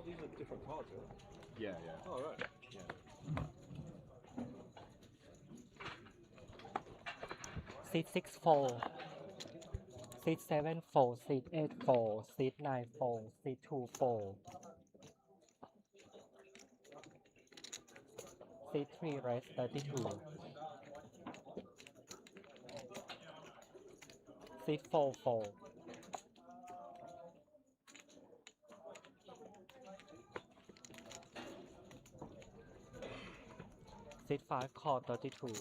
Oh, these are different cards, right? Yeah, yeah. Oh, right. Yeah. Seat 6 4, Seat 7 4, Seat 8 4, Seat 9 4, Seat 2 4, Seat 3 rest 32, Seat 4 4, Seat 5 call 32.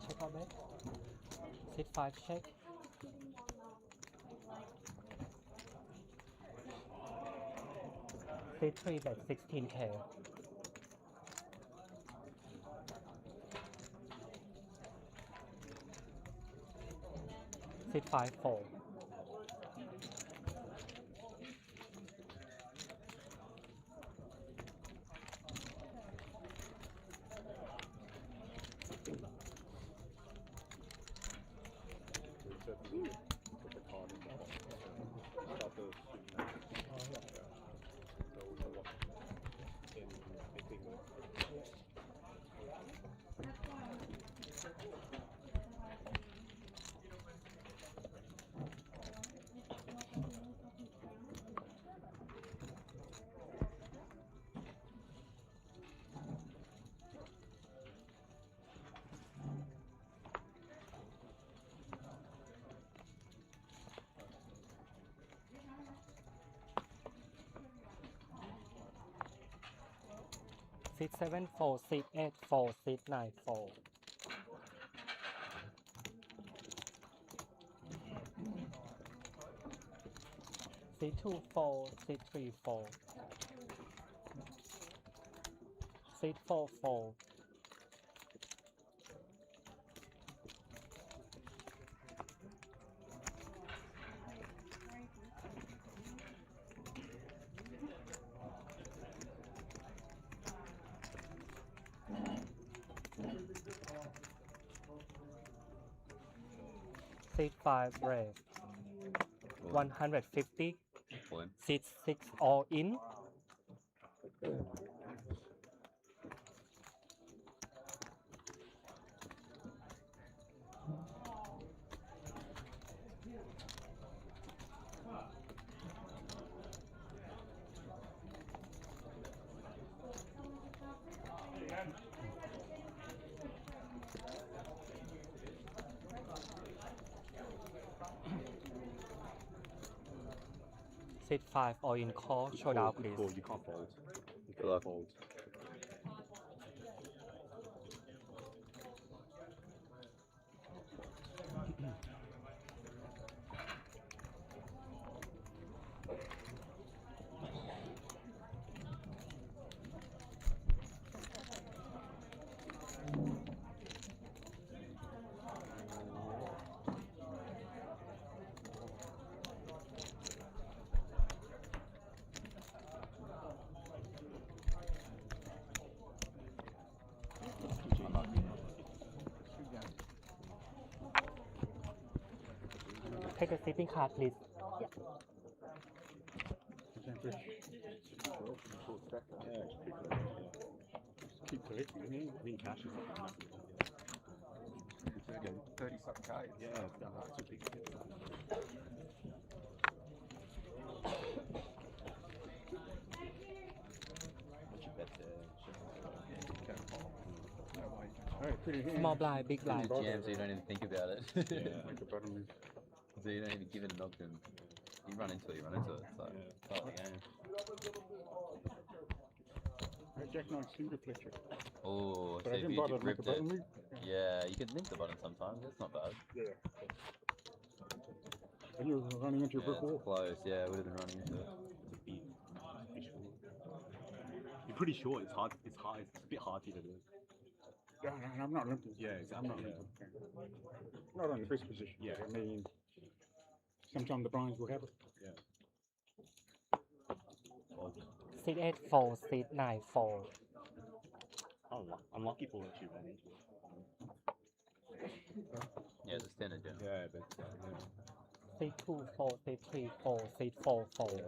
Check out back. Seat 5 check. Seat 3 bet 16k. Seat 5 4. We certainly put the card in the box. Start the so we know what in anything. Seat 7 4, Seat 8 4, Seat 9 4. Seat 2 4, Seat 3 4. Seat 4 4. Seat 5 rest 150. Seat 6 all in. Seat 5 all in call. Showdown, please. Call, you can't fold. You can't fold. Take a sleeping card, please. Yeah, keep collecting. I mean, cash is like massive. 30 something K. Yeah, that's a big hit. What's your bet there? Small blind, big blind. Jam, so you don't even think about it. Yeah, like a bottom move. So you don't even give it a knock, and you run into it. So it's part of the game. Jack 9 super fletcher. Oh, But so I if didn't you bother to make a ripped bottom it, move. yeah, you could limp the button sometimes. That's not bad. Yeah. And you were running into a brick It's wall. close. Yeah, I would have been running into it. It's a beat. You're pretty sure it's hard. It's hard. It's a bit hard to do. Yeah, and I'm not limping. Yeah, I'm not limping. Not on the best position. Yeah, I mean, sometimes the blinds will have it. Yeah. fold. Seat 8 fold, seat 9 fold. Oh, unlucky for what you ran into it. Yeah, the standard, yeah. Yeah, but Seat 2 fold, seat 3 fold, seat 4 fold.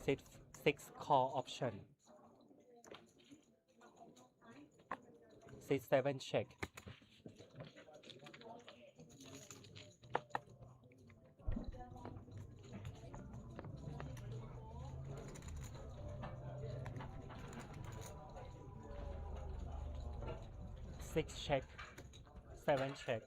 Seat 6 call option. Seat 7 check. Six check, 7 check.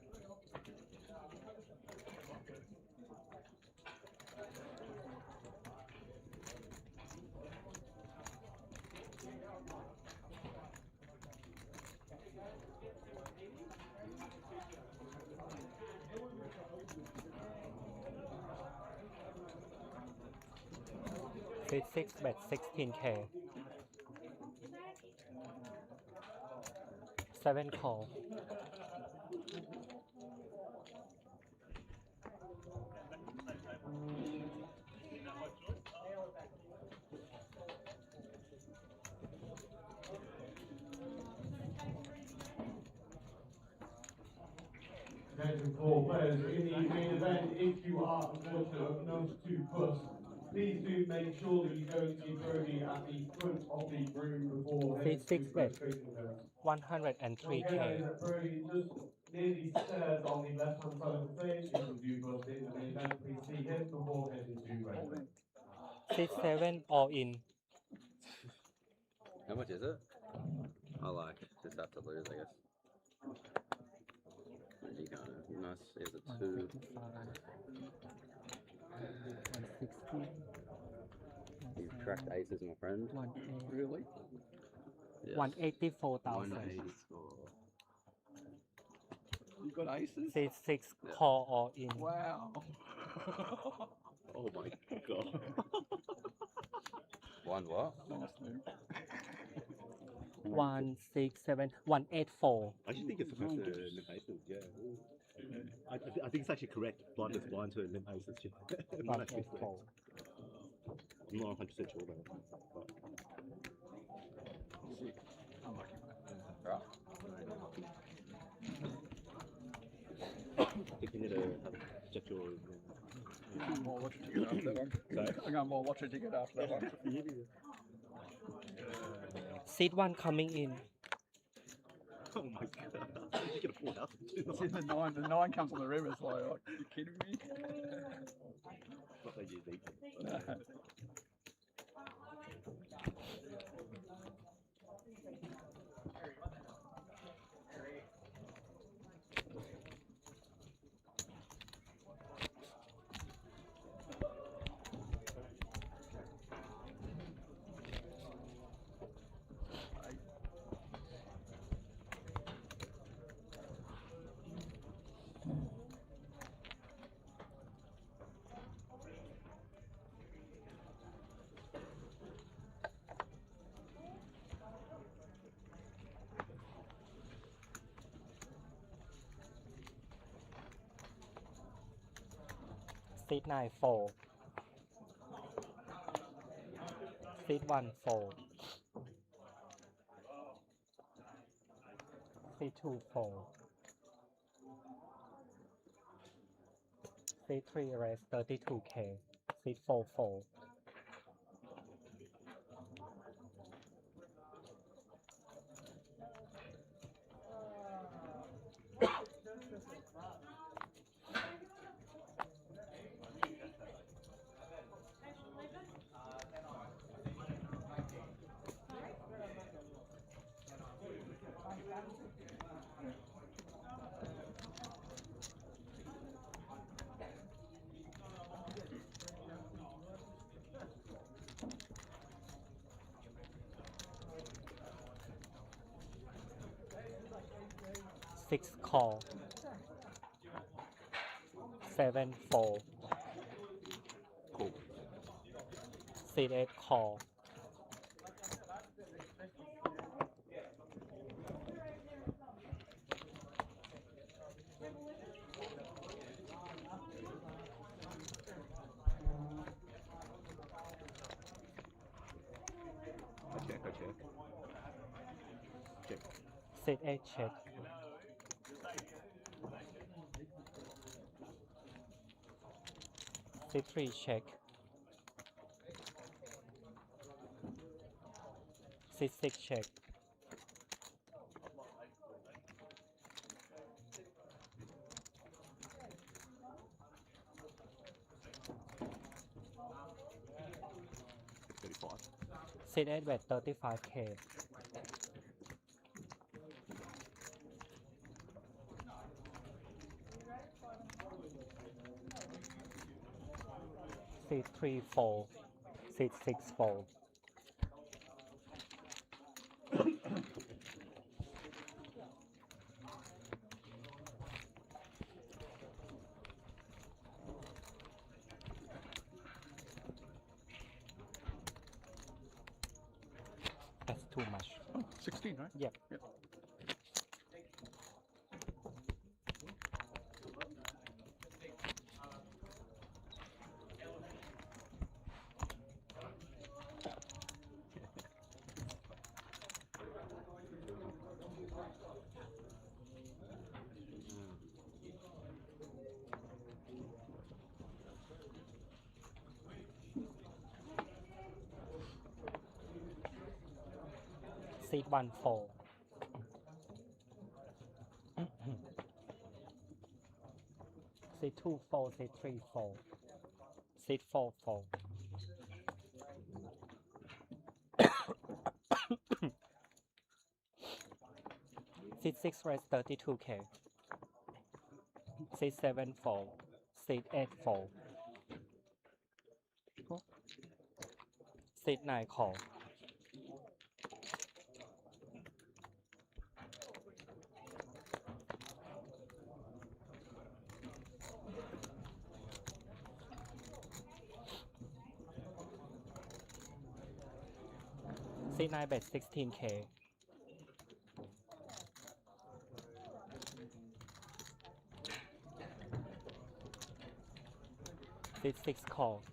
Seat 6 bet 16K. 7 call. Attention for players in the main event, if you are unfortunate enough to push, please do make sure that you go into your trophy at the front of the room before heading Seat 6 to bet registration desk. 103K. Okay, that is at Brody, just near the stairs on the left hand side of the stage. If you do bust in the main event, please see him before heading to registration. Seat 7 all in. How much is it? I like just have to lose, I guess. You got it. Nice. Here's a 2. 155, 160. You've cracked aces, my friend. 180. really? Yes. 184,000. 184. You got aces? Seat 6 Yeah. call all in. Wow. Oh my god. One what? Nice move. 167, 184. I actually think it's supposed to limp aces, yeah. I think it's actually correct. Blind is blind to limp aces. Yeah. Might actually be correct. 184. I'm not 100% sure though. But... Unlucky, mate. Right. I think you need to check your. I'm more watch a ticket after that one. Sorry? I'm going more watch a ticket after that one. Seat 1 coming in. Oh my god. You get a 4,000 too. See the nine comes on the river. It's like, are you kidding me? Not that you need it. No. Seat 9 fold. Seat 1 fold. Seat 2 fold. Seat 3 raise 32K. Seat 4 fold. Six call. 7 fold. Cool. seat 8 call. I check. Check. Seat 8 check. Seat 3 check. Seat 6 check. Seat 8 bet 35k. Seat 3 fold. Seat 6 fold. That's too much. Oh, 16, right? Yep. Yep. Seat 1 fold. Seat 2 fold. Seat 3 fold. Seat 4 fold. Seat 6 raise 32k. Seat 7 fold. Seat 8 fold. Cool. Seat 9 call. Seat 9 bet 16k. Seat 6 call.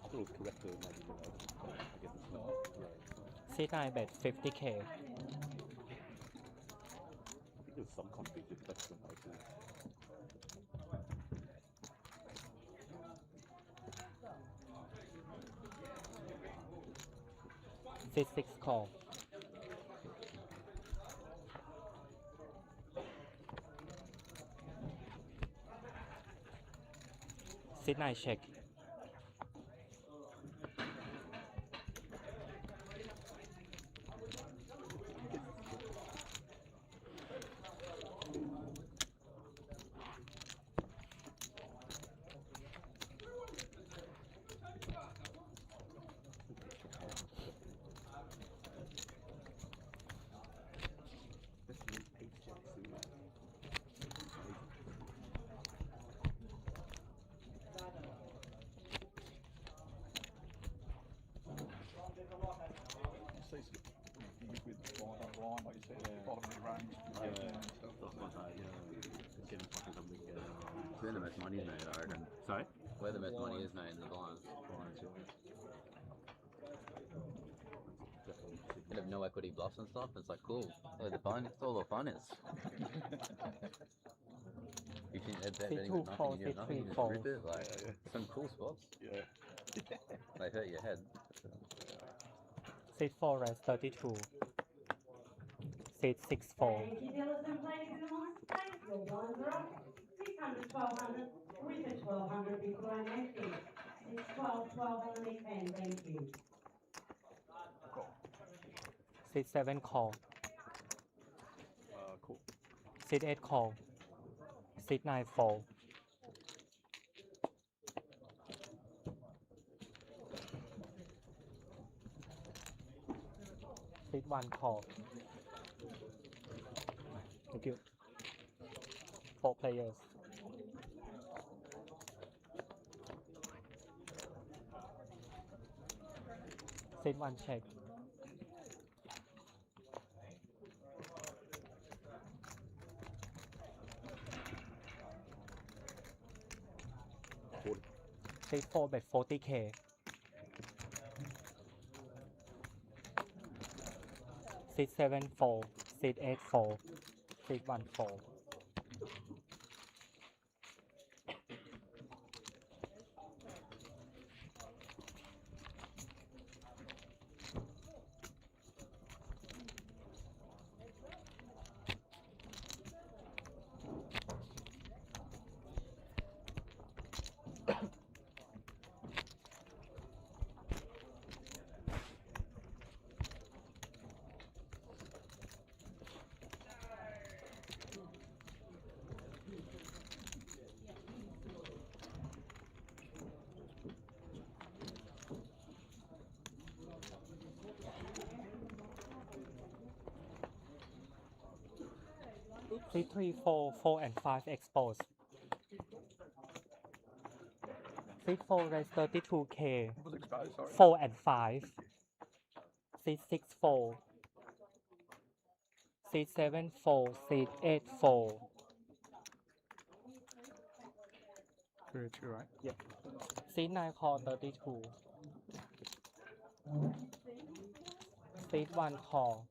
Still correct the magic, I guess it's not. Yeah. Seat 9 bet 50k. I think there's some conflict with text and iTunes. Seat 6 call. Seat 9 check. You see with blind on blind, like you said, bottom of the range. Stuff like that, getting fucking something. It's where the most money is made, I reckon. Sorry? Where the most money is made in the blinds. You have no equity bluffs and stuff. It's like cool. Where the fun? It's all the fun is. You think they're betting with nothing, you do nothing, you just rip it. Like some cool spots. Yeah. They hurt your head. Seat 4 raise 32. Seat 6 fold. Thank you, dealers and players in the marketplace. Your blinds are up. 600, 1200, with a 1200 big blind empty. 6, 12, 12 on the big pen, thank you. Seat 7 call. Cool. Seat 8 call. Seat 9 fold. Seat 1 call. Thank you. 4 players. Seat 1 check. Seat 4 bet 40k. Seat 7 4. Seat 8 4. Seat 1 4. Seat 3 4. 4 and 5 exposed. Seat 4 raise 32k. Was exposed, sorry. 4 and 5. Seat 6 4. Seat 7 4. Seat 8 4. 32, right? Yep. Seat 9 call 32. Seat 1 call.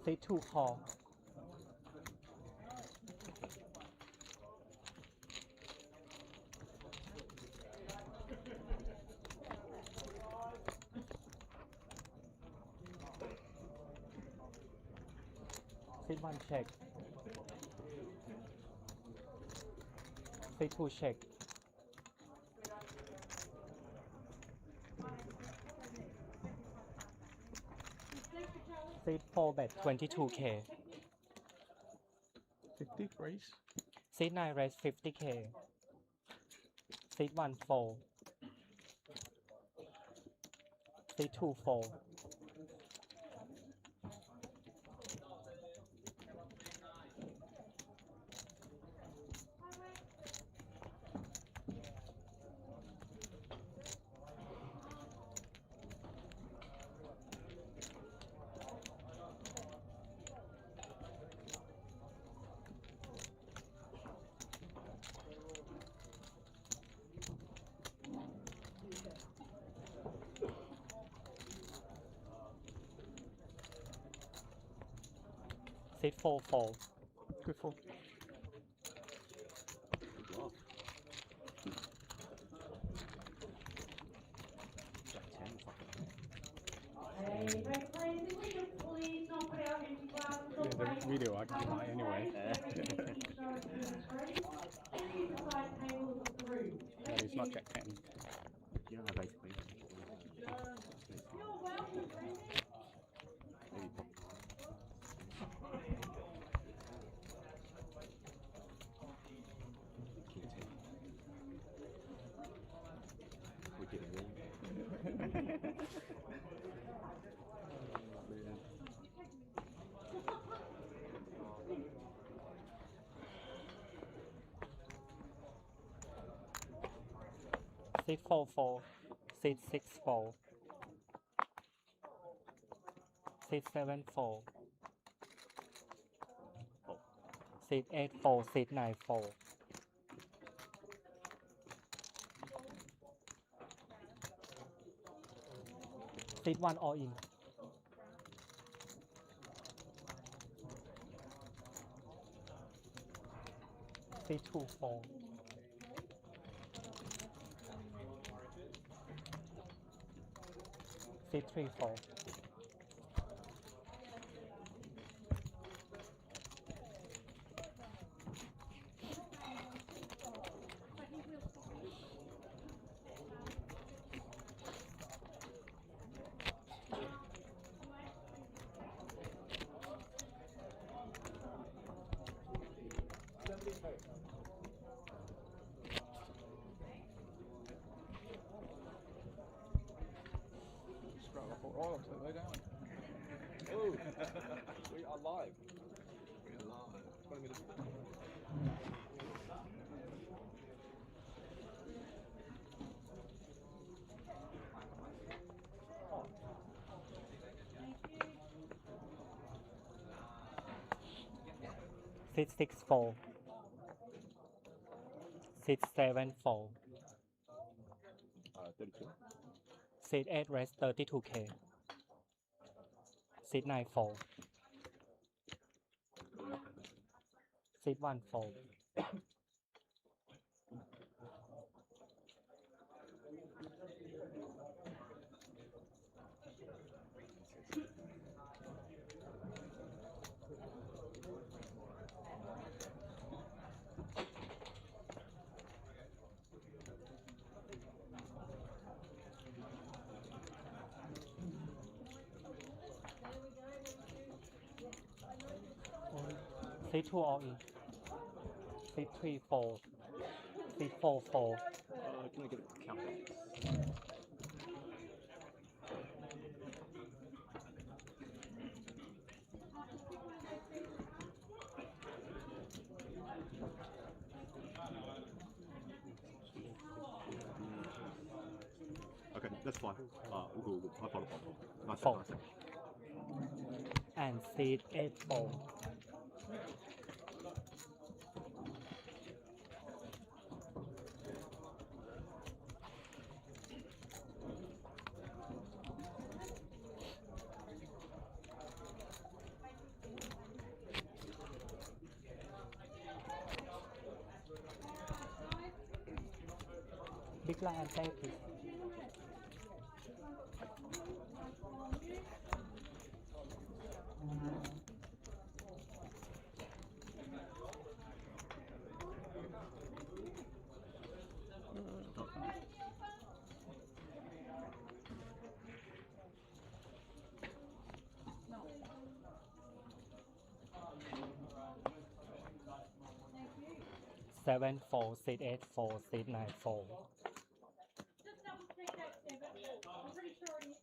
Seat 2 call. Seat 1 check. Seat 2 check. Seat 4 bet 22k. 50 raise. Seat 9 raise 50k. Seat 1 4. Seat 2 4. Seat 4 4. Good for. Hey, break please, if we could please not put our empty glasses Yeah, the away. video I can buy anyway. Use the side tables of the room. No, it's not check 10. You don't have ice cream. You're welcome, Brendan. Maybe pop. We did it wrong. Seat 4 4. Seat 6 4. Seat 7 4. Seat 8 4. Seat 9 4. Seat 1 all in. Seat 2 4. Seat 3 4. Right on TV, don't we? Oh, we are live. We are live. 20 minutes. Seat 6-4. Seat 7-4. 32. Seat 8 rest 32K. Seat 9-4. Seat 1-4. Seat 2 all in. Seat 3-4. Seat 4-4. Can I get a count? Okay, that's fine. We'll go. I follow. Nice. Four. Nice. And seat 8-4. Big line and play, please. Seven four, seat 8-4, seat 9-4. Just double check that, Stephen. I'm pretty sure it is.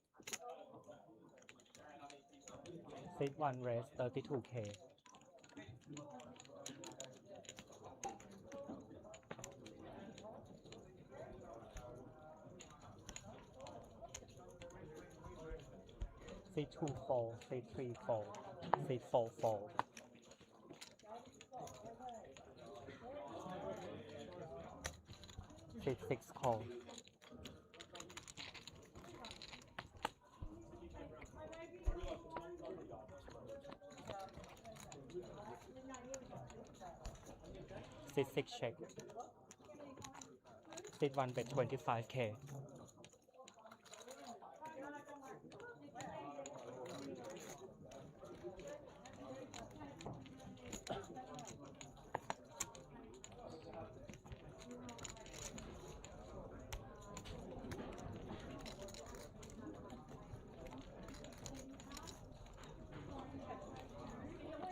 Seat 1 rest 32K. Seat 2-4, seat 3-4, seat 4-4. Seat 6 call. Seat 6 check. Seat 1 bet 25K.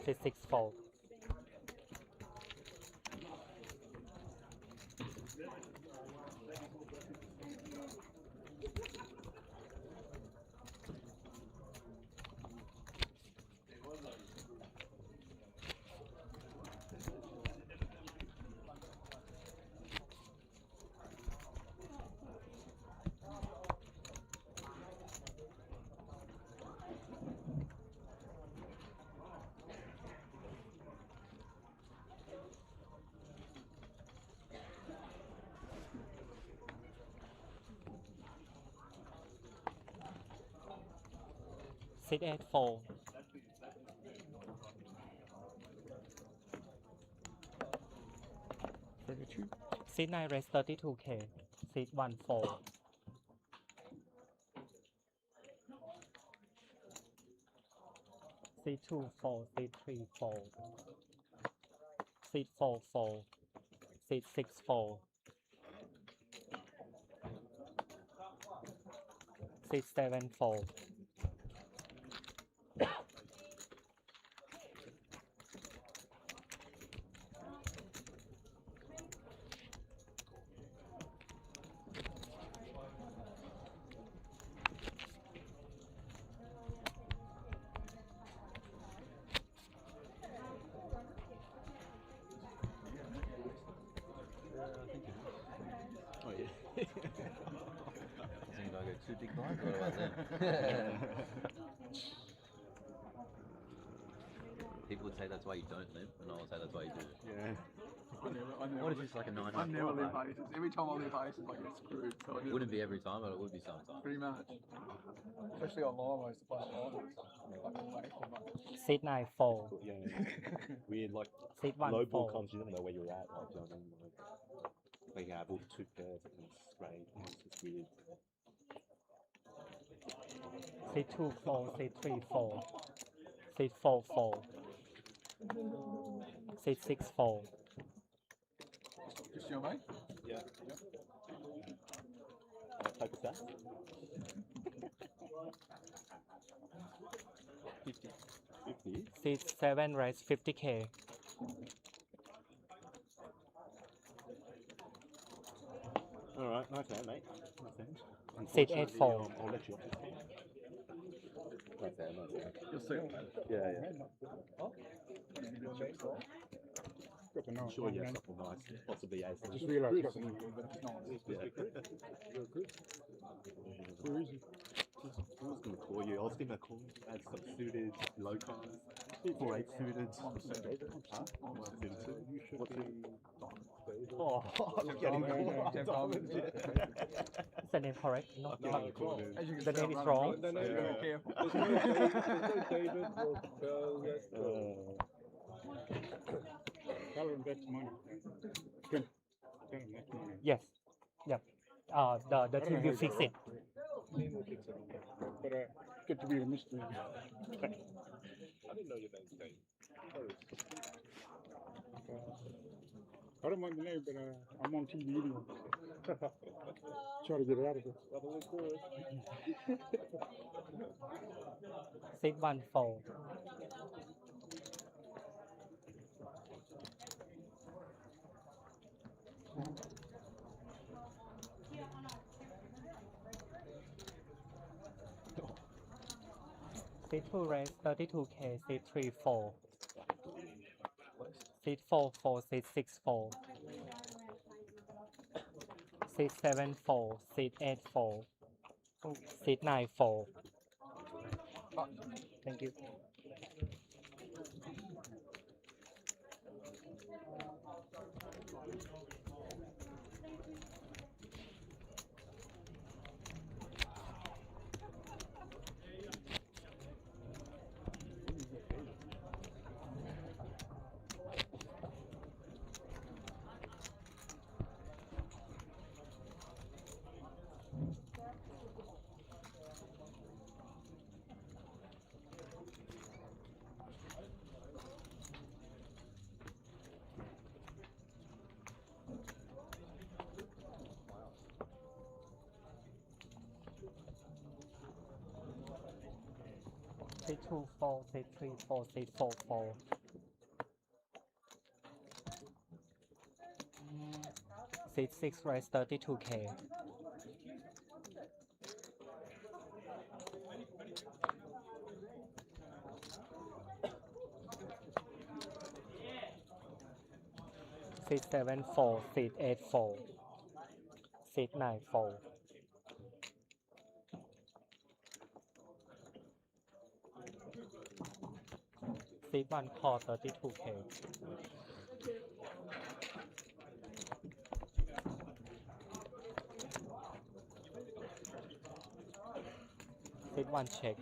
Seat 6-4. Seat 8-4. Seat 9 rest 32K. Seat 1-4. Seat 2-4, seat 3-4. Seat 4-4. Seat 6-4. Seat 7-4. forgot about them. People would say that's why you don't limp, and I would say that's why you do. Yeah. What if it's like a 9 I never leave aces. Every time I leave aces, I get screwed. So I It wouldn't be every time, but it would be sometimes. pretty much. Especially online, I used to play online. Fucking way too much. Seat 9 fold. Yeah. Weird, like, Seat 1 low ball fold. comes, you don't know where you're at. Like, you know what I mean? Like you have all the two pairs and it's straight. It's just weird. Seat 2 fold. Seat 3 fold. Seat 4 fold. Seat 6 fold. Just your mate? Yeah. Type of stats? 50. 50? Seat 7 raise 50k. Alright, nice hand, mate. Nice hand. Seat 8 Unfortunately, fold. I'll let you off this one. Nice hand, nice hand. You'll see it, man. Yeah, yeah. No, I'm sure you have something nice. Possibly ace. I just realised you got something. Where is he? I was going to call you. I was going to call you. Add some suited low cards. 4-8 suited. Huh? 1 suited too. What's the... Oh, I'm getting diamonds. Is the name correct? No, I'm getting called. As you can The see, name I'm is running wrong. good, so you gotta be careful. Tell him that's money. Tell him that's money. Yes. Yep. The team will fix it. But good to be a mystery. I didn't know your name's Dave. I don't mind the name, but I'm on TV anyway. Try to get it out of it. Seat 1 fold. Seat 2 raise 32k. Seat 3 4. Seat 4 4. Seat 6 4. Seat 7 4. Seat 8 4. Seat 9 4. Thank you. Seat 2 4. Seat 3 4. Seat 4 4. Seat 6 raise 32k. Seat 7 4. Seat 8 4. Seat 9 4. Seat 1 call 32k. Seat 1 check.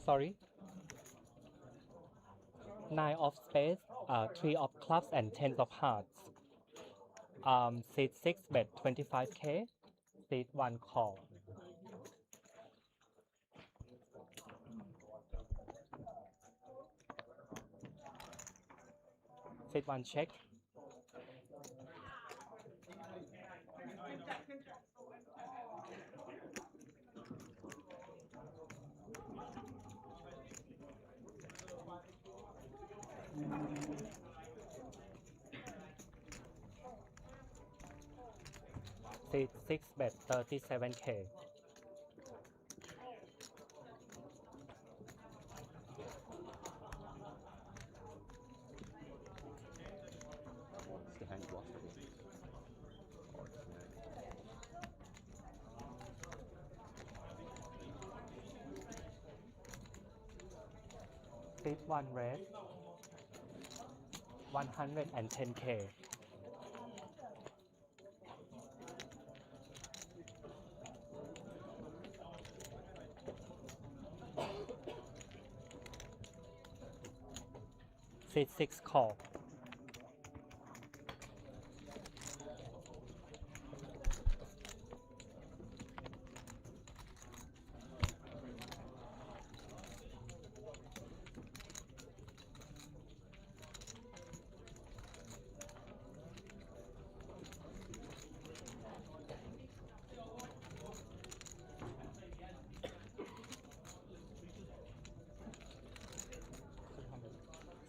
Sorry. 9 of spades, 3 of clubs, and 10 of hearts. Seat 6 bet 25k. Seat 1 call. Seat 1 check. Seat 6 bet 37k. What's the hand lost everything. Seat 1 red, 110K. Seat 6 call.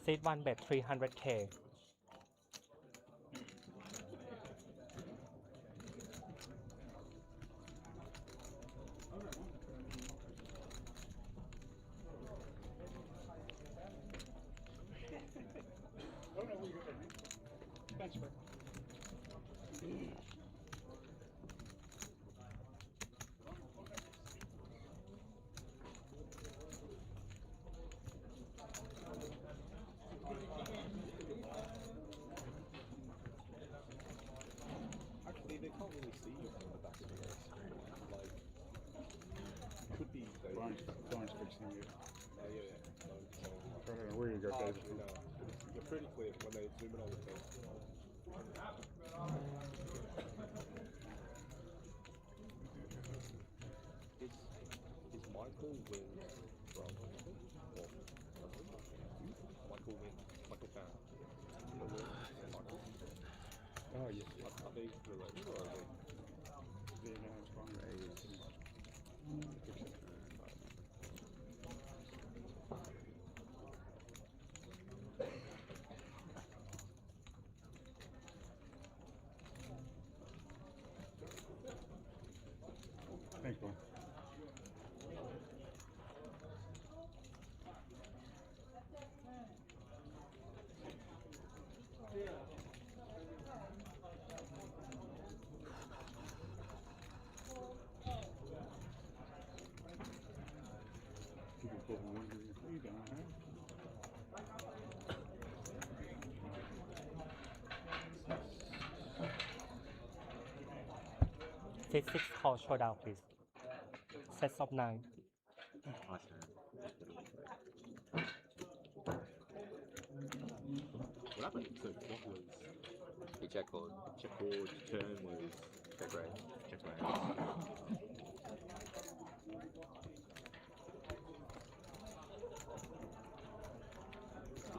Seat 1 bet 300K. Thanks, bro. Actually, they can't really see you from the back of the screen. Like, could be they. Brian's fixing you. Yeah. I don't know where you go, David. Actually, no. You're pretty clear when they zoom in on the face. Is Michael Wynn from Michael Wynn? Michael Fan? Michael? Oh, yes. Are they related or are they? Yeah, no, it's fine. Thanks, Brian. People probably wondering if you don't have. Seat 6 call showdown, please. Sets of 9. My turn. What happened? So what was He check called. checkerboard turn was Check raise. check raise.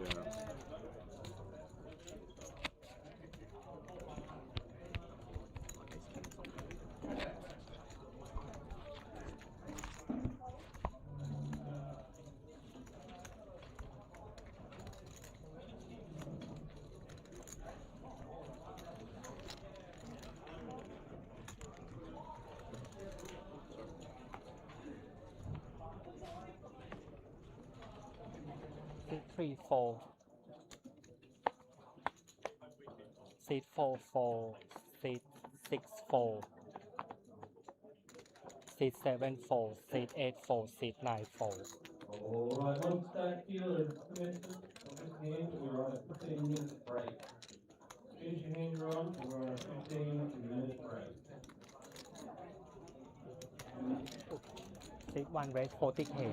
Yeah. Seat 3 4. Seat 4 4. Seat 6 4. Seat 7 4. Seat 8 4. Seat 9 4. Alright, once that dealer commences on this game, we're on a 15-minute break. Finish your hand run, we're on a 15-minute break. Seat 1 raise 40K.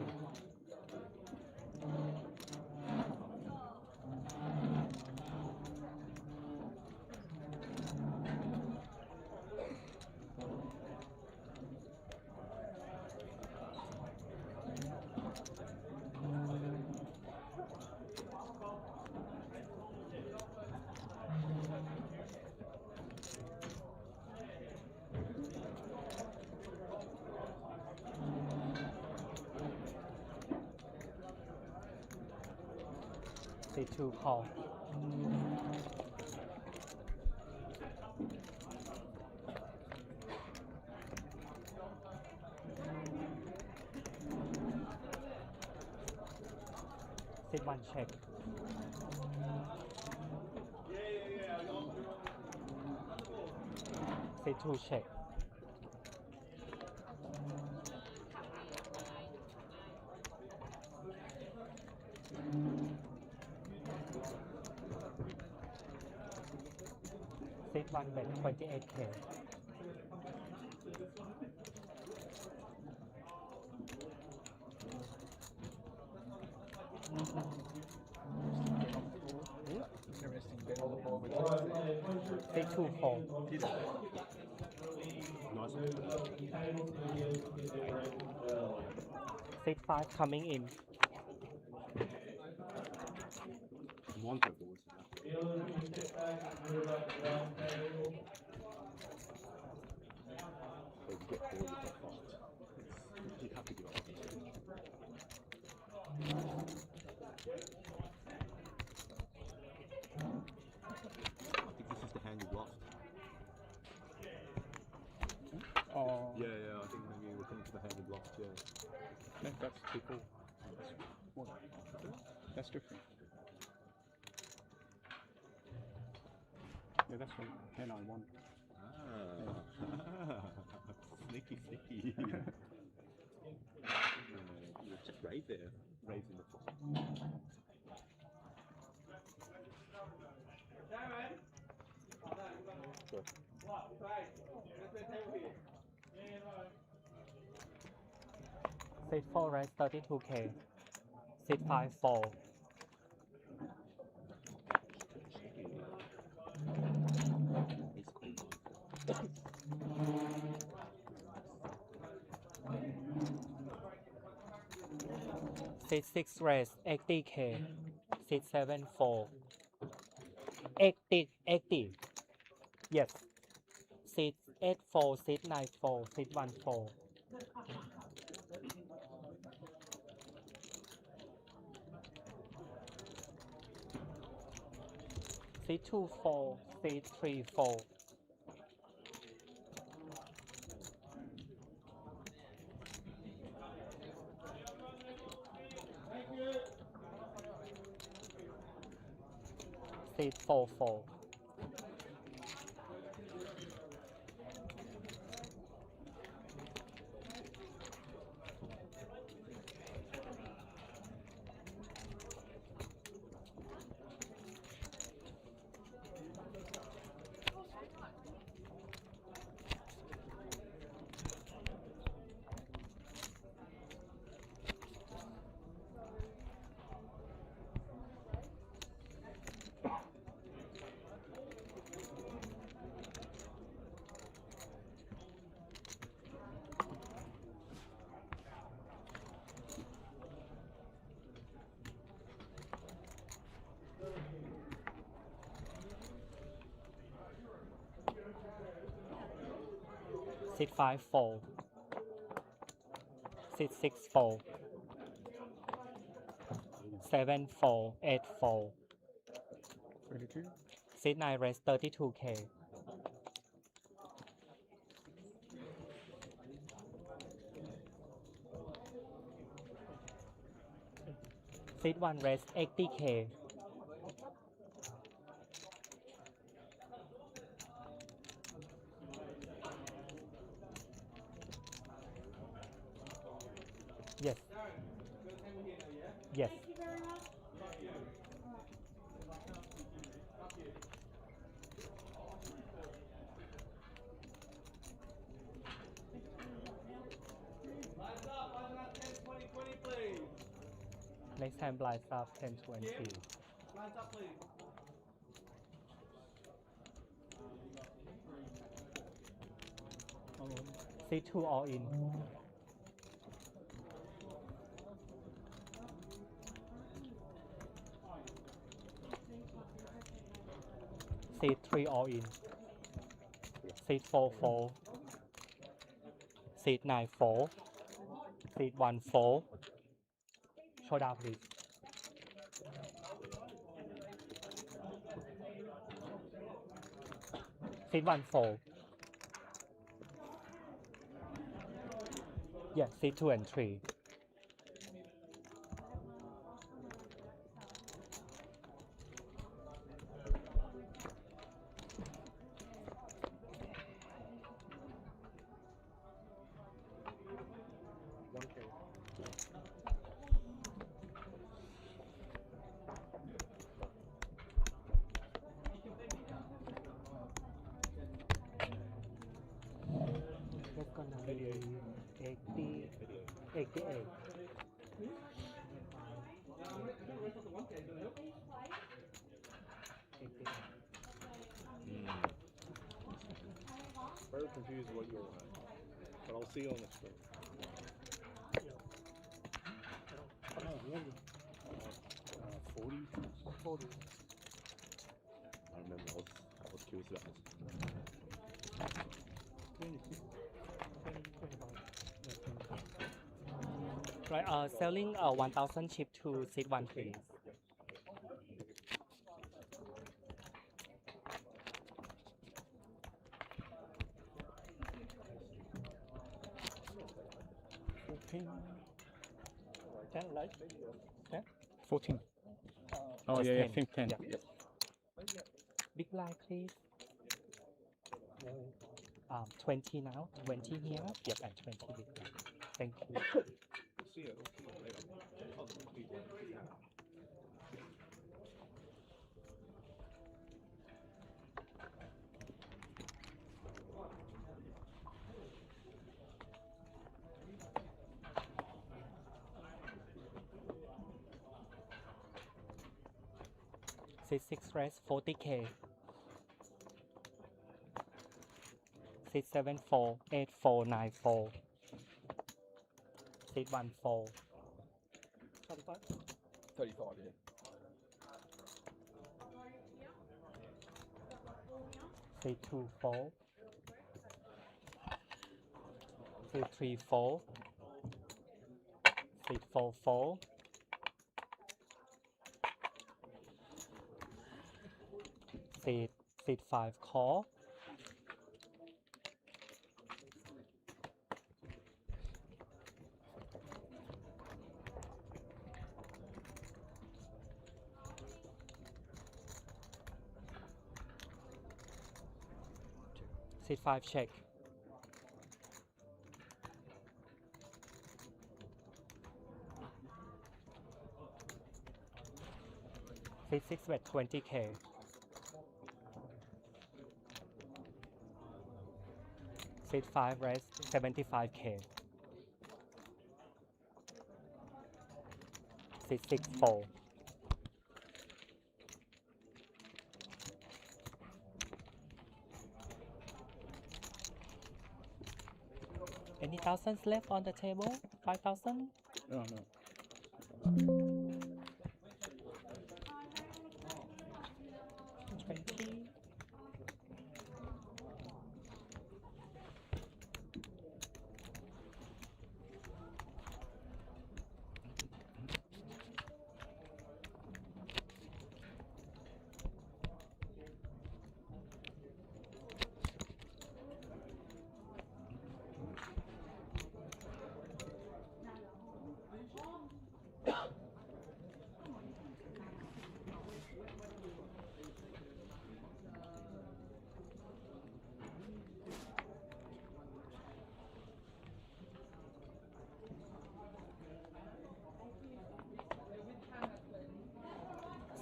Seat 2 call. Seat 1 check. Yeah, I got Seat 2 check. Seat 1 bet 28K. Interesting bet on the ball with Alright, players, once you're Seat 2 fold. Nice. so the tables are going to be deliberated early. Seat 5 coming in. One per board. Dealers, can you sit back and move up the round table? But you get bored with that font. You have to give up. I think this is the hand you lost. Oh, Yeah, I think maybe we're coming to the hand we lost, yeah. that's people. What? That's different. Yeah, that's one. Then I won. Sneaky. Just right there, raising the font. Seat 4 raise 32K. Seat 5 fold. Seat 6 raise 80K. Seat 7 fold. 80. Yes. Seat 8 fold. Seat 9 fold. Seat 1 fold. Seat 2 fold. Seat 3 fold. Seat 4 fold. Seat 5 fold. Seat 6 fold. 7 fold. 8 fold. 32. Seat 9 raise 32K. Seat 1 raise 80K. Yes. Yes. Thank you very much. Next time blinds up 10, 20. Seat 2 all in. Seat 3 all in. Seat 4 fold. Seat 9 fold. Seat 1 fold. Showdown please. Seat 1 fold. Yes, seat 2 and 3. 80, 88. Very confused what you're at, but I'll see you on the screen. 40? 40. I remember I was curious about this. Right, selling 1,000 chip to seat 1, please. Ten, right? 10? 14. Oh, Just yeah, 10. 10. Yeah. Big line, please. 20 now. 20 here. Yep, and 20 big line. Thank you. See you later. Oh, please. 6 rest 40K. 674 8494. 614. 35, yeah. 624. 634. 644. 665 call. 665 check. 6 bet 20K. 6 rest 75K. 664. Any thousands left on the table? 5,000? Oh, no. 20?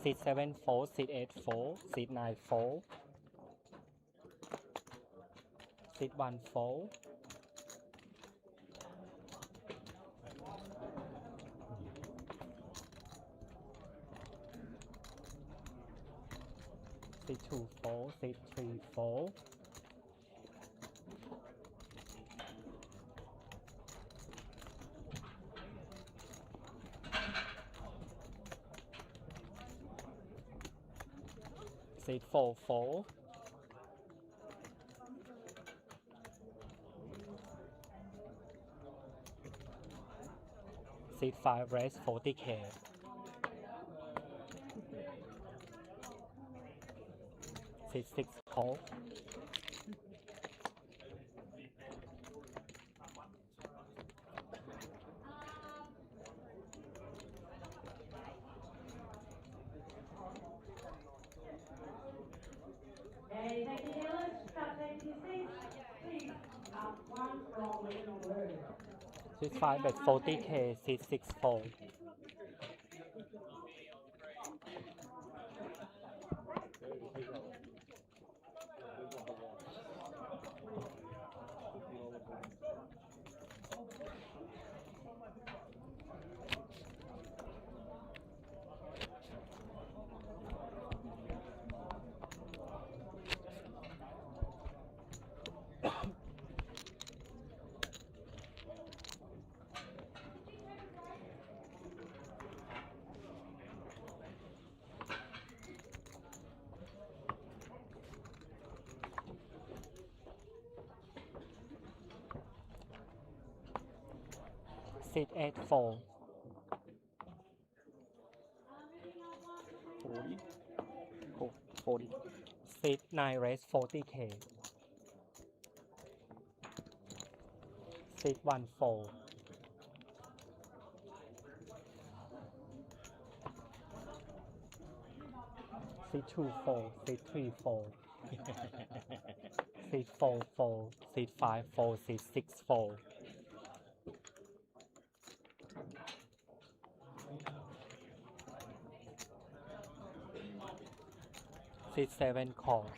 Seat 74, seat 84, seat 94, seat 14, seat 24, seat 34, seat 44, seat 5 rest 40K. Seat 6 call. Hey, thank you, dealers. Stop taking your seats. Please, one strong written word. Seat 5 at 40K, seat 6 fold. Seat 8 4. 40. Cool. 40. Seat 9 raise 40k. Seat 1 4. Seat 2 4. Seat 3 4. Seat 4 4. Seat 5 4. Seat 6 4. Seat 7 call.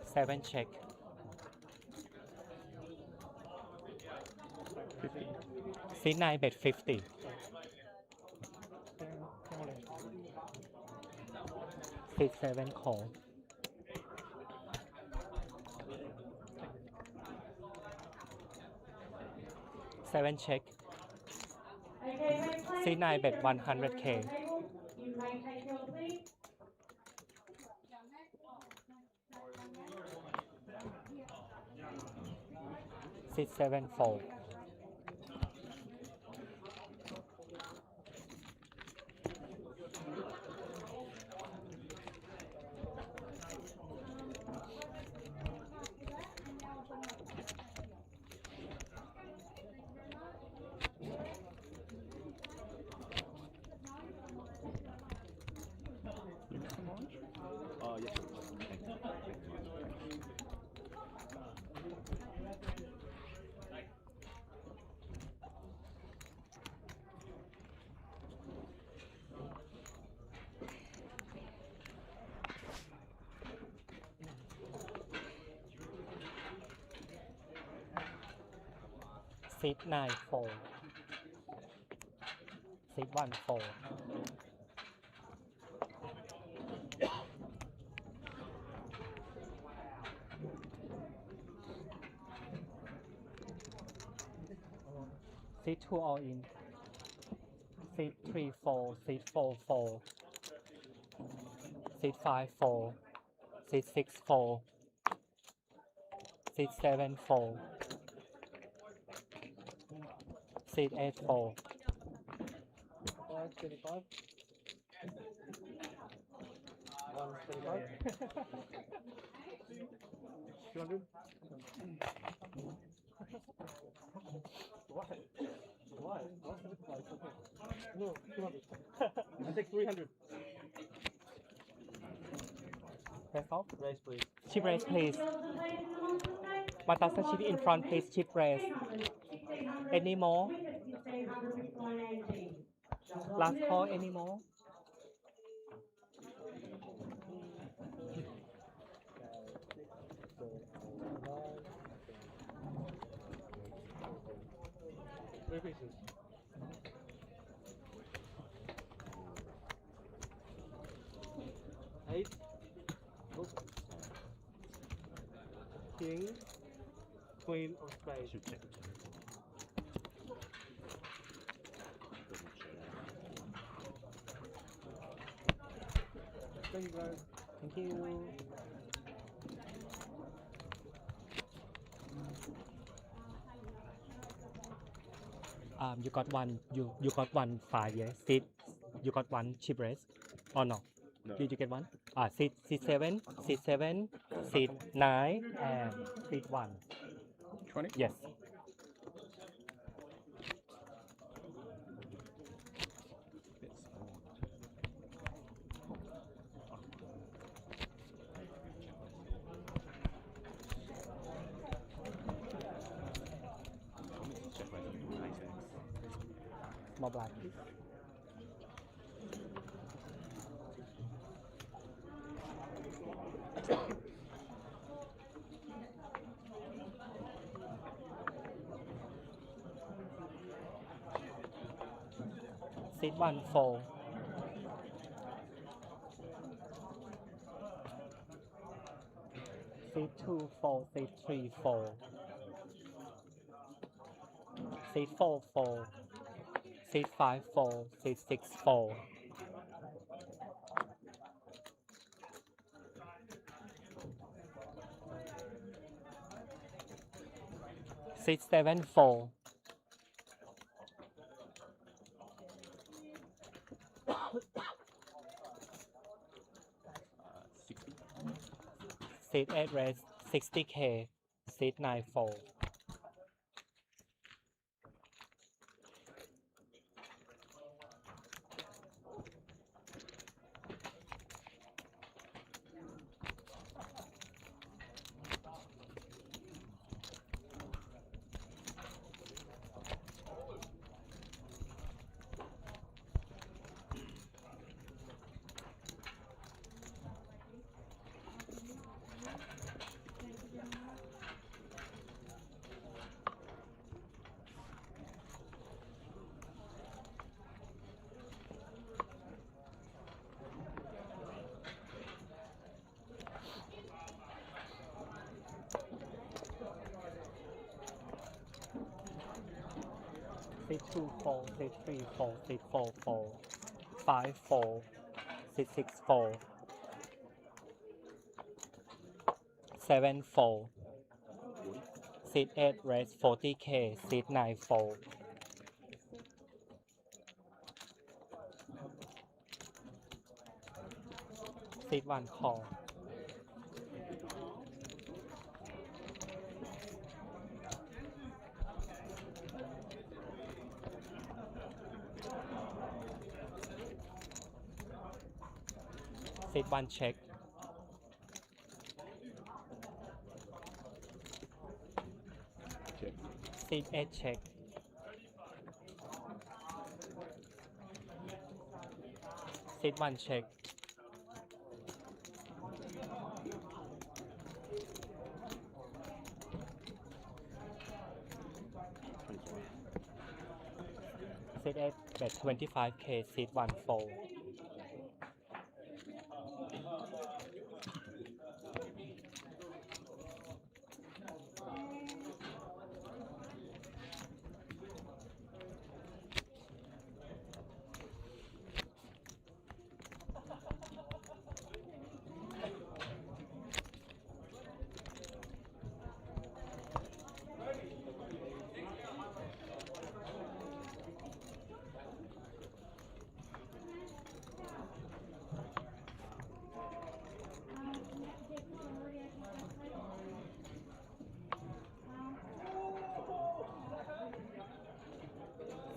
Seven check. 50. Seat 9 bet 50. Seat 7 call. Seven check. Okay, next line, Seat 9 bet please, 100k. you may take your seat. Seat 7 4. Yes. Thank you. Thank you. Seat 9 4. Seat 1 4. Seat 2 all in. Seat 3 4. Seat 4 4. Seat 5 4. Seat 6 4. Seat 7 4. Seat 8 4. 125. 125. 200. Why? Why? What's the price? Okay. No, 200. I take 300. Press off. Raise, please. Chip raise, please. 1,000 chip in front, please. Chip raise. Any more? Last call, any more? Three pieces. Eight. Oh. King. Queen of spades. Should check. Thank you, guys. Thank you. You got one. You got one 5, yes. Seat. You got one chip raise. Or no? No. Did you get one? Seat 7, seat 7, seat 9, and seat 1. 20? Yes. Small black, please. Seat 1 4. Seat 2 4. Seat 3 4. Seat 4 4. Seat 5 4. Seat 6 4. Seat 7-4. 60. Seat 8 raise 60K. Seat 9-4. Seat 2-4, Seat 3-4, Seat 4-4, 5-4, Seat 6-4, 7-4, Seat 8 raise 40K, Seat 9-4, Seat 1 call, Seat 1 check, Check. Seat 8 check, Seat 1 check, Seat 8 bet 25K, Seat 1 fold.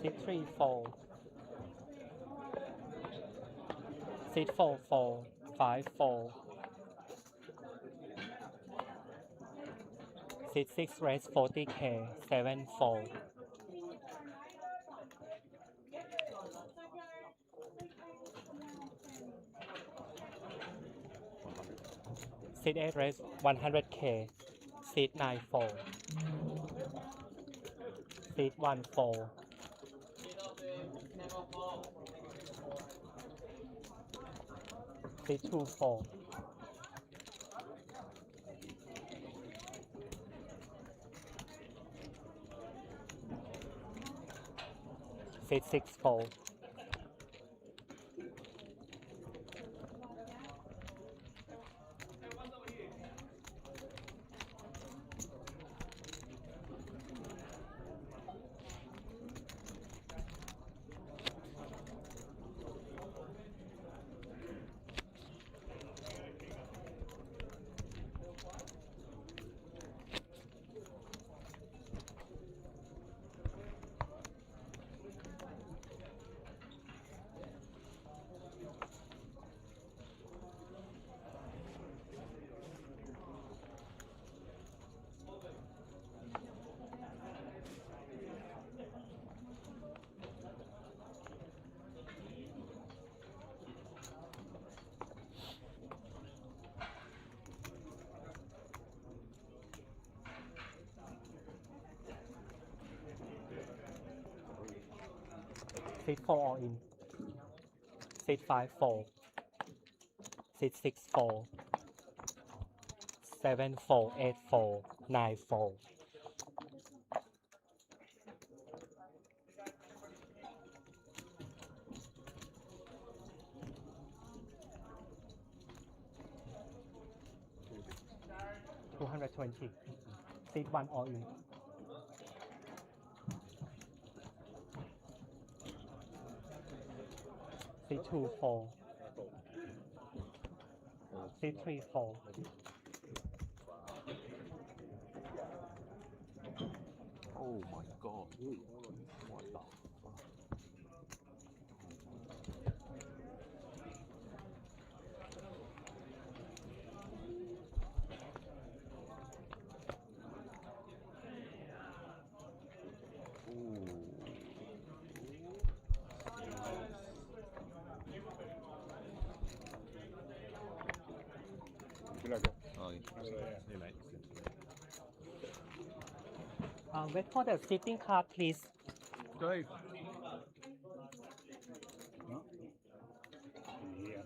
Seat 3 fold. Seat 4 fold. 5 fold. Seat 6 raise 40K. 7 fold. Seat 8 raise 100K. Seat 9 fold. Seat 1 fold. Seat 2 fold. Seat 6 fold. Seat 4 all in. Seat 5 fold. Seat 6 fold. 7 fold. 8 fold. 9 fold. $220. Seat 1 all in. C2 4, C3 4. Oh my god. What the fuck? You like that? Oh, Yeah, mate. Wait for the sitting card, please. Dave. No? Yeah.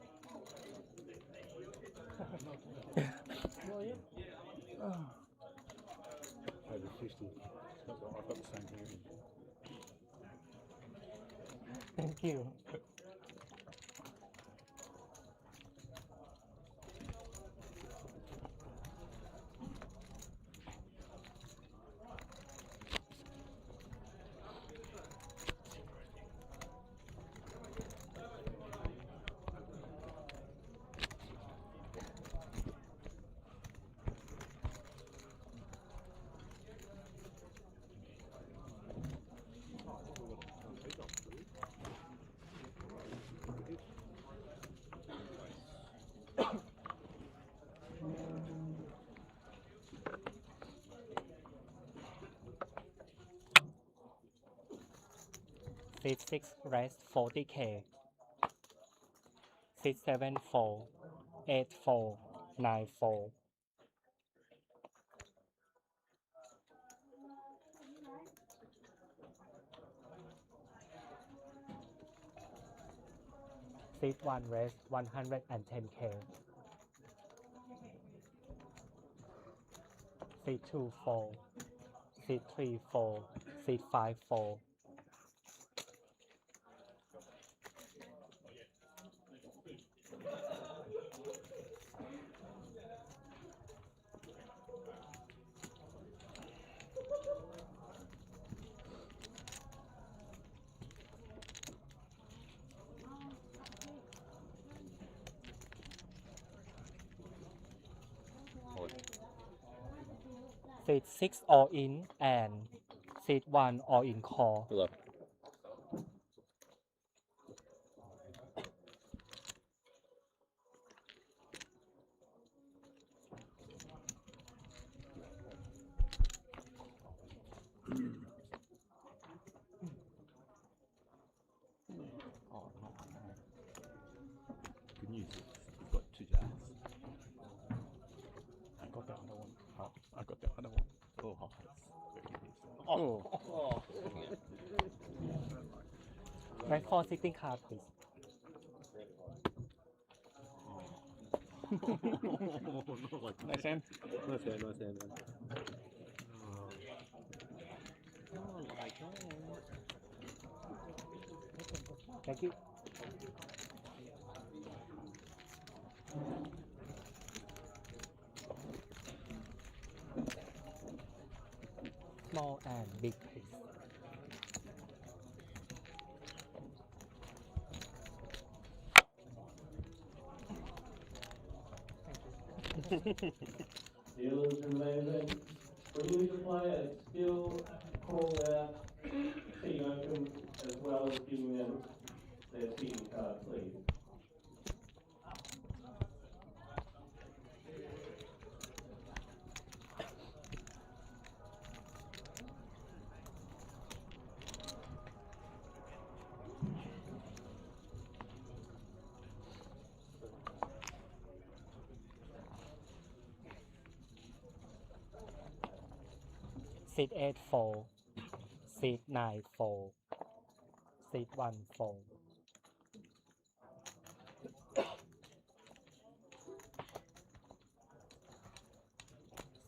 Over 50. I've got the same here. Thank you. Seat 6 rest 40K. Seat 7 4, 8 4, 9 4. Seat 1 rest 110K. Seat 2 4, Seat 3 4, Seat 5 4. Seat 6 all in and Seat 1 all in call. hello. Good news is we've got 2 jacks. I got the other one. Oh, I got the other one. Oh, hearts. Oh. Wait for sitting card, please. Not like Nice hand. Nice hand, man. Thank you. Small and big, please. Dealers in main event, when you to play a skill call out team open as well as giving them their team card, please. Seat 8 4, Seat 9 4, Seat 1 4.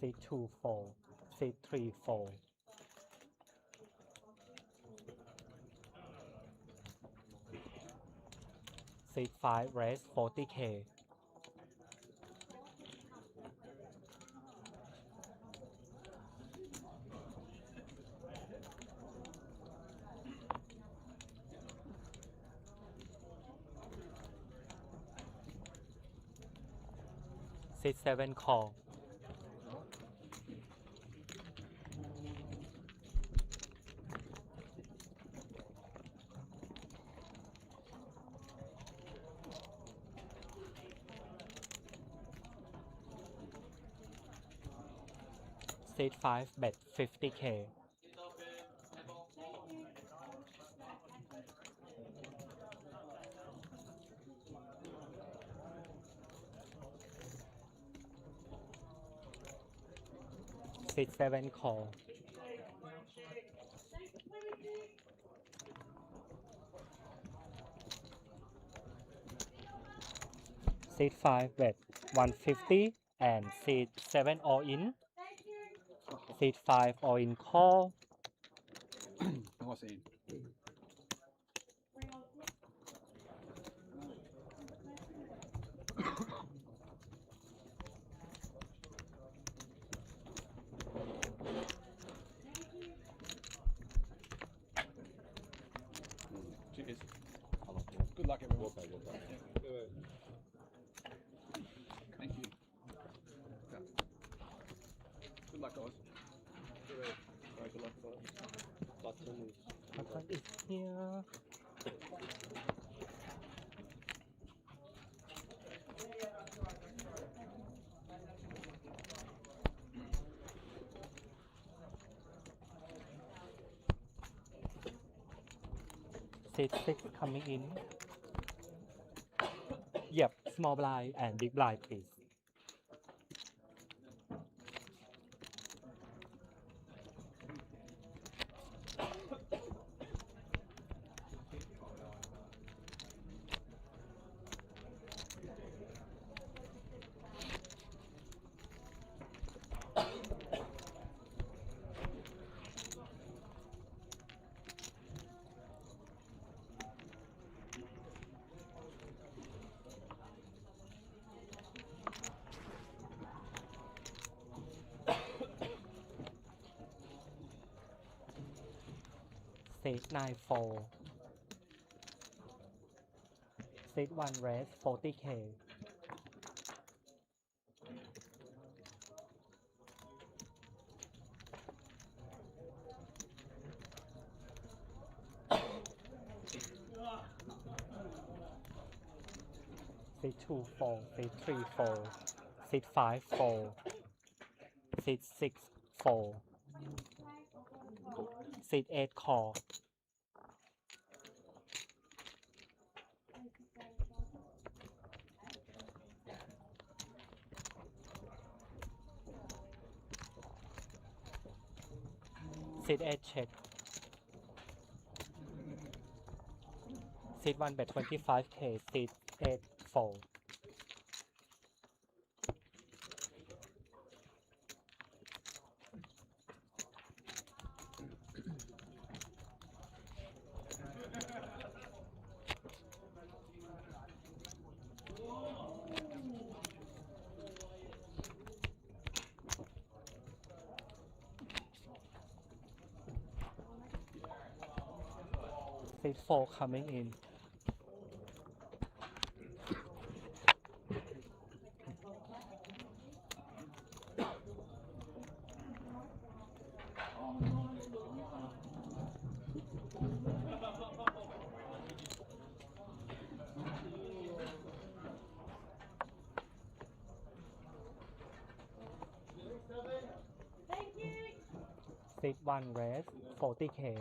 Seat 2 4, Seat 3 4. Seat 5 rest 40K. Seat 7 call. Seat 5 bet 50k. Seat 7 call. Seat 5 bet 150 and seat 7 all in. Seat 5 all in call. What's it in? Cheers. Good luck, everyone. Thank you. Good luck, guys. Good luck, button is Button is here. Seat 6 coming in. Yep, small blind and big blind, please. Seat 9 4. Seat 1 raise 40k. Seat 2 4. Seat 3 4. Seat 5 4. Seat 6 4. Seat 8 call. Seat 8 check. Seat 1 bet 25k. Seat 8 fold. Seat 4 coming in. Seat 1 raise 40k.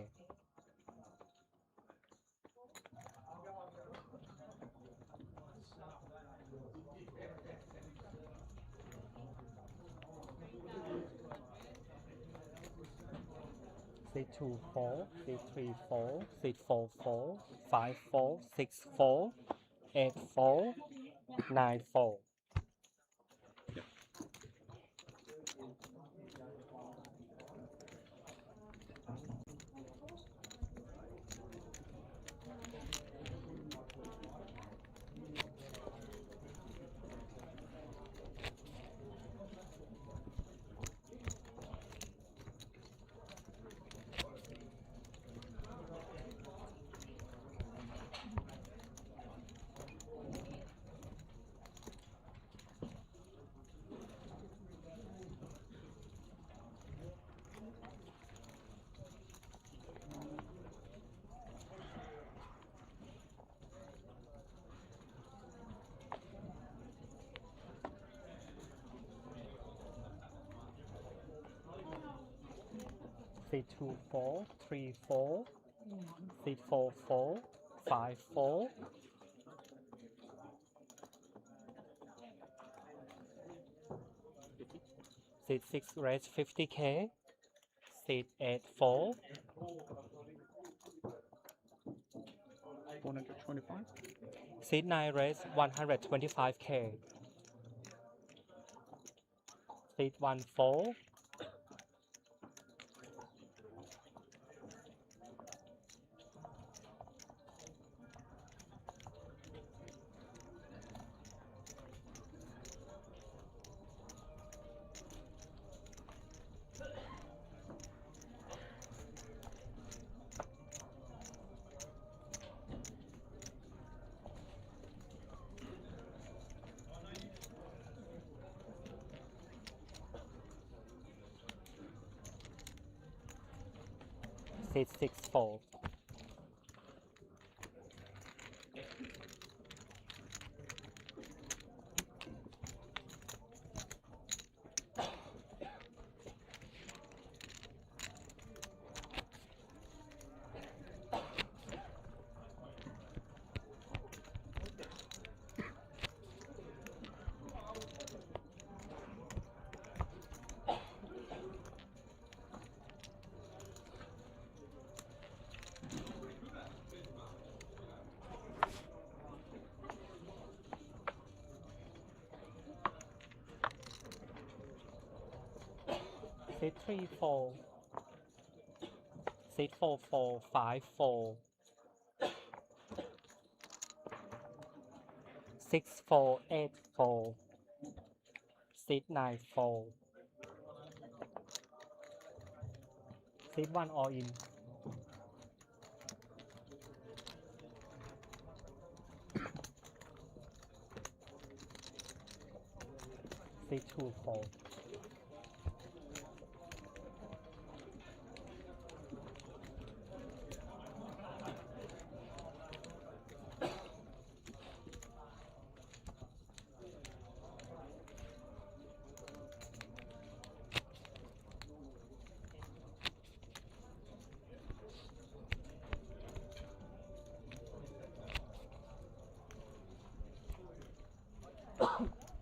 Seat 2 4. Seat 3 4. Seat 4 4. 5 4. 6 4. 8 4. 9 4. Seat 2 4 3 4. Seat 4 4 5 4. Seat 6 raise 50k. Seat 8 4. 125. Seat 9 raise 125k. Seat 1 4. Seat 6 4. Seat 3 4. Seat 4 4 5 4. 6 4 8 4. Seat 9 4. Seat 1 all in. Seat 2 4.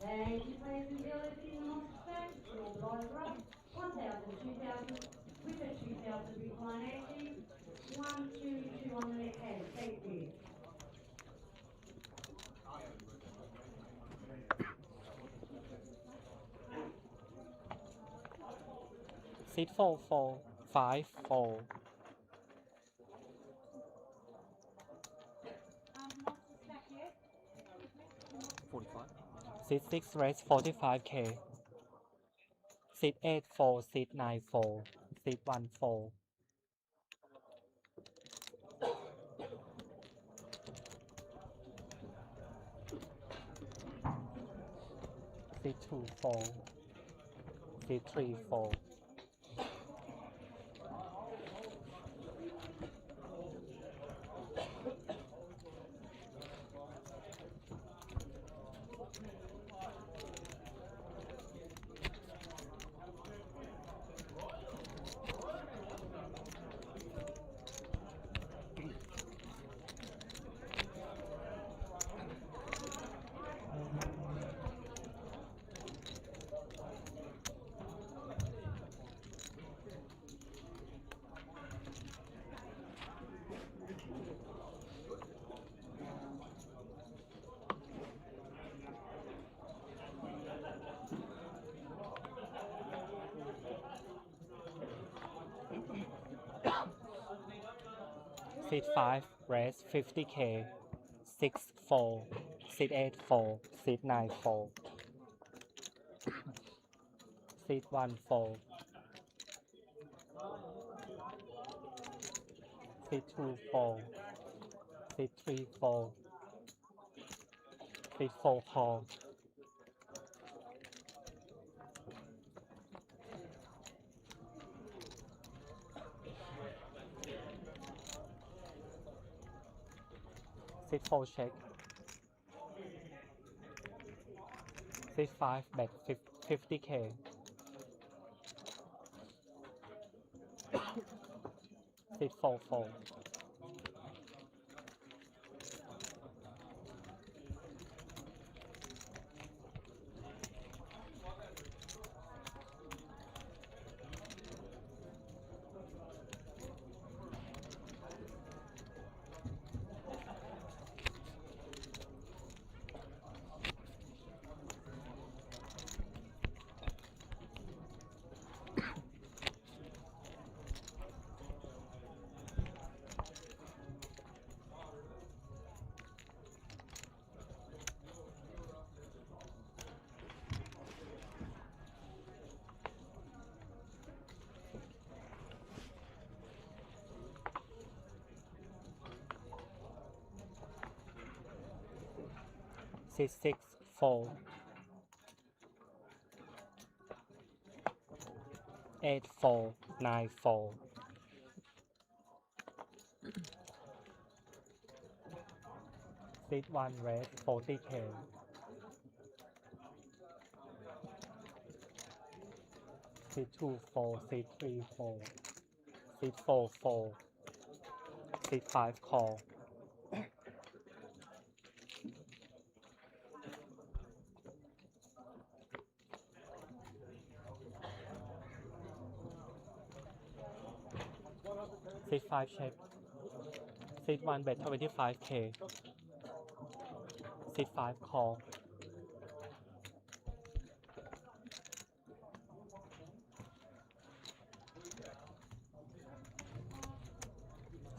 Thank you, friends and dealers in the respect, your blinds are up. 1,000, 2,000, with a 2,000 recline active. 1, 2, 2 on the left hand, thank you. Seat 4 4 5 4. What's the stack here? 45. Seat 6 raise 45k. Seat 8 4. Seat 9 4. Seat 1 4. Seat 2 4. Seat 3 4. Seat 5 raise 50k. 6 4. Seat 8 4. Seat 9 4. Seat 1 4. Seat 2 4. Seat 3 4. Seat 4 4. Seat 4 check. Seat 5 bet 50k. Seat 4-4. Seat 6-4. 8-4, 9-4. Seat 1 raise 40K. Seat 2-4, Seat 3-4. Seat 4-4. Seat 5 call. Seat 5 check. Seat 1 bet 25K. Seat 5 call.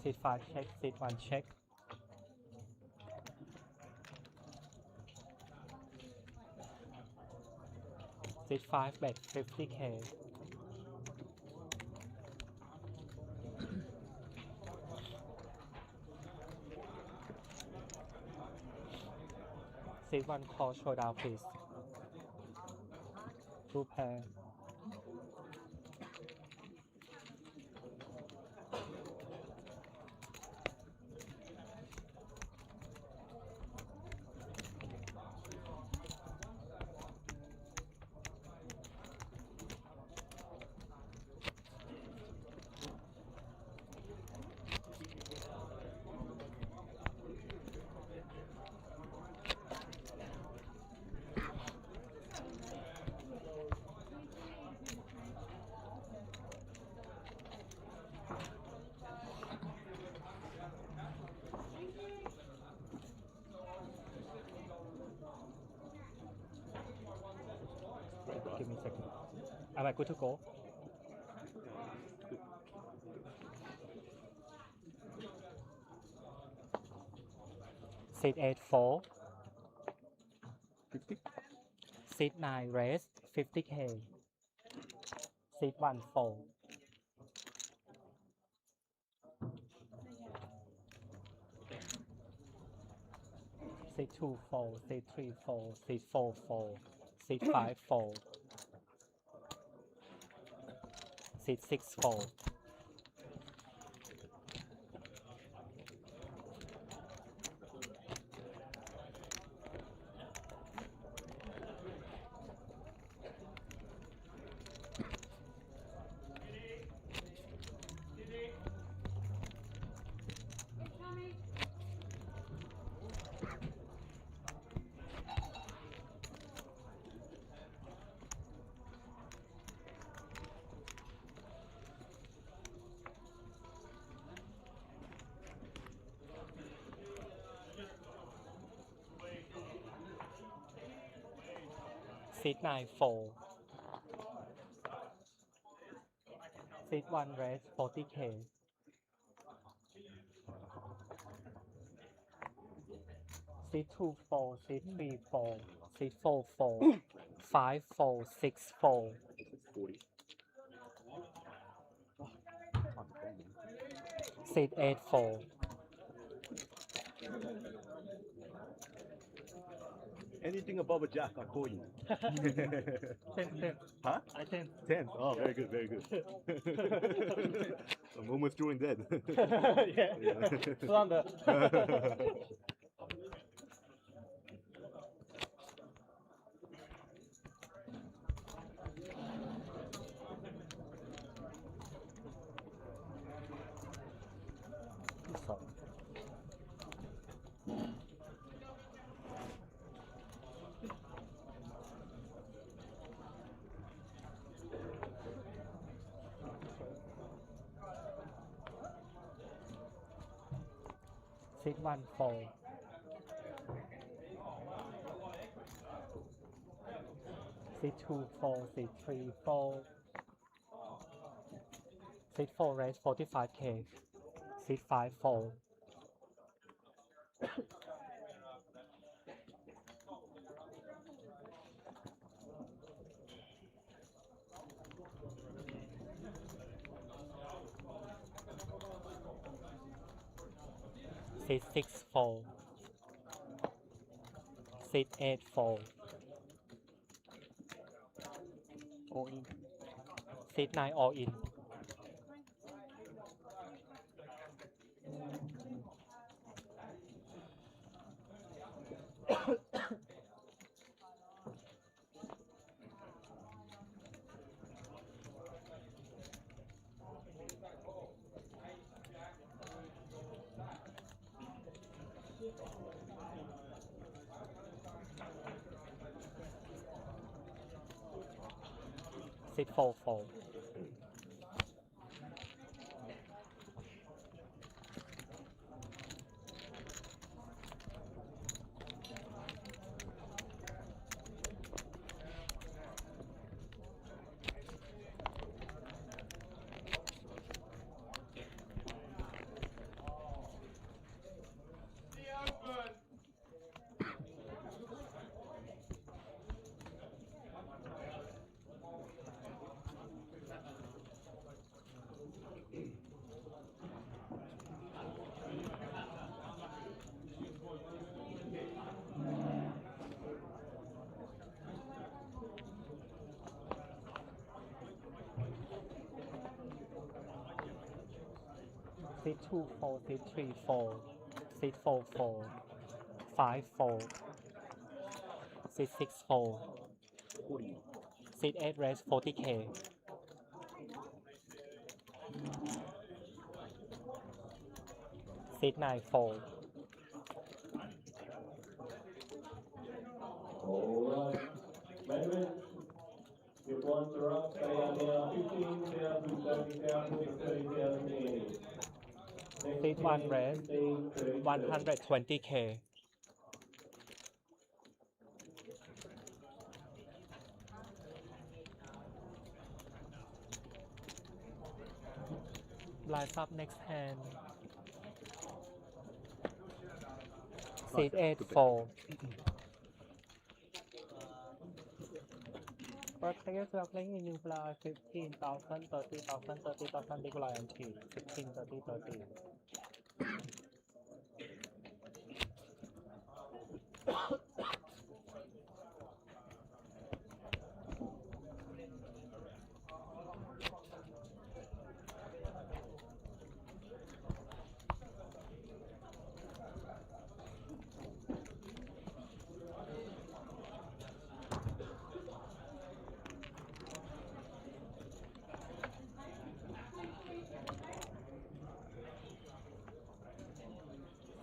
Seat 5 check. Seat 1 check. Seat 5 bet 50K. Seat 1 call showdown please. 2 pair. Give me a second. Am I good to go? Seat 8-4. 50? Seat 9 raise 50K. Seat 1-4. Seat 2-4. Seat 3-4. Seat 4-4. Seat 5-4. Seat 6-4. Seat 9-4. Seat 1 raise 40K. Seat 2-4. Seat 3-4. Seat 4-4. 5-4. 6-4. 40. Seat 8-4. Anything above a jack, I'll call you. 10. Huh? I 10. 10. Oh, very good, very good. I'm almost drawing dead. Yeah. Slumber. also. Seat 1 fold. Seat 2 fold. Seat 3 fold. Seat 4 raise 45k. Seat 5 fold. Seat 6 fold. Seat 8 fold. All in. Seat 9 all in. Seat 4 fold. Seat 2 fold. Seat 3 fold. Seat 4 fold. 5 fold. Seat 6 fold. Seat 8 raise 40k. Seat 9 fold. Alright. Gentlemen, your blinds are up. They are now 15,000, 30,000 and 30,000 guineas. Next Seat 1 10, raise 15, 30, 120k. Blinds up next hand. Seat 8 fold. Protect your playing in fly 15,000, 30,000, 30,000 big line 15, 30, 30.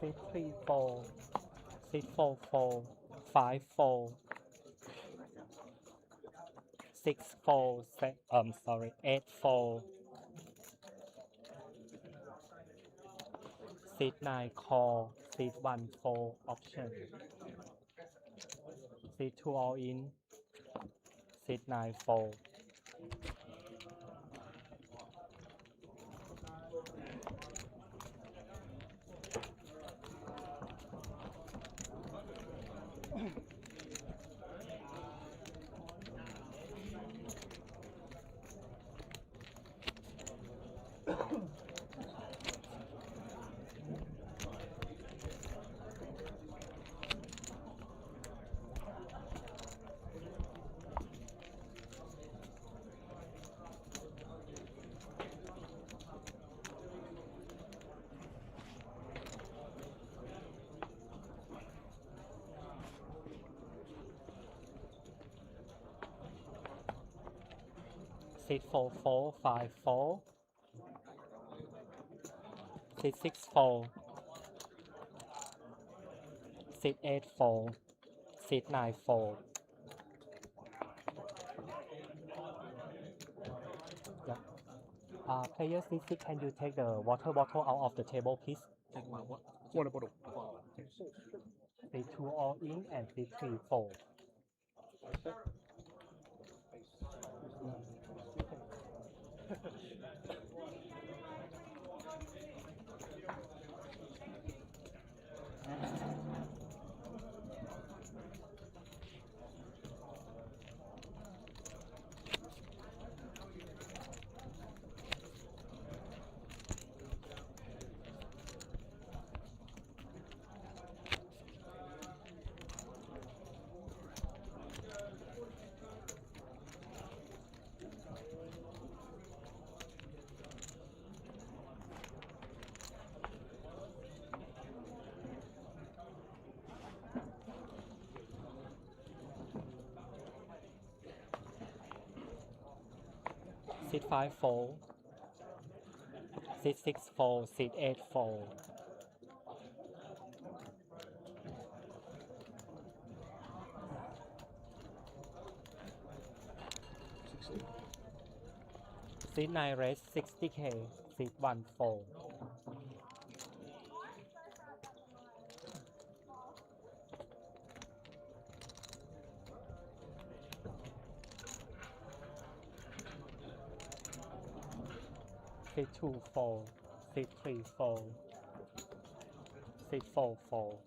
Seat 3 fold. Seat 4 fold. 5 fold. 6 fold. 8 fold. Seat 9 call. Seat 1 fold option. Seat 2 all in. Seat 9 fold. Seat 4 fold. 5 fold. Seat 6 fold. seat 8 4, seat 9 4. Yeah. Player C6, can you take the water bottle out of the table, please? Take my what? Water bottle. Seat 2 all in and seat 3 4. Seat 5 4, seat 6 4, seat 8 4. Seat 9 raise 60k, seat 1 4. Seat 2 4, seat 3 4, seat 4 4.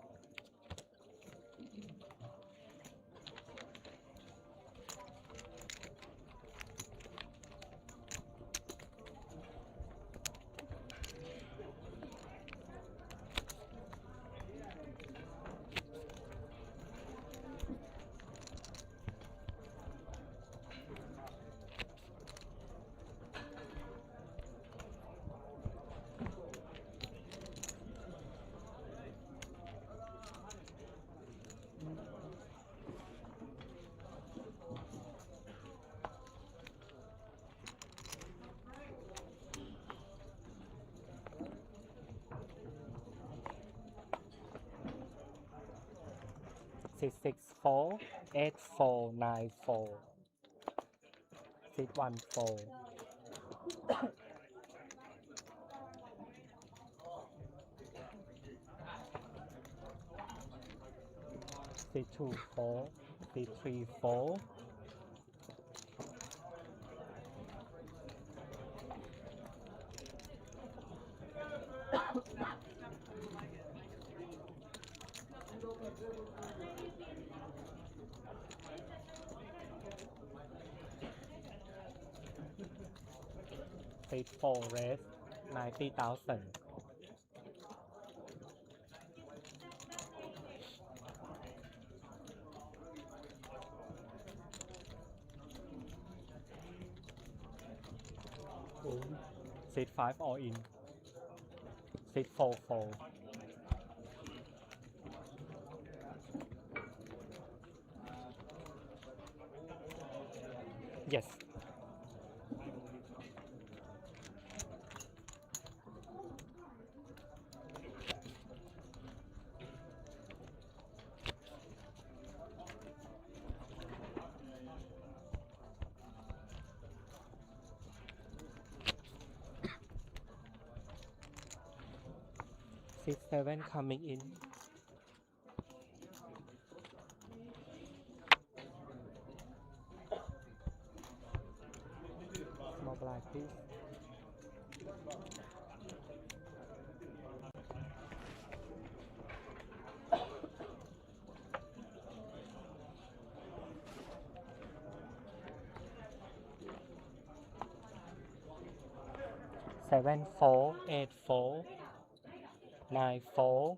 Seat 6 4, 8 4, 9 4. Seat 1 4. Seat 2 4, seat 3 4. Seat 4 raise 90,000. Seat 5 all in. Seat 4 4. Yes. Seat 7 coming in. Small blind, please. Seven 4, 8 4, 9 4.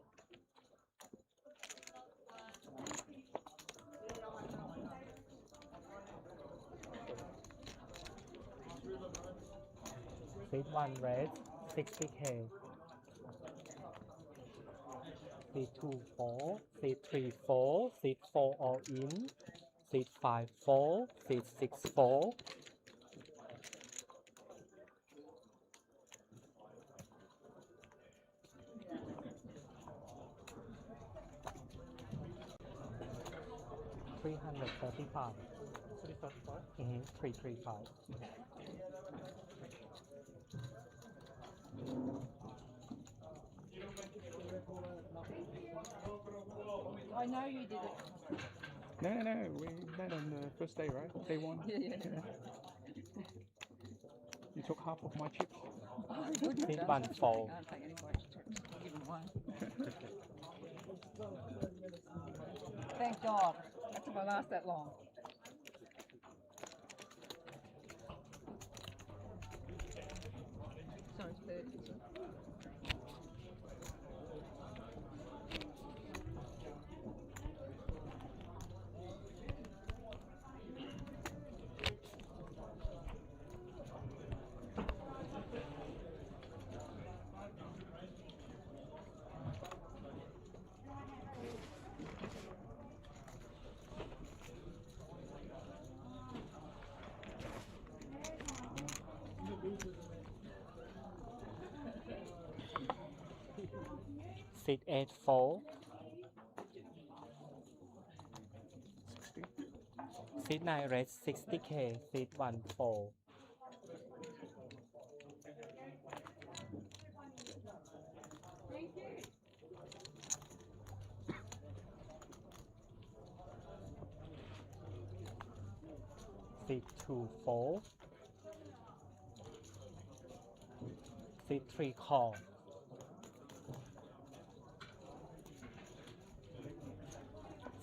Seat 1 red 60k. Seat 2 4, seat 3 4, seat 4 all in, seat 5 4, seat 6 4. 335. 335. I know you did it. No, we met on the first day, right? Day one. Yeah. You took half of my chips. I wouldn't have Seat done one such a four. thing. I'd take anybody's chips. Give them away. Thank God. That's if I last that long. Sorry, it's 30. Seat 84. 60. Seat 9 red 60K. Seat 1 4. Seat 2 4. Seat 3 call.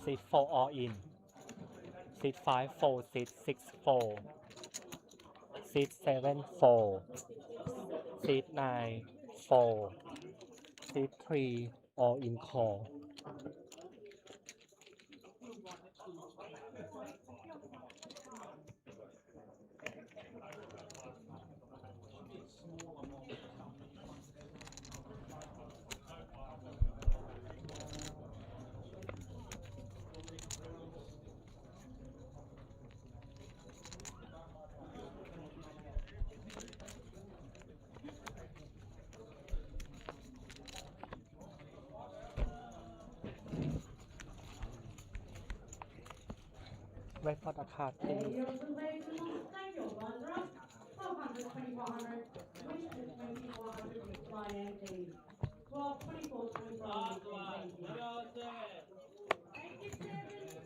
Seat 4 all in. Seat 5 4. Seat 6 4. Seat 7 4. Seat 9 4. Seat 3 all in call. Wait for the card, There please. your reservation on thank your blinder up. 1200, 2400, which is 2400 recline empty. 12, 24, 25 recline empty. Thank you, Kevin.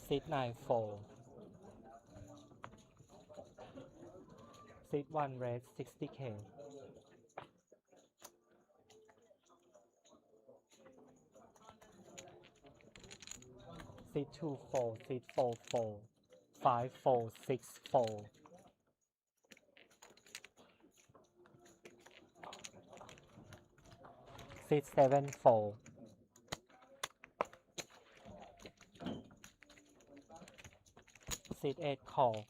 Seat 9 4. Seat 1 red 60K. Seat 2 4. Seat 4 4. 5 4 6 4. Seat 7 4. Seat 8 call.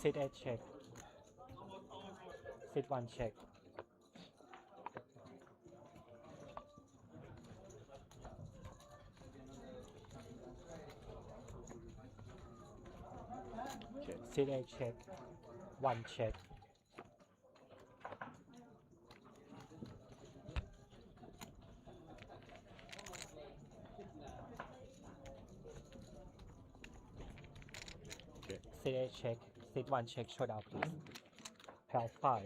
Seat 8 check. Seat 1 check. Seat 8 check. 1 check. Seat 8 check. Seat 1 check. Shut out, please. Pal 5.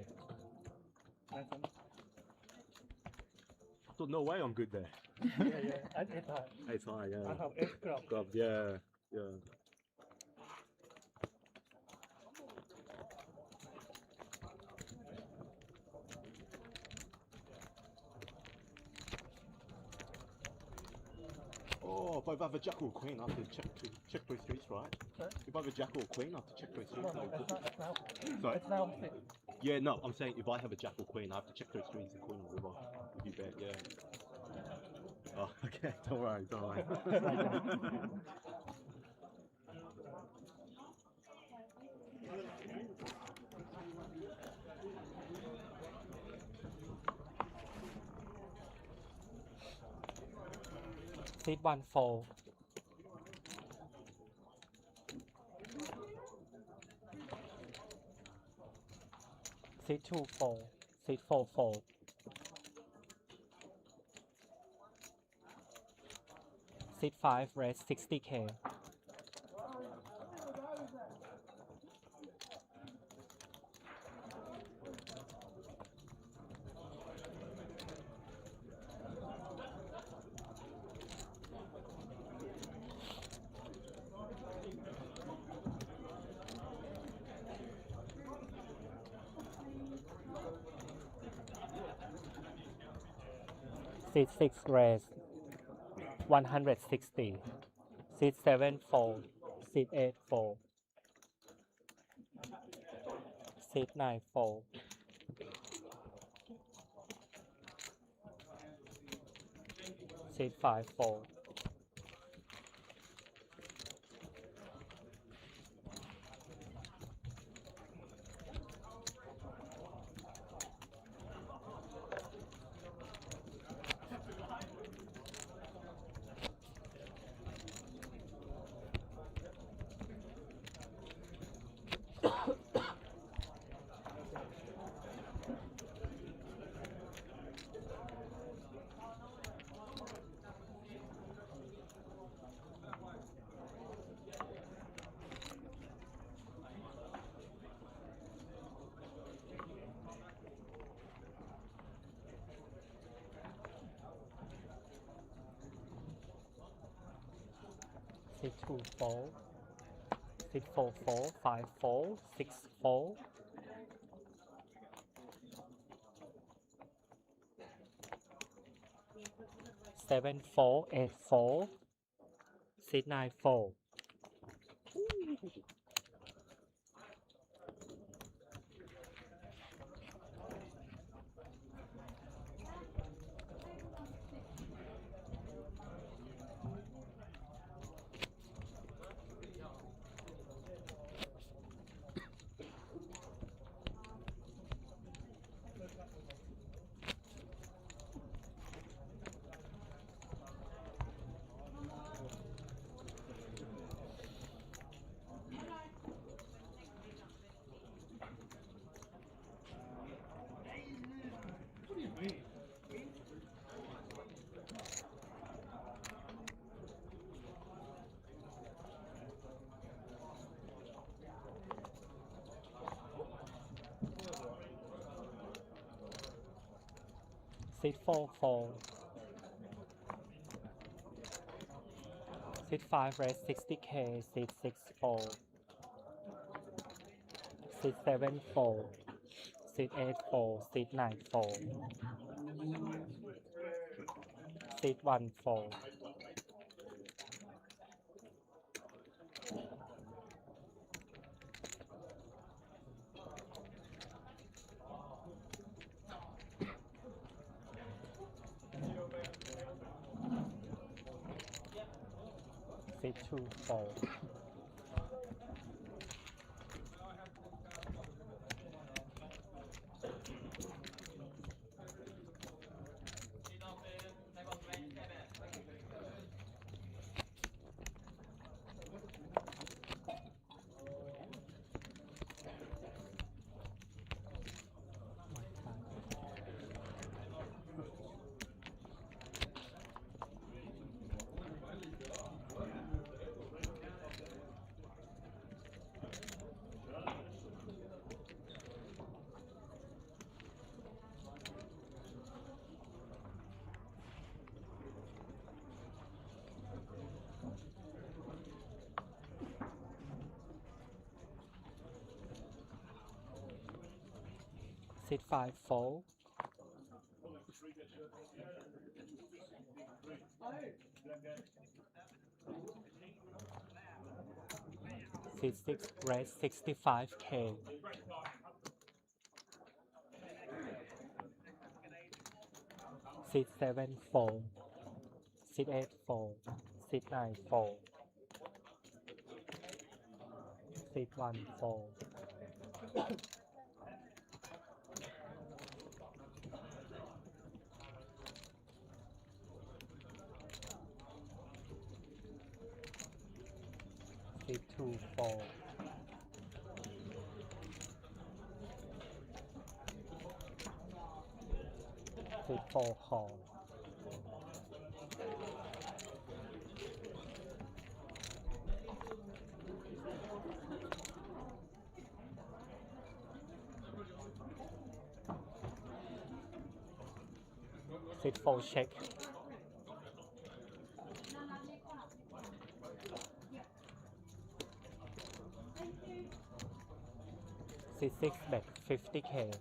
So no way I'm good there. Yeah. It's high. It's high, I yeah. have F club. God, yeah, yeah. Oh, if I have a jack or queen, I have to check 3 streets, right? Sorry? If I have a jack or queen, I have to check 3 streets. No, it's now. Sorry? It's now opposite. Yeah, no, I'm saying if I have a jack or queen, I have to check 3 streets and queen on the river. If you bet, yeah. Oh, okay, don't worry, don't worry. Seat 1 4. Seat 2 4. Seat 4 4. Seat 5 raise 60k. Seat 6 raise 160. Seat 7 4. Seat 8 4. Seat 9 4. Seat 5 4. Seat 2 4. Seat 4 4. 5 4. 6 4. Seven 4. 8 4. Seat 9 4. Seat 4 4. Seat 5 raise 60k. Seat 6 4. Seat 7 4. Seat 8 4. Seat 9 4. Seat 1 4. Seat 2 4. Seat 5 4. Seat 6 raise 65k. Seat 7 4. Seat 8 4. Seat 9 4. Seat 1 4. Seat 2 4. Seat 4 hall. Seat 4 check. Seat 6 bet 50k.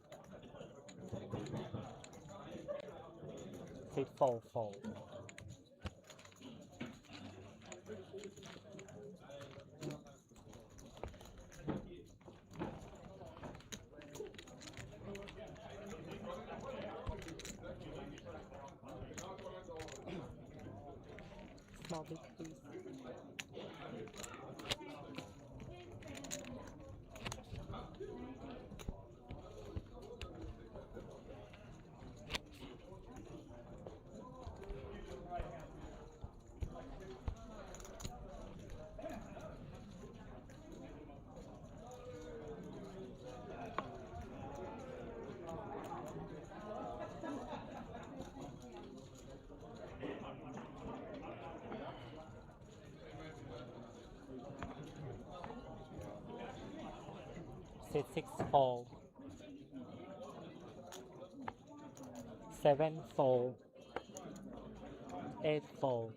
Seat 4 4. Small bit please. Seat 6 4. 7 4. 8 4.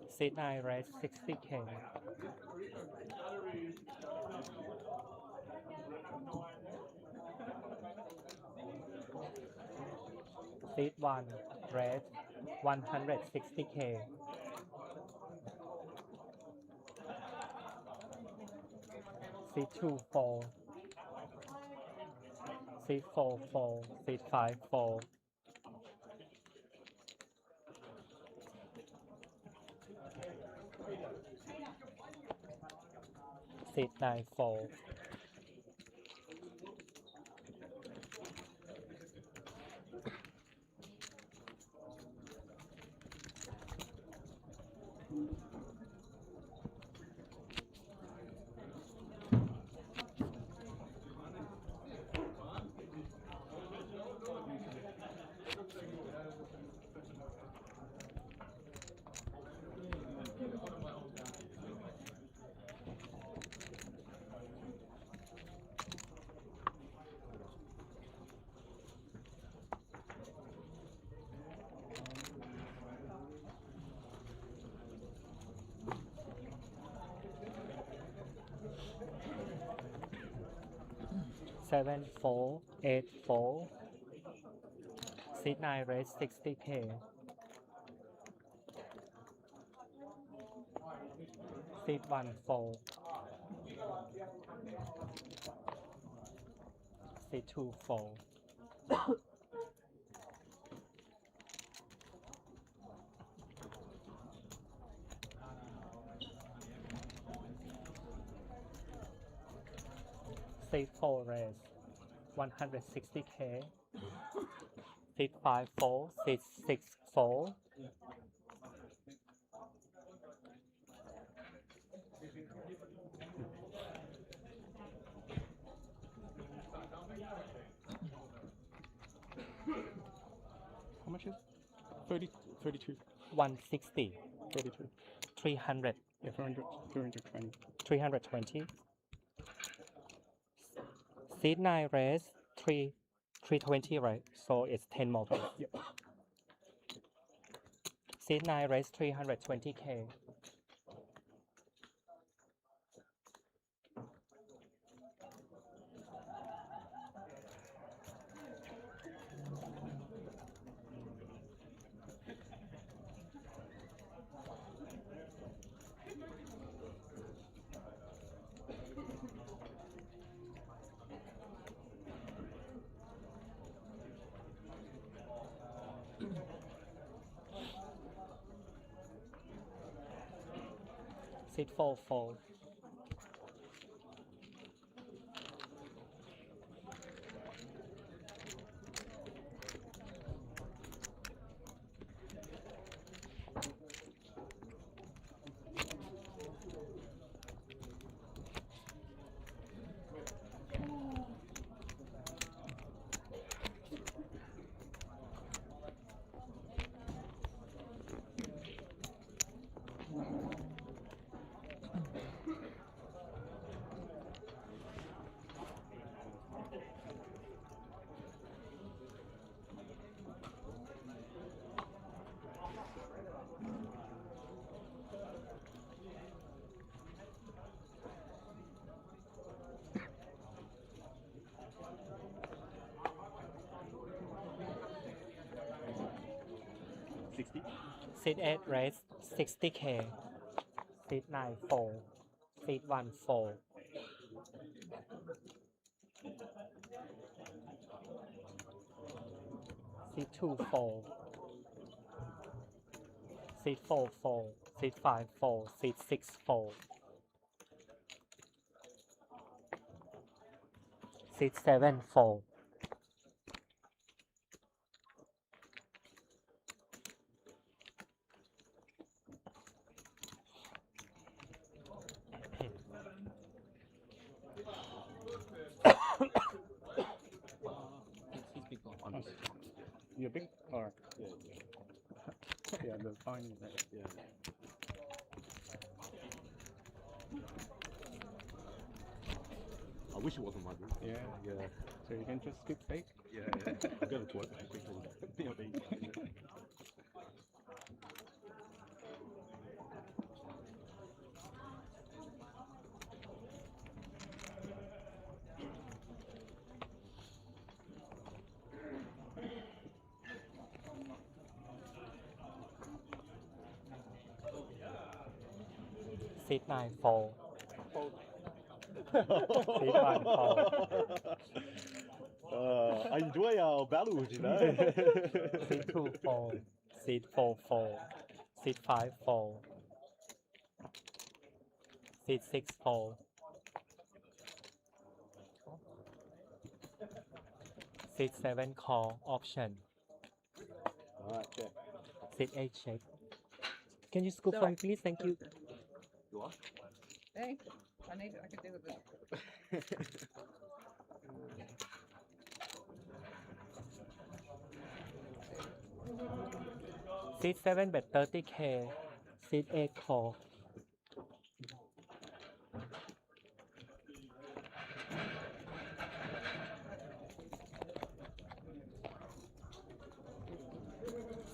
Seat 9 raise 60k. Seat 1 raise 160k. Seat 2 4. Seat 4 4. Seat 5 4. Seat 9 4. Seven 4. 8 4. Seat 9 raise 60k. Seat 1 4. Seat 2 4. Seat 4 raise 160k. Seat 5 4. Seat 6 4. How much is 30, 32, 160. 32. 300. Yeah, 420. 320. Seat 9 raise 320, right? So it's 10 more. Yep. Seat 9 raise 320k. seat 4 fold. Seat 8 raise 60k. Seat 9 fold. Seat 1 fold. Seat 2 fold. Seat 4 fold. Seat 5 fold. Seat 6 fold. Seat 7 fold. He's big one. You're big? Or yeah, the fine. Yeah. I wish it wasn't my group. Yeah. Yeah. So you can just skip steak? Yeah. I'm going to work quickly. Seat 9 fold. Seat 1 fold. I enjoy our battles, you know. Seat 2 fold. Seat 4 fold. Seat 5 fold. Seat 6 fold. Seat 7 call option. Alright, check. Seat 8 check. Can you scoop for me please? Thank you. You are? Hey, I could do with this. Seat 7 bet 30k. Seat 8 call.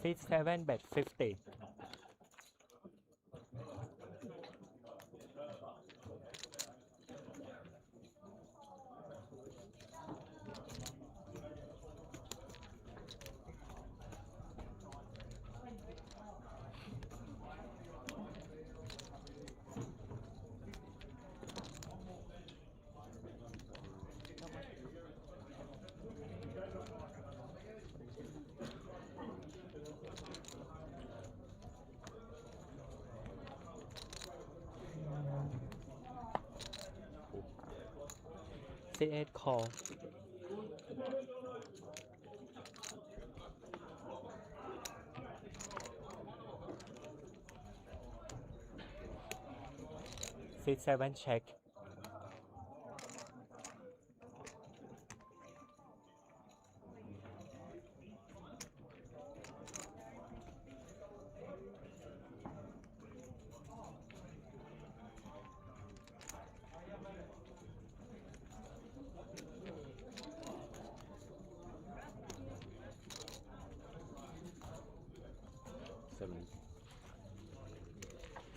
Seat 7 bet 50. Seat 8 call. Seat 7 check.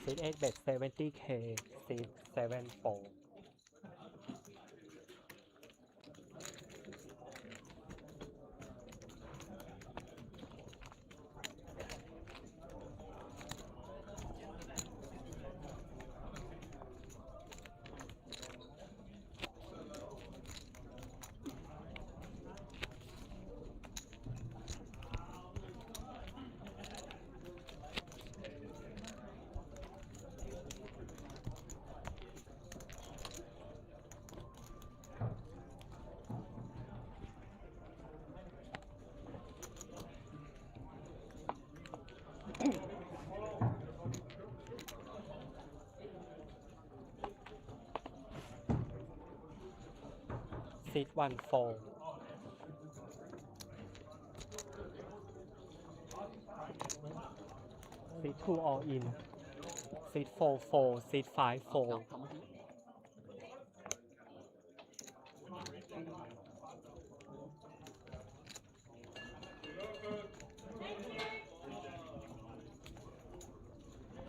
Seat 8 bet 70k. Seat 7 fold. seat 1 4. Seat 2 all in. Seat 4 4. Seat 5 4.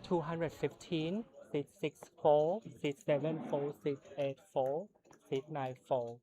$215, seat 6 4, seat 7 4, seat 8 4, seat 9 4.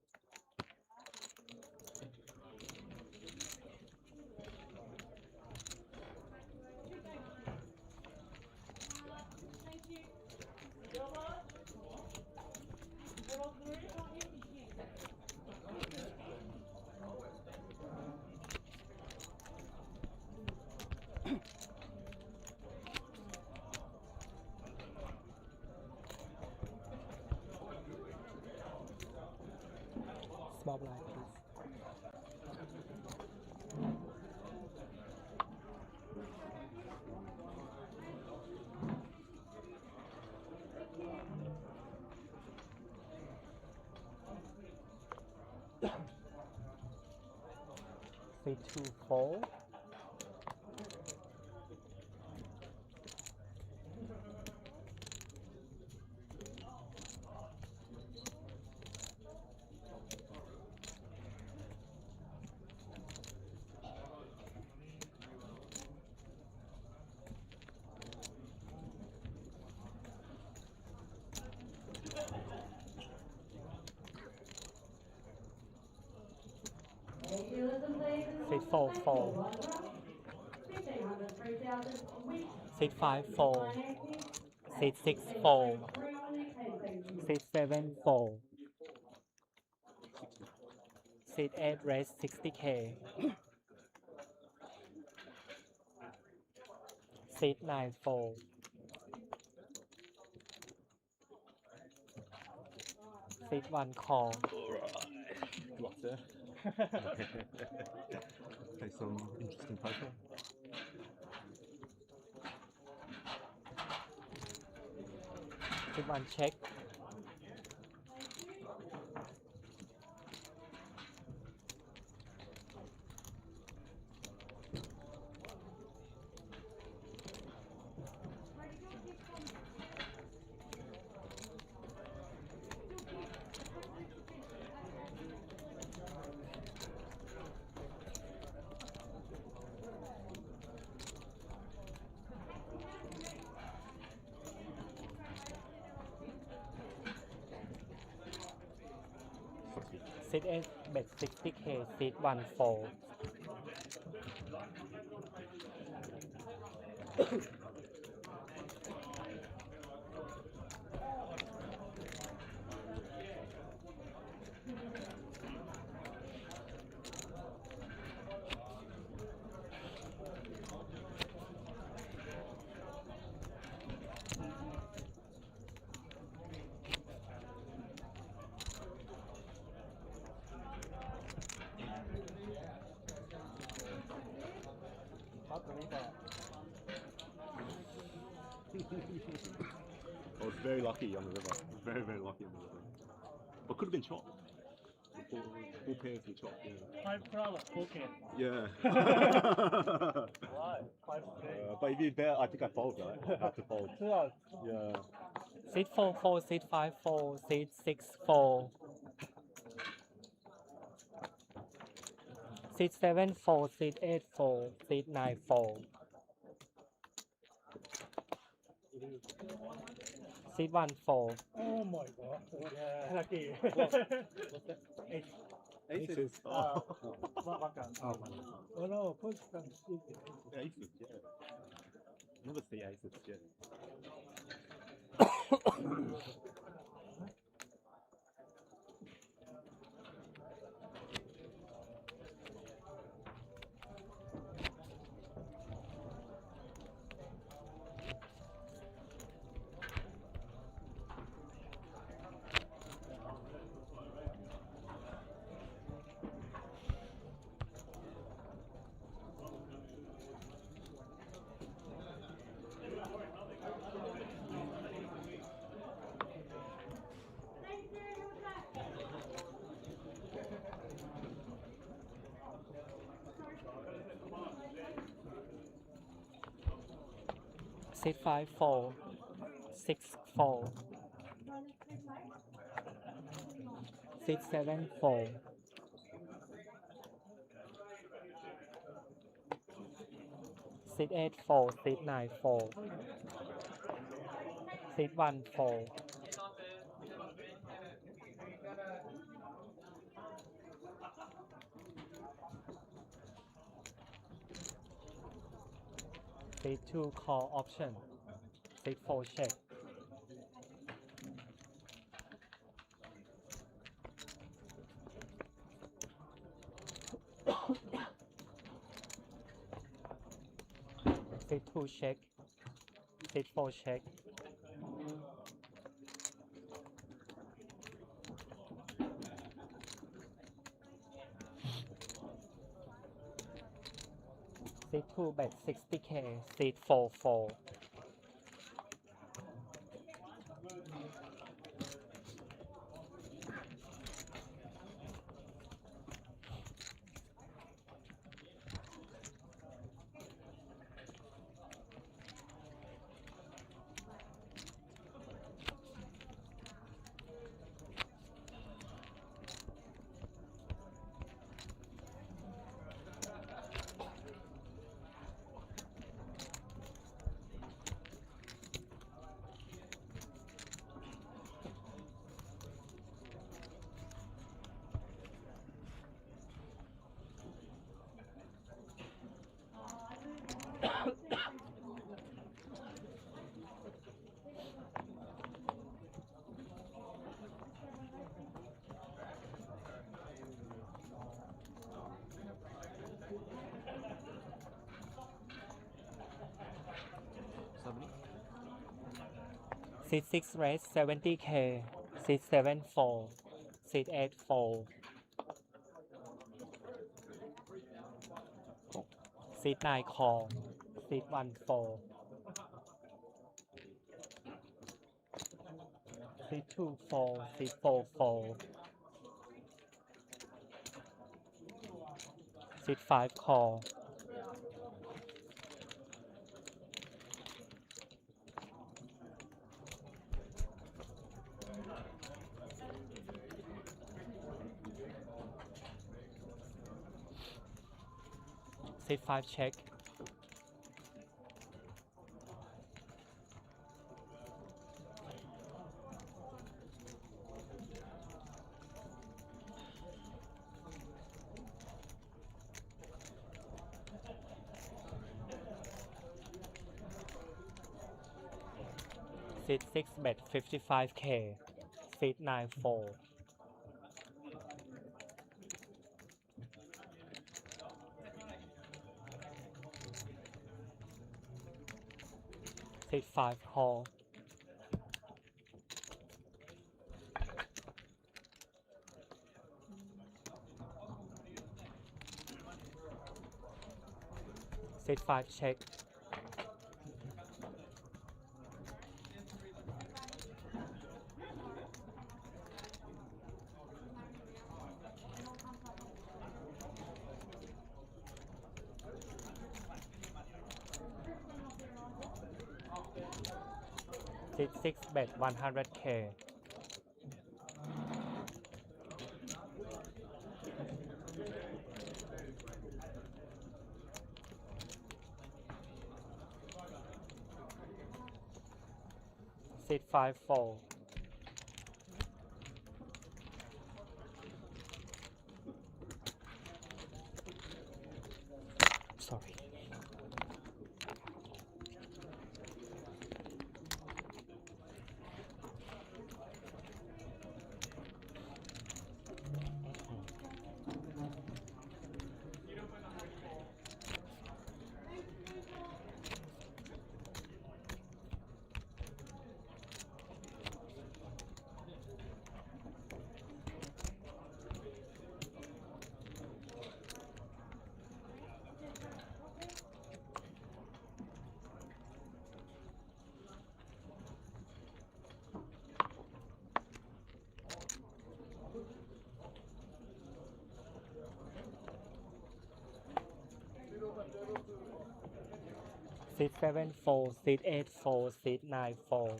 Small blind, please. Seat 2 4. Seat 4 4. Seat 5 4. Seat 6 4. Seat 7 4. Seat 8 raise 60K. Seat 9 4. Seat 1 call. Lots there. Okay, some interesting poker. Seat 1 check. Seat 8 bet 60K. Seat 1 4. I was very lucky on the river. Very, very lucky on the river. But could have been chopped. All pairs were chopped, yeah. $5 okay. Yeah. Why? 5 But if you bet, I think I fold, right? I have to fold. Yeah. Seat 4 4. Seat 5 4. Seat 6 4. Seat 7 4. Seat 8 4. Seat 9 4. Seat 1 4. Oh my god. Yeah. Lucky. Eight. Aces. Oh. Oh, Oh no, push them. aces, yeah. Never see aces, yeah. Seat 5 4, 6 4. Seat 7 4. Seat 8 4, Seat 9 4. Seat 1 4. Seat 2 call option. Seat 4 check. Seat 2 check. Seat 4 check. Seat 2 bet 60k. Seat 4 4. Seat 6 raise 70k. Seat 7 4. Seat 8 4. Seat 9 call. Seat 1 4. Seat 2 4. Seat 4 4. Seat 5 call. Seat 5 check. Seat 6 bet 55k. Seat 9 4. Seat 5 call. Seat 5 check. Seat 6 bet 100k. Seat 5 4. Sorry. seat 7 4, seat 8 4, seat 9 4,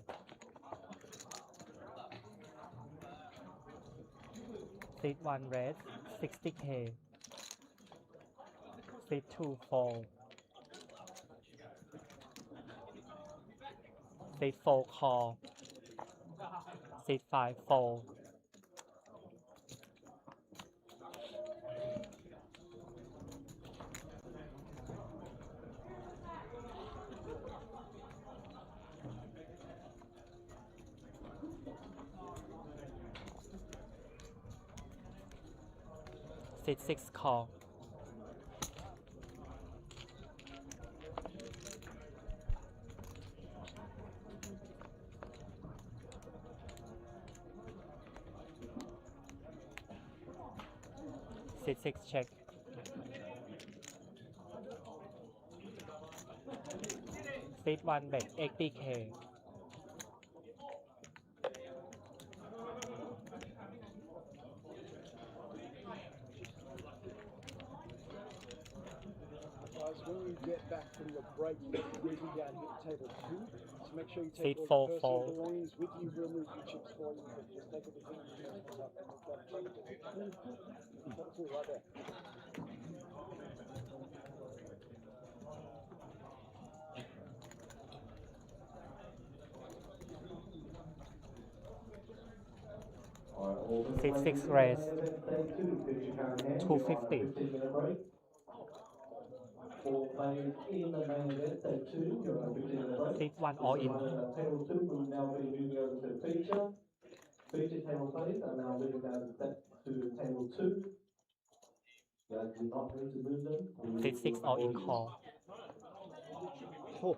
seat 1 red 60k, seat 2 4, seat 4 call, seat 5 4, seat 6 call, seat 6 check, seat 1 bet 80k, Guys, when you get back from your break, you need to go down hit table 2. So make sure you seat take all 4 your personal 4, belongings with you, remove your chips for you, but just take everything and just put up. Table 2 right there. seat 6 race 250, 15-minute break. 4 players in the main event, day 2, 15-minute break. seat 1 This all is in, running at table 2, we'll now be moving over to feature. Feature table players are now moving down to table 2. You guys do not need to move them. seat 6 all in call. Oh.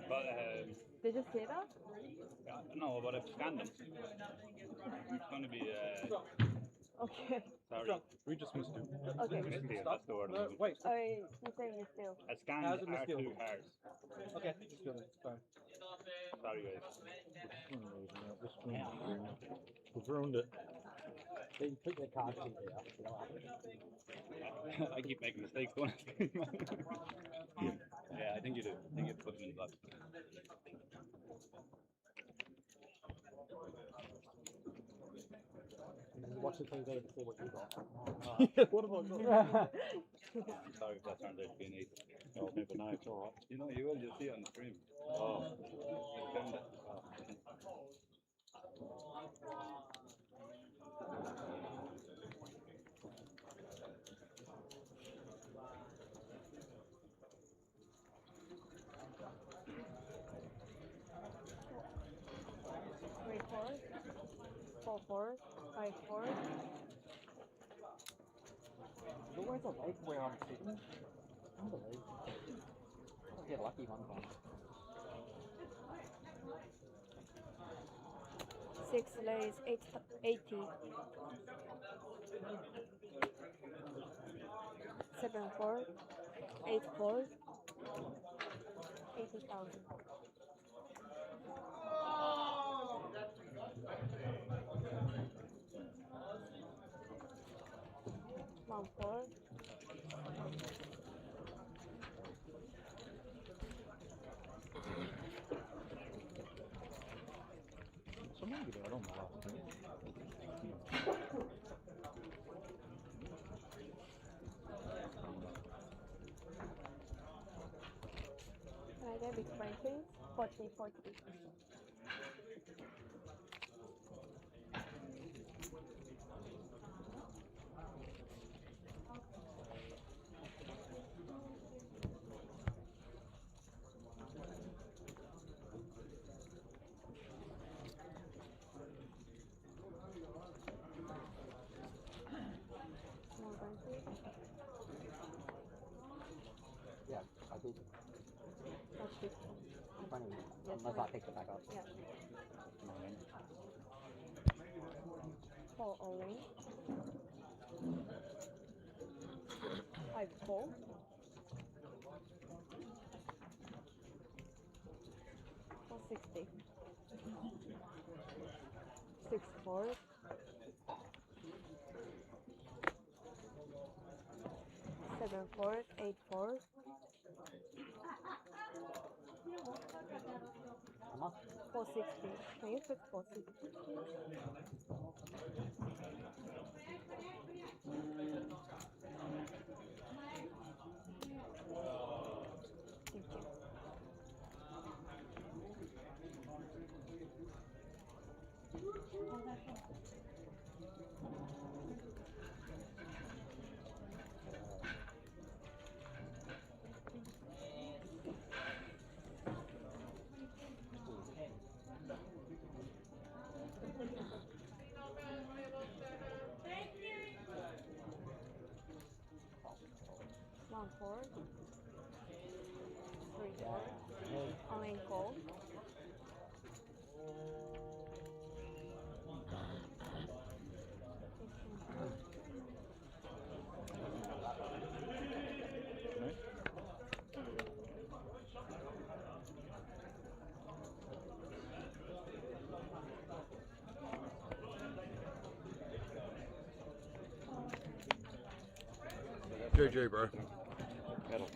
But Did you see that? no, but I've scanned them. It's going to be Okay. sorry. We just missed it. Okay. Misdeal, that's the word. I'm looking Wait. Oh, you're saying it's still. for. I scanned How's it our misdeal? 2 cars. Okay. Let's do it. Fine. Sorry, guys. We've ruined it. Then you put your cards in there. I keep making mistakes, don't I? Yeah, I think you do. I think you put them in the box. Watch the TV to see what you got. What have I got? I'm sorry if that turned out to be an 8. I'll never know, it's alright. You know, you will just see it on the stream. Oh. I scanned it. Oh. 3 4, 4 4, 5 4. There's always a lake where I'm sitting. Unbelievable. I get lucky one time. 6 lays 80. 7 4, 8 4, 80,000. One 4. Someone get out on the last thing. Can I get big friend, please? 40, 40. More friend, please? Yeah, I did. That's 50. 20. Yes, Unless I pick it back up. Yeah. 4 orange. 5 4. 460. 6 4. 7 4, 8 4. How much? 460. Can you put 460? Thank you. One 4. 3 4. Only call. GG, bro. Pedal.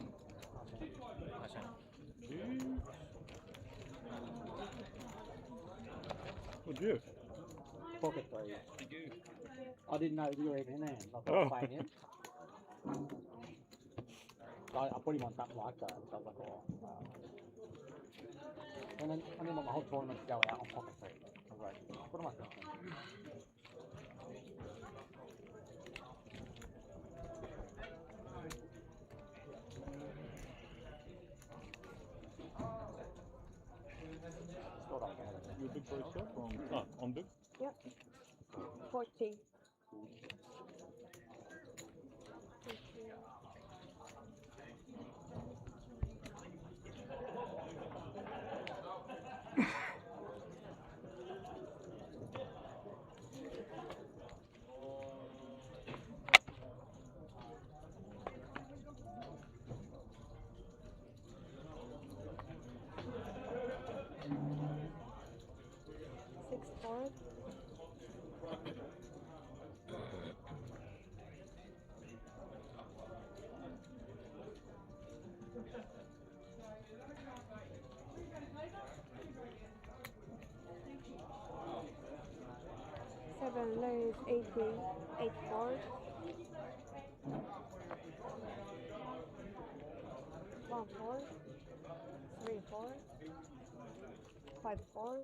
What'd you? Pocket 3. Thank you. I didn't know you were even in there. Like I Oh. was playing him. I put him on something like that. So I was like, oh. And then I didn't want my whole tournament to go out on pocket 3. I was like, what am I thinking? Still don't get it. You a big boy stuff on big? Yep. 40. 7 lays 80, 8 fours. 1 4, 3 4, 5 4.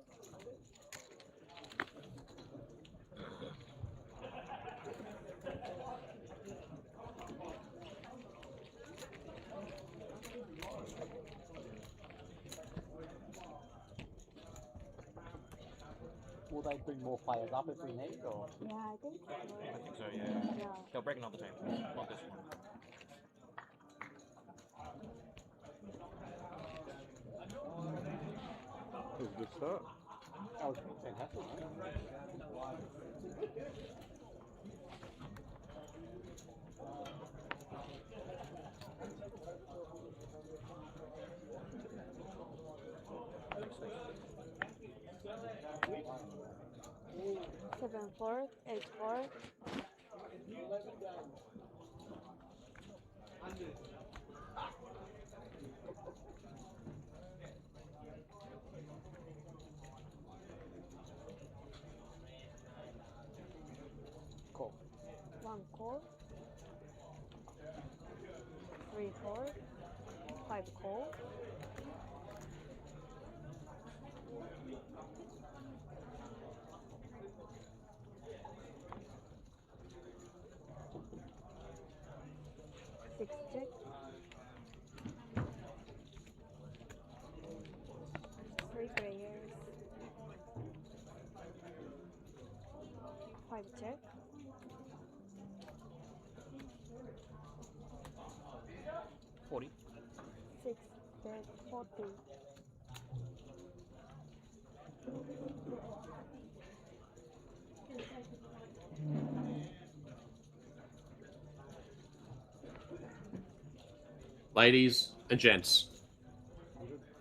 Will they bring more players up if we need, or? Yeah, I think so. I think so, yeah. Yeah. They'll break another table, not this one. That was a good start. That was fantastic, right? Seven four, 8 4. Cool. 1 call. 3 4, 5 call. Six check. 3 players. 5 check. 40. 6 dead 40. Ladies and gents,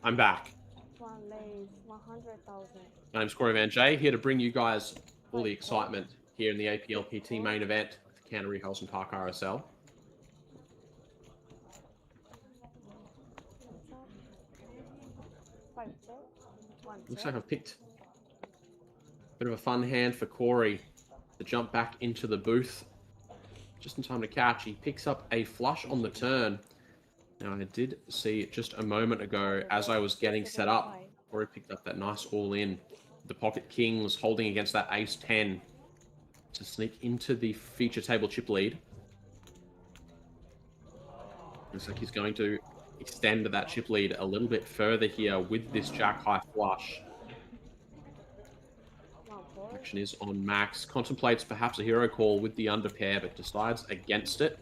I'm back. 1 lays 100,000. My name's Corey Van Jay, here to bring you guys all the excitement here in the Aplpt main event, the Canterbury-Hurlstone Park RSL. Looks like I've picked a bit of a fun hand for Corey to jump back into the booth just in time to catch. He picks up a flush on the turn. Now, I did see just a moment ago as I was getting set up, Corey picked up that nice all-in. The pocket kings holding against that ace-10 to sneak into the feature table chip lead. Looks like he's going to extend that chip lead a little bit further here with this jack-high flush. Action is on Max. Contemplates perhaps a hero call with the under pair, but decides against it.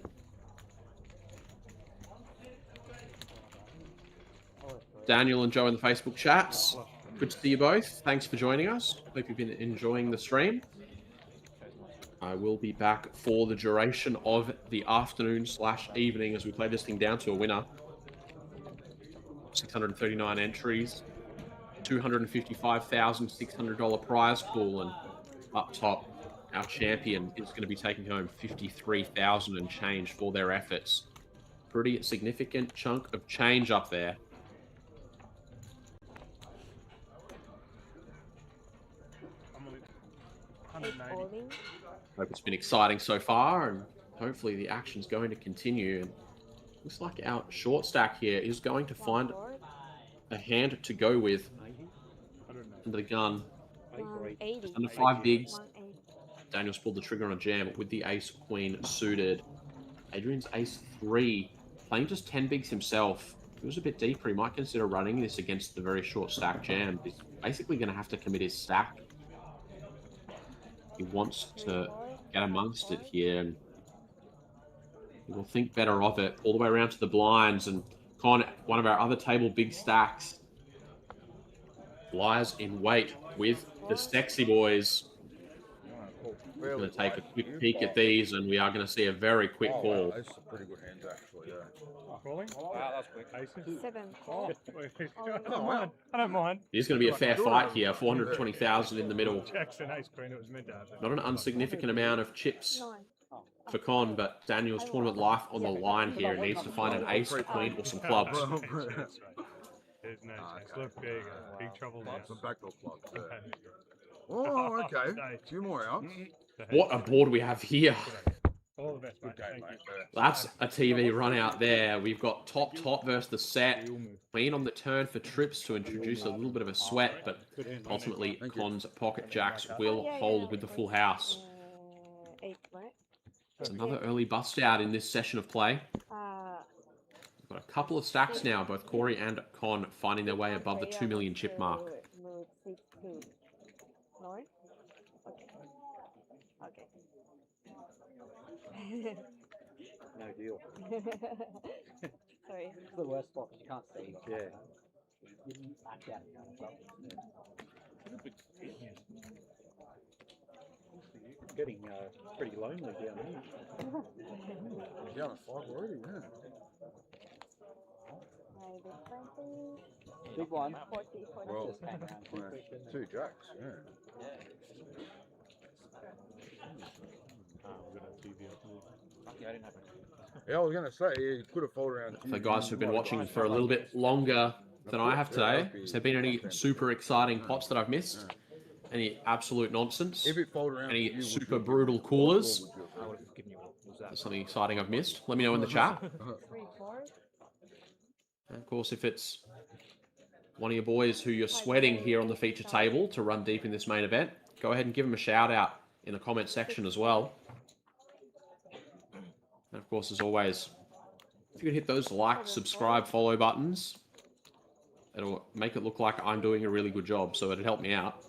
Daniel and Joe in the Facebook chats. Good to see you both. Thanks for joining us. Hope you've been enjoying the stream. I will be back for the duration of the afternoon/evening as we play this thing down to a winner. 639 entries, $255,600 prize pool, and up top, our champion is going to be taking home $53,000 and change for their efforts. Pretty significant chunk of change up there. Hope it's been exciting so far, and hopefully the action's going to continue. And looks like our short stack here is going to find a hand to go with under the gun. Just under 5 bigs. Daniel's pulled the trigger on a jam with the ace-queen suited. Adrian's ace-3, playing just 10 bigs himself. If it was a bit deeper, he might consider running this against the very short stack jam. He's basically going to have to commit his stack. He wants to get amongst it here, and he will think better of it all the way around to the blinds. And Con, one of our other table big stacks, lies in wait with the sexy boys. We're going to take a quick peek at these, and we are going to see a very quick call. That's a pretty good hand, actually, yeah. Calling? Wow, that's quick. Aces? 7. Oh. I don't mind. It is going to be a fair fight here. 420,000 in the middle. Jackson ace queen, it was meant to happen. Not an insignificant amount of chips for Con, but Daniel's tournament life on the line here. Needs to find an ace, a queen, or some clubs. There's no chance. Look, there you go. Big trouble there. Some backdoor clubs. Yeah. Oh, okay. A few more outs. What a board we have here. All the best, mate. Thank you. That's a TV run out there. We've got top versus the set. Queen on the turn for trips to introduce a little bit of a sweat, but ultimately Con's pocket jacks will hold with the full house. 8, right? It's another early bust out in this session of play. We've got a couple of stacks now, both Corey and Con finding their way above the 2 million chip mark. Move 6 2. No? Okay. No deal. Sorry. It's the worst spot because you can't see. Yeah. You back out kind of stuff. It's getting pretty lonely down here. Down at 5 already, yeah. Big one. 40, 40. Well, Just came around too quick, didn't it? 2 jacks, yeah. We've got a TV up here. Lucky I didn't have it. Yeah, I was going to say, you could have folded around. For guys who've been watching for a little bit longer than I have today, has there been any super exciting pots that I've missed? Any absolute nonsense? If it folded around, Any super brutal coolers? I would have given you was that. Something exciting I've missed? Let me know in the chat. 3 4. And of course, if it's one of your boys who you're sweating here on the feature table to run deep in this main event, go ahead and give them a shout out in the comment section as well. And of course, as always, if you could hit those like, subscribe, follow buttons, it'll make it look like I'm doing a really good job, so it'd help me out.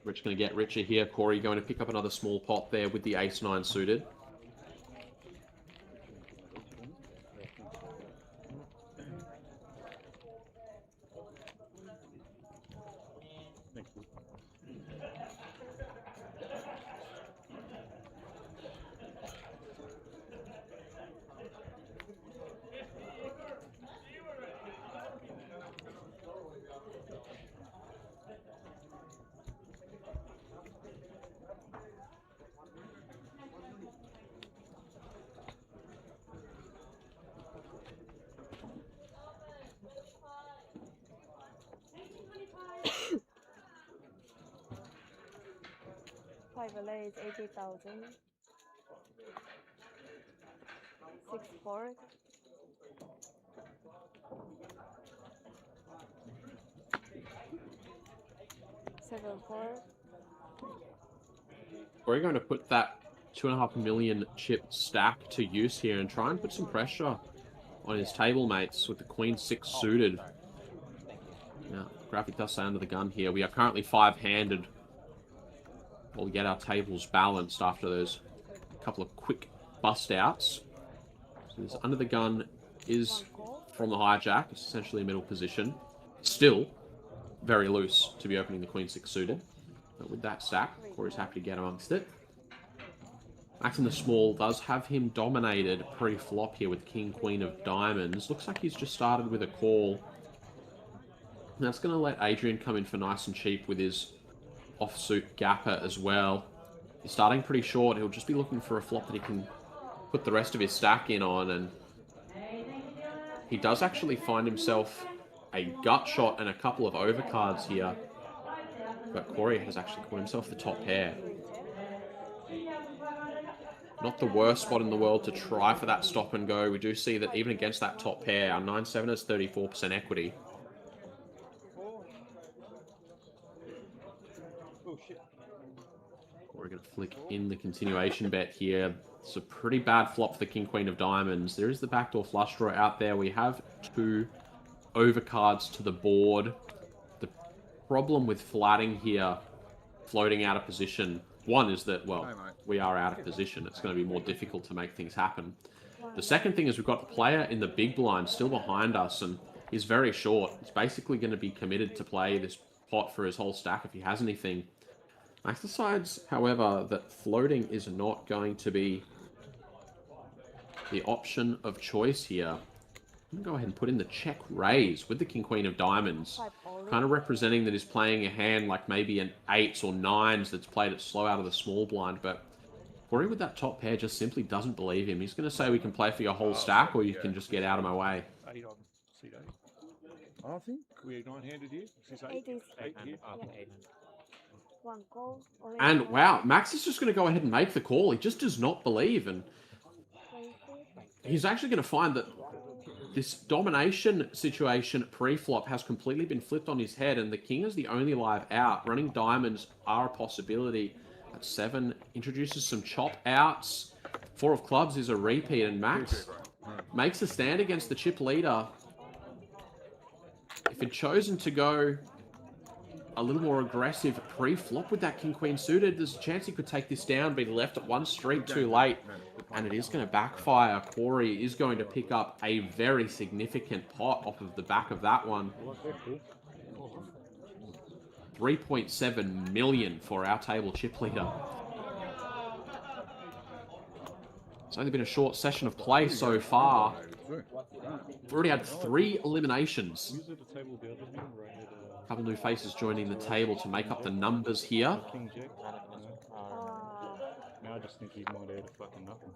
Rich going to get richer here. Corey going to pick up another small pot there with the ace-9 suited. Is 80,000. 6 4. 7 4. We're going to put that 2.5 million chip stack to use here and try and put some pressure on his table mates with the Queen 6 suited. Now, graphic does say under the gun here. We are currently 5-handed. We'll get our tables balanced after those couple of quick bust outs. So this under the gun is from the hijack. It's essentially a middle position. Still very loose to be opening the Queen 6 suited. But with that stack, Corey's happy to get amongst it. Max in the small does have him dominated pre-flop here with King Queen of Diamonds. Looks like he's just started with a call. And that's going to let Adrian come in for nice and cheap with his offsuit gapper as well. He's starting pretty short. He'll just be looking for a flop that he can put the rest of his stack in on, and he does actually find himself a gut shot and a couple of overcards here. But Corey has actually caught himself the top pair. Not the worst spot in the world to try for that stop and go. We do see that even against that top pair, our 9-7 has 34% equity. We're going to flick in the continuation bet here. It's a pretty bad flop for the King Queen of Diamonds. There is the backdoor flush draw out there. We have 2 overcards to the board. The problem with flatting here, floating out of position, one is that, well, we are out of position. It's going to be more difficult to make things happen. The second thing is we've got the player in the big blind still behind us, and he's very short. He's basically going to be committed to play this pot for his whole stack if he has anything. Max decides, however, that floating is not going to be the option of choice here. I'm going to go ahead and put in the check raise with the King Queen of Diamonds, kind of representing that he's playing a hand like maybe an 8s or 9s that's played it slow out of the small blind, but Corey with that top pair just simply doesn't believe him. He's going to say we can play for your whole stack or you can just get out of my way. 8 on seat 8. I think. We 9-handed here. Is this 8? 8 is 8 here. yeah. One call. Only And one. wow, Max is just going to go ahead and make the call. He just does not believe, and 20. he's actually going to find that this domination situation pre-flop has completely been flipped on his head, and the king is the only live out. Running diamonds are a possibility. At 7, introduces some chop outs. 4 of clubs is a repeat, and Max makes a stand against the chip leader. If he'd chosen to go a little more aggressive pre-flop with that king-queen suited, there's a chance he could take this down, but he left it one street too late, and it is going to backfire. Corey is going to pick up a very significant pot off of the back of that one. 3.7 million for our table chip leader. It's only been a short session of play so far. We've already had 3 eliminations. A couple new faces joining the table to make up the numbers here. King Jack. Now I just think he's might add a fucking nothing.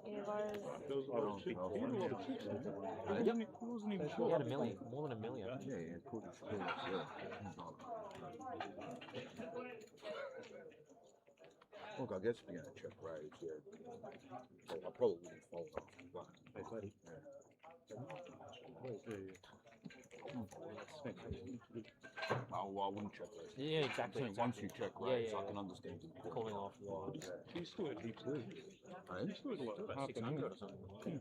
It was. He wasn't even sure. He had a million, more than a million. Yeah, put his skills, Look, I guess being a check raise, yeah. I probably wouldn't fold off. But, Oh, well, I wouldn't check raise. Yeah, exactly. Once you check raise, yeah, I can understand him calling off. He still had heaps of. He still had like half a million. or something.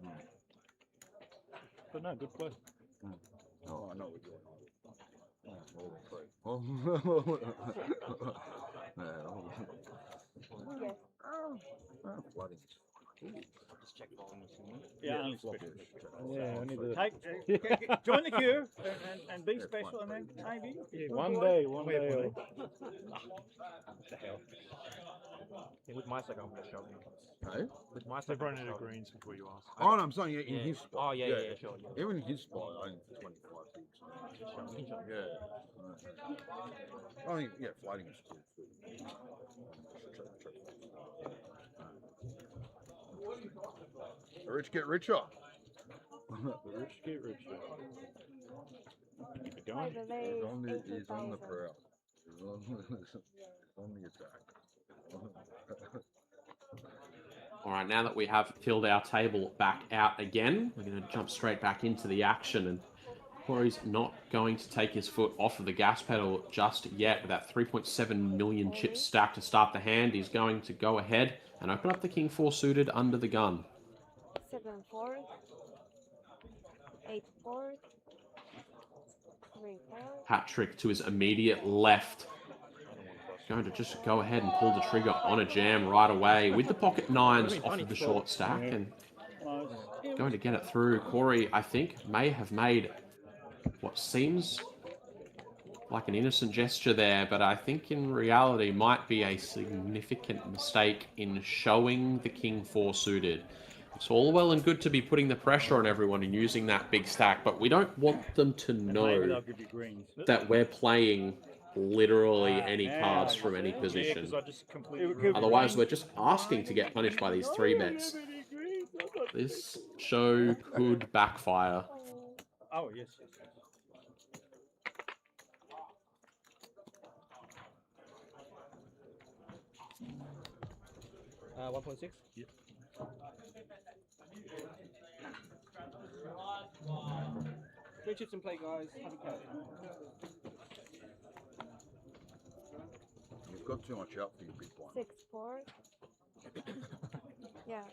But no, good play. Oh, I know what you're doing. Yes. Flooding. Just check ball. Yeah, only special. Yeah, only the... Join the queue and be special, and then maybe. One day. What the hell? Yeah, with my second, I'm going to show you. Hey? With my They've second, run out of greens before you ask. Oh, no, I'm saying in his spot. Oh, yeah, sure. Yeah. Even his spot, I think for 25 gigs. Yeah. I think, yeah, floating is good. The rich get richer. The rich get richer. Keep it going. He's on the prowl. He's on the attack. All right, now that we have filled our table back out again, we're going to jump straight back into the action. And Corey's not going to take his foot off of the gas pedal just yet. With that 3.7 million chip stack to start the hand, he's going to go ahead and open up the king 4 suited under the gun. 7-4. 8-4. 3-4. Hat trick to his immediate left. Going to just go ahead and pull the trigger on a jam right away with the pocket 9s off of the short stack, and going to get it through. Corey, I think, may have made what seems like an innocent gesture there, but I think in reality might be a significant mistake in showing the king 4 suited. It's all well and good to be putting the pressure on everyone and using that big stack, but we don't want them to know that we're playing literally any cards from any position. Otherwise, we're just asking to get punished by these 3 bets. This show could backfire. Oh, yes. 1.6? Yeah. 3 chips in play, guys. Have a count. You've got too much out for your big blind. 6-4. Yeah.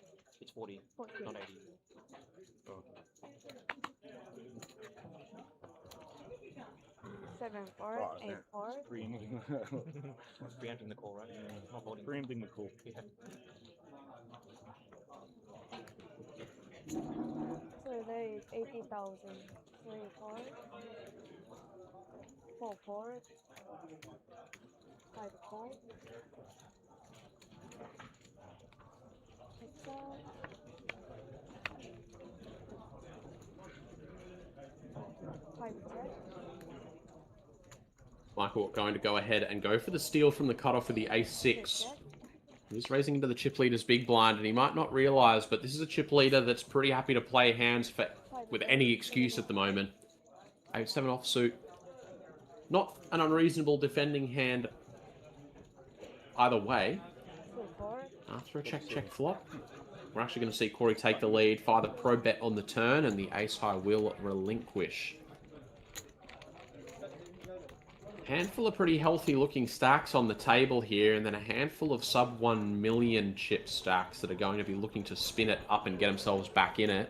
It's 40, 40. not 80. Oh. 7-4. 8-4. Preempting the call, right? Not voting. Preempting the call. So there is 80,000. 3-4. 4-4. 5-4. Check that. Michael going to go ahead and go for the steal from the cutoff with the ace-6. He's raising into the chip leader's big blind, and he might not realise, but this is a chip leader that's pretty happy to play hands for with any excuse at the moment. 8-7 offsuit. Not an unreasonable defending hand either way. After a check flop, we're actually going to see Corey take the lead, fire the pro bet on the turn, and the ace high will relinquish. Handful of pretty healthy looking stacks on the table here, and then a handful of sub 1 million chip stacks that are going to be looking to spin it up and get themselves back in it.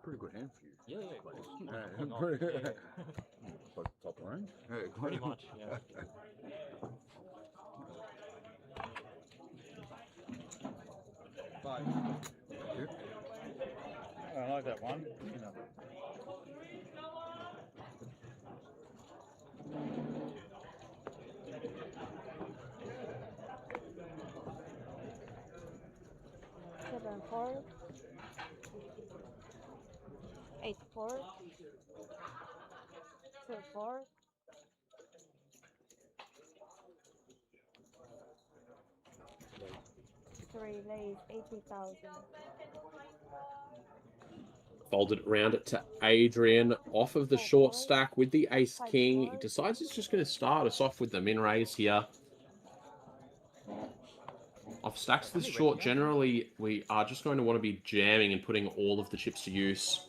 Pretty good hand for you. Yeah. Close to top range. Pretty much, yeah. Five. I like that one. You know. Seven, 4. 8, 4. 2, 4. 3 lays 80,000. Folded it around to Adrian off of the short stack with the ace king. He decides he's just going to start us off with the min raise here. Off stacks this short, generally we are just going to want to be jamming and putting all of the chips to use.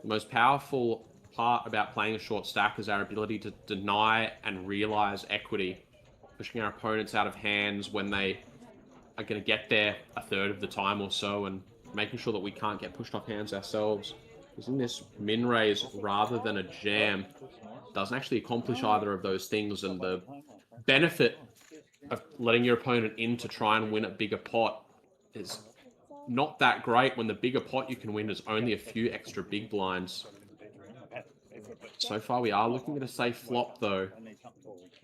The most powerful part about playing a short stack is our ability to deny and realize equity, pushing our opponents out of hands when they are going to get there a third of the time or so, and making sure that we can't get pushed off hands ourselves. Using this min raise rather than a jam doesn't actually accomplish either of those things, and the benefit of letting your opponent in to try and win a bigger pot is not that great when the bigger pot you can win is only a few extra big blinds. So far we are looking at a safe flop though.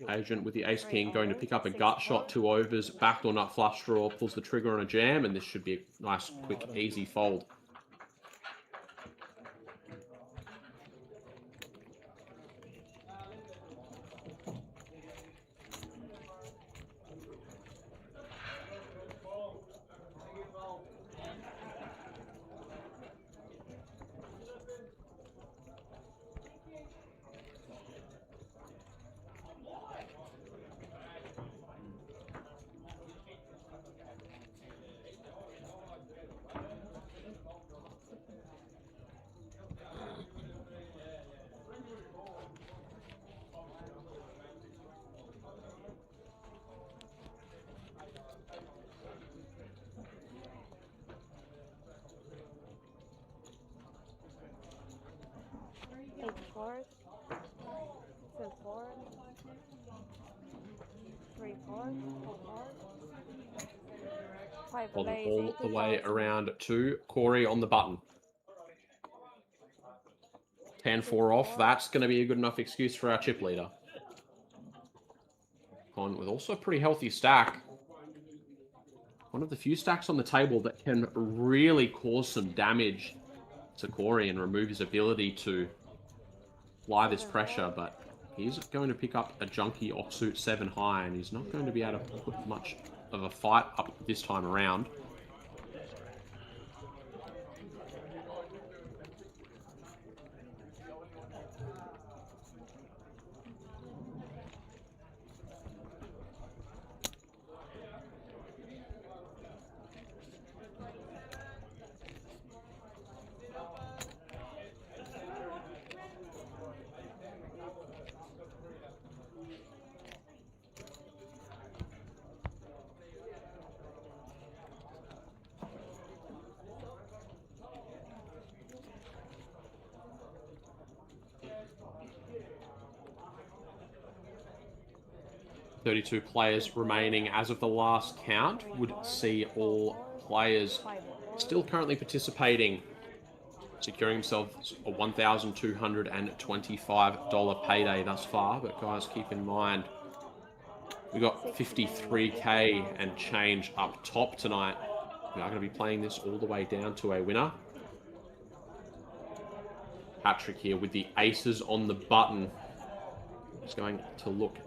Agent with the ace king going to pick up a gut shot, 2 overs, backdoor nut flush draw, pulls the trigger on a jam, and this should be a nice, quick, easy fold. Folding all the way around to Corey on the button. 10-4 off. That's going to be a good enough excuse for our chip leader. On with also a pretty healthy stack. One of the few stacks on the table that can really cause some damage to Corey and remove his ability to fly this pressure, but he's going to pick up a junky offsuit 7 high, and he's not going to be able to put much of a fight up this time around. .32 players remaining as of the last count would see all players still currently participating, securing themselves a $1,225 payday thus far. But guys, keep in mind, we got 53k and change up top tonight. We are going to be playing this all the way down to a winner. Patrick here with the aces on the button. He's going to look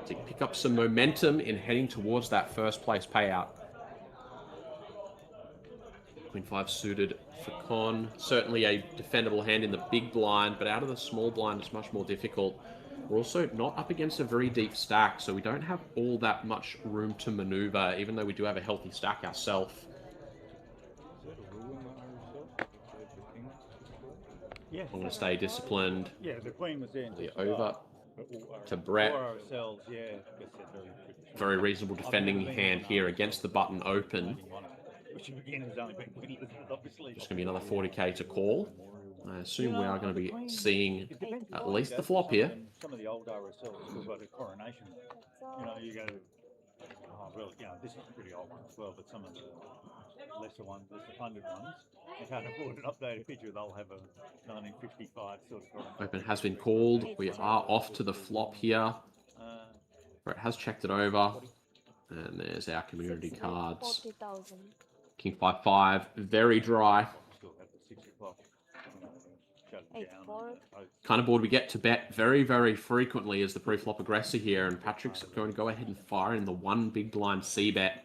to pick up some momentum in heading towards that first place payout. Queen 5 suited for Con. Certainly a defendable hand in the big blind, but out of the small blind it's much more difficult. We're also not up against a very deep stack, so we don't have all that much room to maneuver, even though we do have a healthy stack ourselves. Yeah. I'm going to stay disciplined. Yeah, the queen was in. The over to Brett. Ourselves, yeah. Very reasonable defending hand here against the button open. Which again has only been winless, obviously. Just going to be another 40k to call. I assume we are going to be seeing at least the flop here. Some of the old RSLs still got a coronation. You know, you go, oh, well, you know, this is a pretty old one as well, but some of the lesser ones, lesser funded ones, they can't afford an updated picture. They'll have a 1955 sort of coronation. Open has been called. We are off to the flop here. Brett has checked it over. And there's our community cards. 40,000. King 5-5, very dry. Kind of board we get to bet very, very frequently as the pre-flop aggressor here, and Patrick's going to go ahead and fire in the one big blind C bet.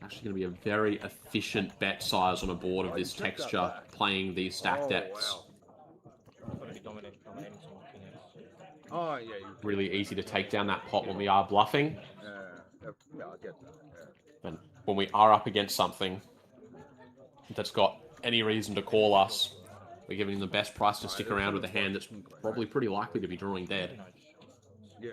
Actually going to be a very efficient bet size on a board of this texture, playing these stack depths. Oh, yeah. Really easy to take down that pot when we are bluffing. Yeah, I get that. Yeah. And when we are up against something that's got any reason to call us, we're giving them the best price to stick around with a hand that's probably pretty likely to be drawing dead. Yeah.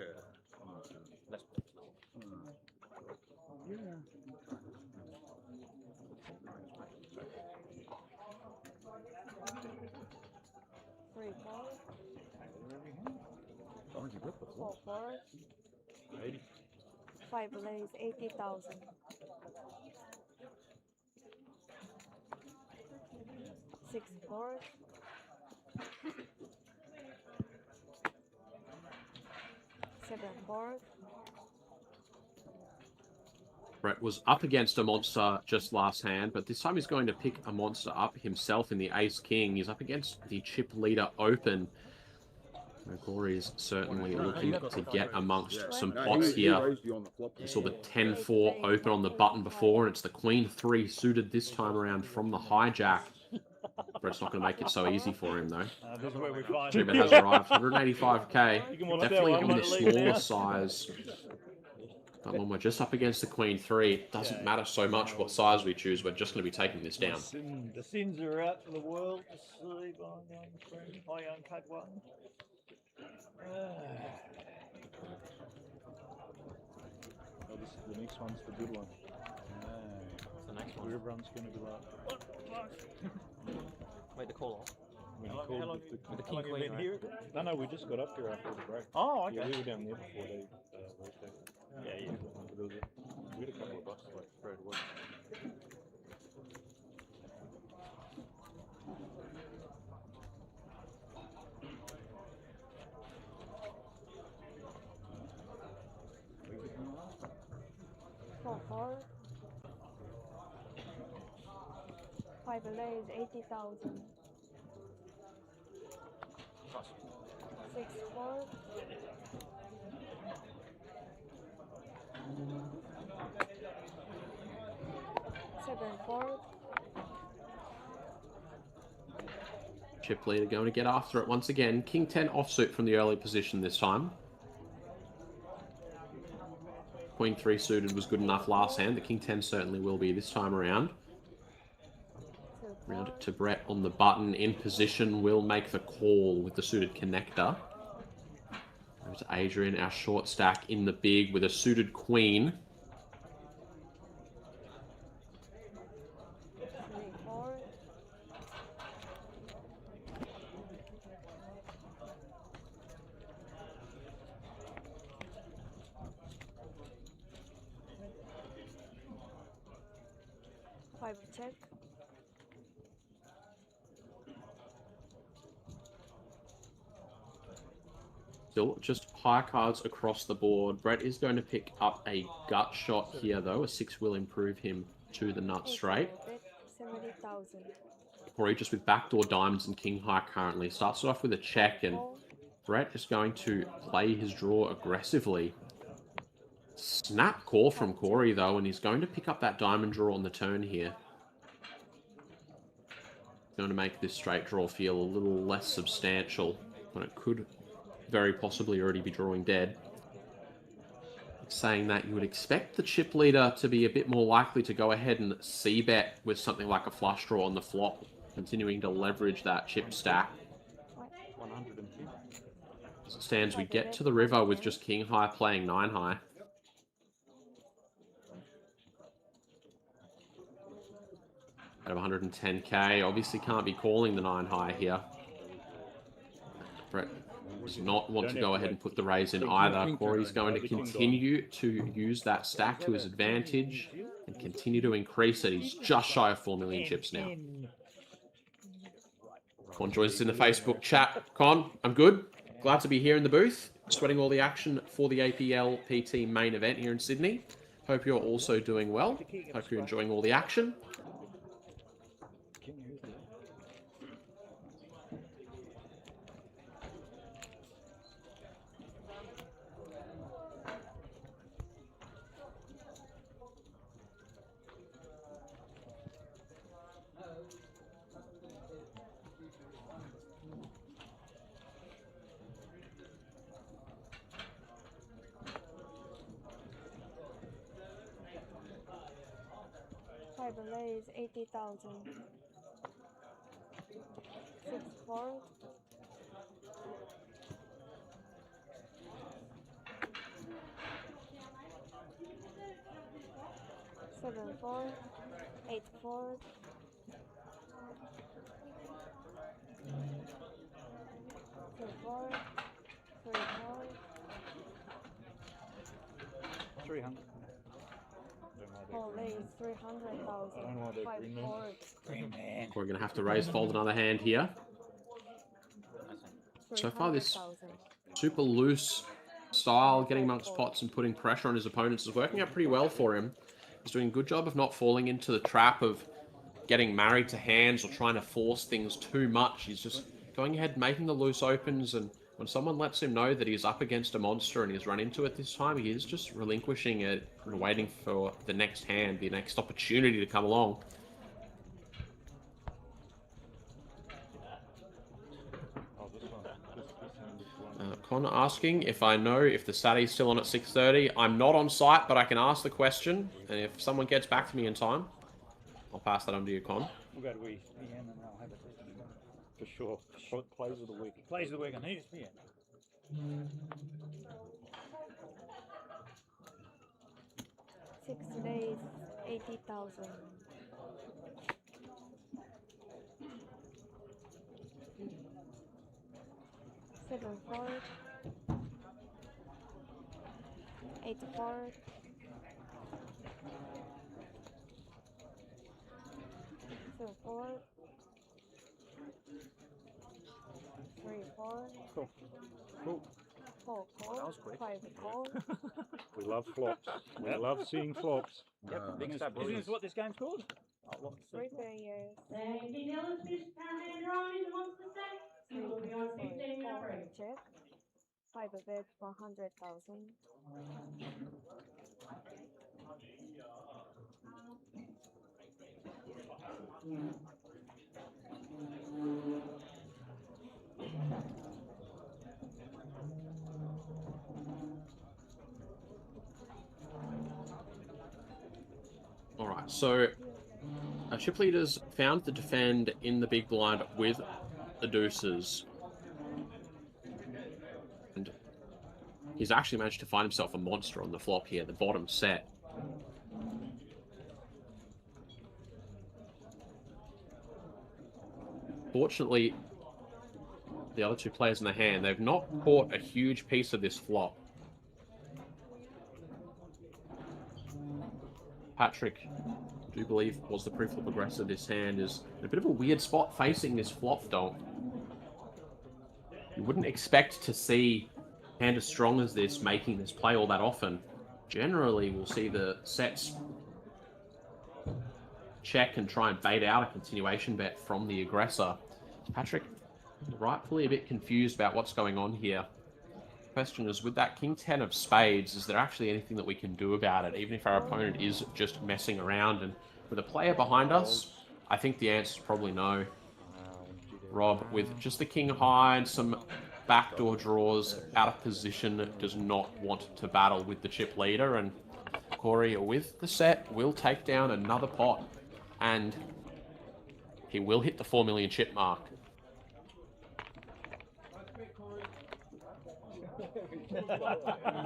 4 4. 5 lays 80,000. 6 4. 7 4. Brett was up against a monster just last hand, but this time he's going to pick a monster up himself in the Ace-King. He's up against the chip leader open. Glory is certainly looking to get amongst some pots here. We saw the 10-4 open on the button before, and it's the Queen 3 suited this time around from the hijack. Brett's not going to make it so easy for him, though. This is where we find Tribet has arrived, 185k. Definitely going to be the smaller size. But when we're just up against the Queen 3, it doesn't matter so much what size we choose. We're just going to be taking this down. The sins are out for the world to see by my young cut one. Oh, the next one's the good one. What's the next one? Everyone's going to be like, Wait, the call off. when How you long called with the how long king you queen, been right? here? No, we just got up here after the break. Oh, okay. Yeah, we were down there before they rotated. Yeah. But there was we had a couple of bucks like straight away. Four 4. 5 lays 80,000. 6 4. 7 4. Chip leader going to get after it once again. King 10 offsuit from the early position this time. Queen 3 suited was good enough last hand. The King 10 certainly will be this time around. Round it to Brett on the button. In position, will make the call with the suited connector. Over to Adrian, our short stack in the big with a suited Queen. 3 4. 5 check. Still just high cards across the board. Brett is going to pick up a gut shot here, though. A 6 will improve him to the nut straight. 70,000. Corey just with backdoor diamonds and king high currently. Starts it off with a check, and Brett is going to play his draw aggressively. Snap call from Corey, though, and he's going to pick up that diamond draw on the turn here. Going to make this straight draw feel a little less substantial when it could very possibly already be drawing dead. Saying that, you would expect the chip leader to be a bit more likely to go ahead and c-bet with something like a flush draw on the flop, continuing to leverage that chip stack. 102. As it stands, we get to the river with just king high playing 9 high. Out of 110k, obviously can't be calling the 9 high here. Brett does not want to go ahead and put the raise in either. Corey's going to continue to use that stack to his advantage and continue to increase it. He's just shy of 4 million chips now. Con joins us in the Facebook chat. Con, I'm good. Glad to be here in the booth, sweating all the action for the Aplpt main event here in Sydney. Hope you're also doing well. Hope you're enjoying all the action. Five lays 80,000. 6 4. 7 4. 8 4. 2 4. 3 4. 300. Four lays 300,000. 5 4. We're going to have to raise fold another hand here. So far, this super loose style, getting amongst pots and putting pressure on his opponents, is working out pretty well for him. He's doing a good job of not falling into the trap of getting married to hands or trying to force things too much. He's just going ahead, making the loose opens, and when someone lets him know that he's up against a monster and he's run into it this time, he is just relinquishing it and waiting for the next hand, the next opportunity to come along. Connor asking if I know if the Satty's still on at 6:30. I'm not on site, but I can ask the question, and if someone gets back to me in time, I'll pass that on to you, Con. We'll go to ESPN and I'll have it for sure. Plays of the week. Plays of the week on ESPN. 6 days 80,000. 7 4. 8 4. 2 4. 3 4. Cool. Cool. 4 4. That was quick. 5 4. We love flops. We love seeing flops. Yep. Isn't this what this game's called? 3 players. Thank you, Dylan. Fish hand drawing into monster set. You will be on 15-minute break. Check. 5 of it, 100,000. All right, so chip leaders found to defend in the big blind with the deuces. And he's actually managed to find himself a monster on the flop here, the bottom set. Fortunately, the other two players in the hand, they've not caught a huge piece of this flop. Patrick, I do believe, was the pre-flop aggressor. This hand is in a bit of a weird spot facing this flop donk. You wouldn't expect to see a hand as strong as this making this play all that often. Generally, we'll see the sets check and try and bait out a continuation bet from the aggressor. Patrick, rightfully a bit confused about what's going on here. Question is, with that king 10 of spades, is there actually anything that we can do about it, even if our opponent is just messing around? And with a player behind us, I think the answer is probably no. Rob, with just the king high and some backdoor draws, out of position, does not want to battle with the chip leader, and Corey, with the set, will take down another pot, and he will hit the 4 million chip mark.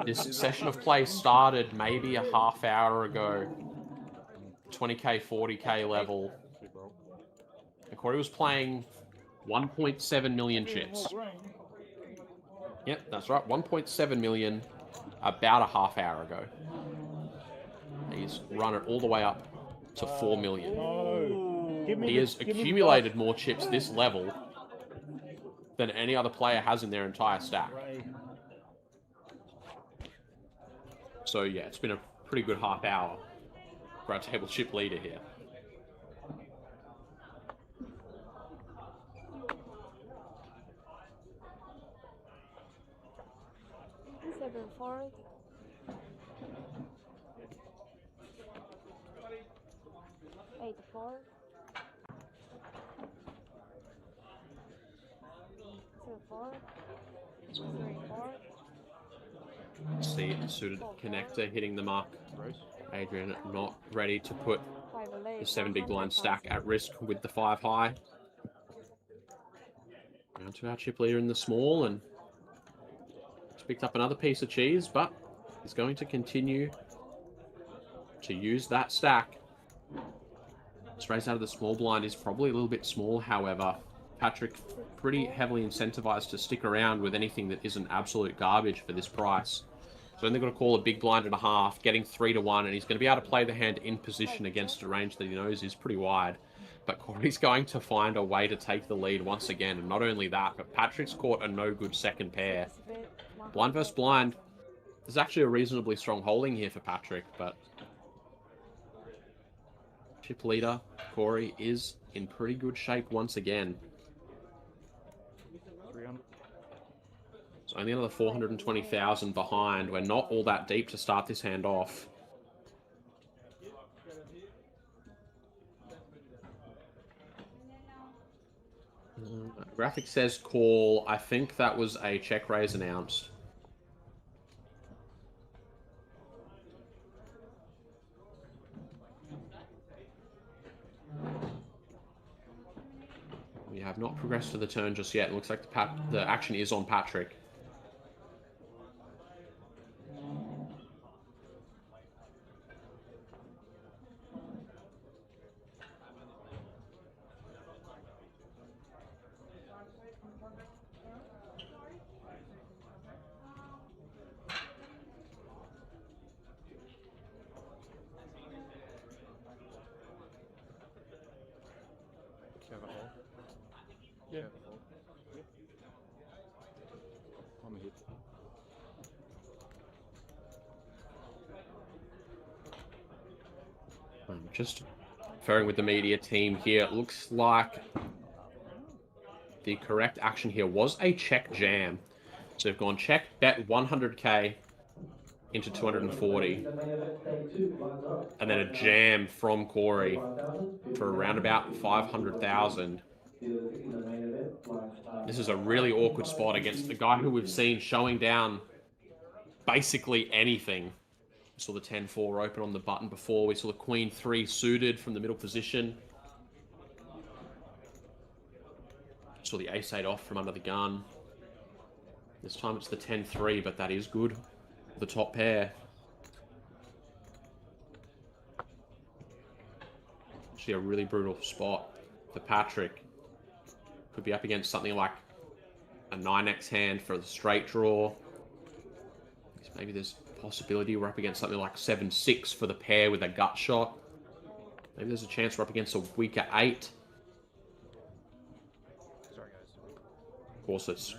This session of play started maybe a half hour ago. 20k, 40k level. And Corey was playing 1.7 million chips. Yep, that's right. 1.7 million about a half hour ago. He's run it all the way up to 4 million. He has accumulated more chips this level than any other player has in their entire stack. So yeah, it's been a pretty good half hour for our table chip leader here. Seven four. Eight four. 2-4. 3-4. See it, suited connector hitting the mark. Adrian not ready to put the 7 big blind stack at risk with the 5 high. Round to our chip leader in the small, and he's picked up another piece of cheese, but he's going to continue to use that stack. This raise out of the small blind is probably a little bit small, however. Patrick pretty heavily incentivized to stick around with anything that isn't absolute garbage for this price. So they're going to call a big blind and a half, getting 3-1, and he's going to be able to play the hand in position against a range that he knows is pretty wide. But Corey's going to find a way to take the lead once again, and not only that, but Patrick's caught a no-good second pair. Blind versus blind. There's actually a reasonably strong holding here for Patrick, but chip leader Corey is in pretty good shape once again. It's only another 420,000 behind. We're not all that deep to start this hand off. Graphic says call. I think that was a check raise announced. We have not progressed to the turn just yet. It looks like the action is on Patrick. Yeah. I'm hit. I'm just conferring with the media team here. It looks like the correct action here was a check jam. So they've gone check, bet 100k into 240. And then a jam from Corey for around about 500,000. This is a really awkward spot against the guy who we've seen showing down basically anything. We saw the 10-4 open on the button before. We saw the Queen 3 suited from the middle position. Saw the Ace-8 off from under the gun. This time it's the 10-3, but that is good. The top pair. Actually a really brutal spot for Patrick. Could be up against something like a 9x hand for the straight draw. Maybe there's a possibility we're up against something like 7-6 for the pair with a gut shot. Maybe there's a chance we're up against a weaker 8. Of course, it's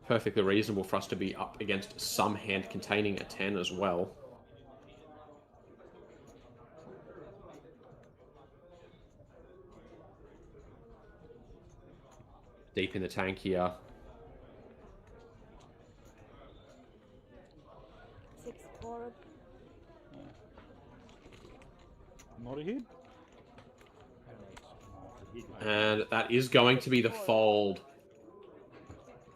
perfectly reasonable for us to be up against some hand containing a 10 as well. deep in the tank here. 6 4. Not a hit. And that is going to be the fold.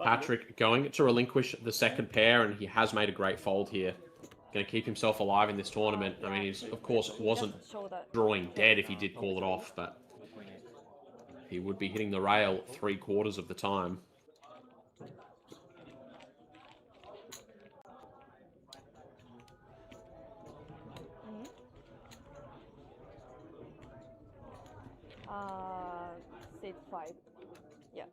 Patrick going to relinquish the second pair, and he has made a great fold here. Going to keep himself alive in this tournament. I mean, he's, of course, wasn't drawing dead if he did call it off, but he would be hitting the rail 3/4 of the time. Seat 5. Yeah.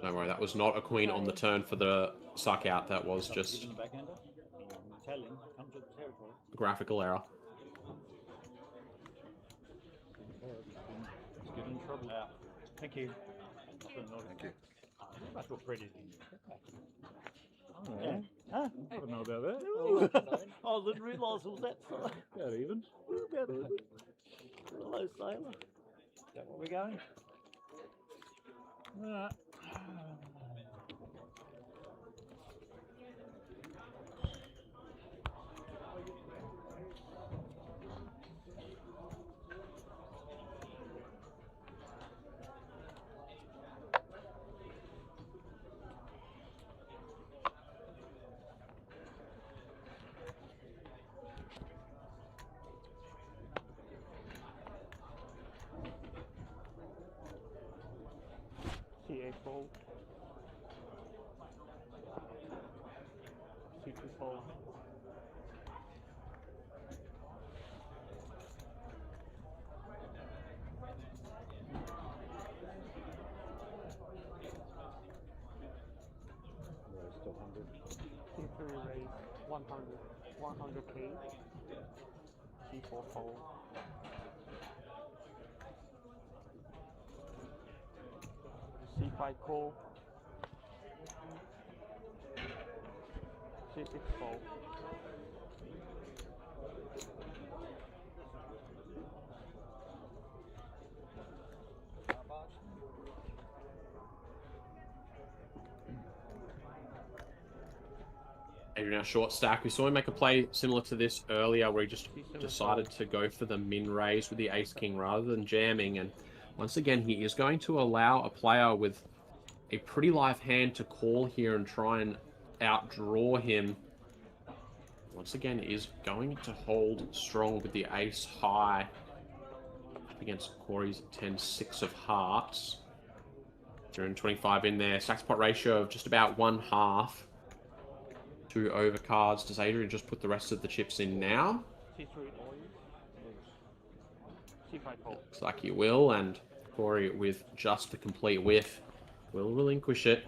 Don't worry, that was not a queen on the turn for the suck out. That was just a graphical error. Let's get in trouble. Thank you. Thank you. That's what Fred is. Oh, yeah. Huh? I don't know about that. I didn't realise it was that far. About even. About even. Hello, sailor. Is that where we're going? C8 fold. C2 fold. C3 raise 100k. C4 fold. C5 call. C6 fold. Adrian, our short stack. We saw him make a play similar to this earlier where he just decided to go for the min raise with the ace-king rather than jamming. And once again, he is going to allow a player with a pretty live hand to call here and try and outdraw him. Once again, is going to hold strong with the ace high against Corey's 10-6 of hearts. 225 in there. Stack pot ratio of just about 1/2. 2 overcards. Does Adrian just put the rest of the chips in now? C3 oil. C5 fold. Looks like he will, and Corey with just the complete whiff will relinquish it.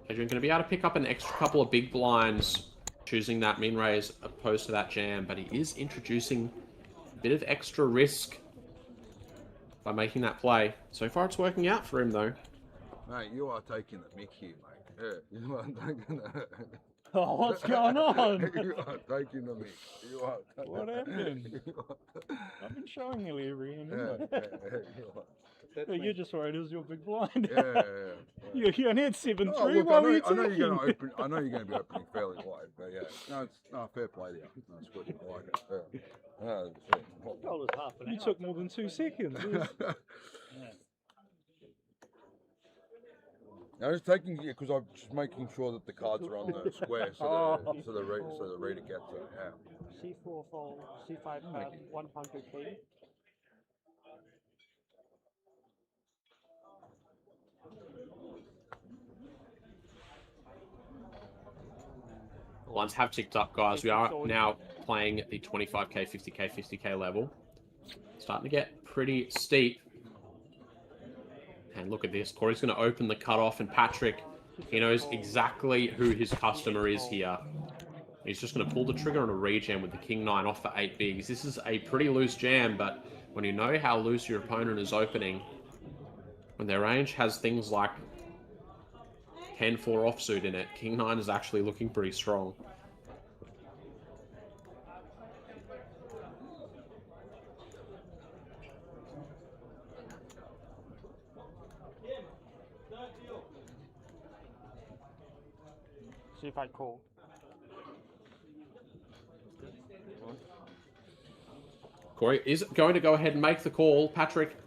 Adrian going to be able to pick up an extra couple of big blinds, choosing that min raise opposed to that jam, but he is introducing a bit of extra risk by making that play. So far it's working out for him though. Mate, you are taking the mick here, mate. Yeah, you are taking the... Oh, what's going on? You are taking the mick. You are taking... What happened? I've been showing you every hand, haven't I? But you're just worried it was your big blind. You only had 7-3. Oh, look, What were you I know you're going to taking? open. I know you're going to be opening fairly wide, but yeah, no, fair play there. That's good. I like it. You took more than 2 seconds. I was taking it because I'm just making sure that the cards are on the square, so the reader gets it. Yeah. C4 fold. C5 100k. Lines have ticked up, guys. We are now playing at the 25k, 50k, 50k level. Starting to get pretty steep. And look at this. Corey's going to open the cutoff, and Patrick, he knows exactly who his customer is here. He's just going to pull the trigger on a rejam with the king 9 off for 8 bigs. This is a pretty loose jam, but when you know how loose your opponent is opening, when their range has things like 10-4 offsuit in it, king 9 is actually looking pretty strong. See if I call. Corey is going to go ahead and make the call. Patrick,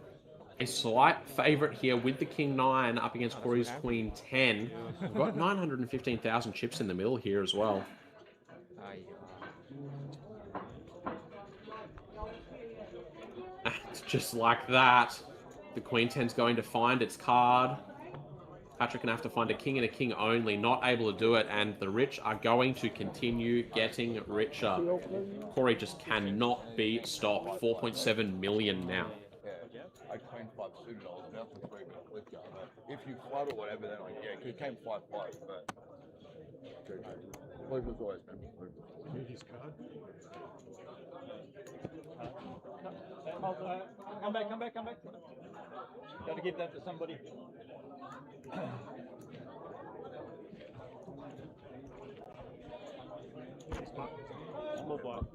a slight favourite here with the King 9 up against Corey's Queen 10. We've got 915,000 chips in the middle here as well. And just like that, the Queen 10's going to find its card. Patrick going to have to find a king and a king only, not able to do it, and the rich are going to continue getting richer. Corey just cannot be stopped. 4.7 million now. Yeah, I Queen 5 suited, I was about to 3 minute flicker, but if you flood or whatever, then yeah, it came 5-5, but... Pleasure as always, man. His card. Come back, come back, come back. Gotta give that to somebody. Small blind.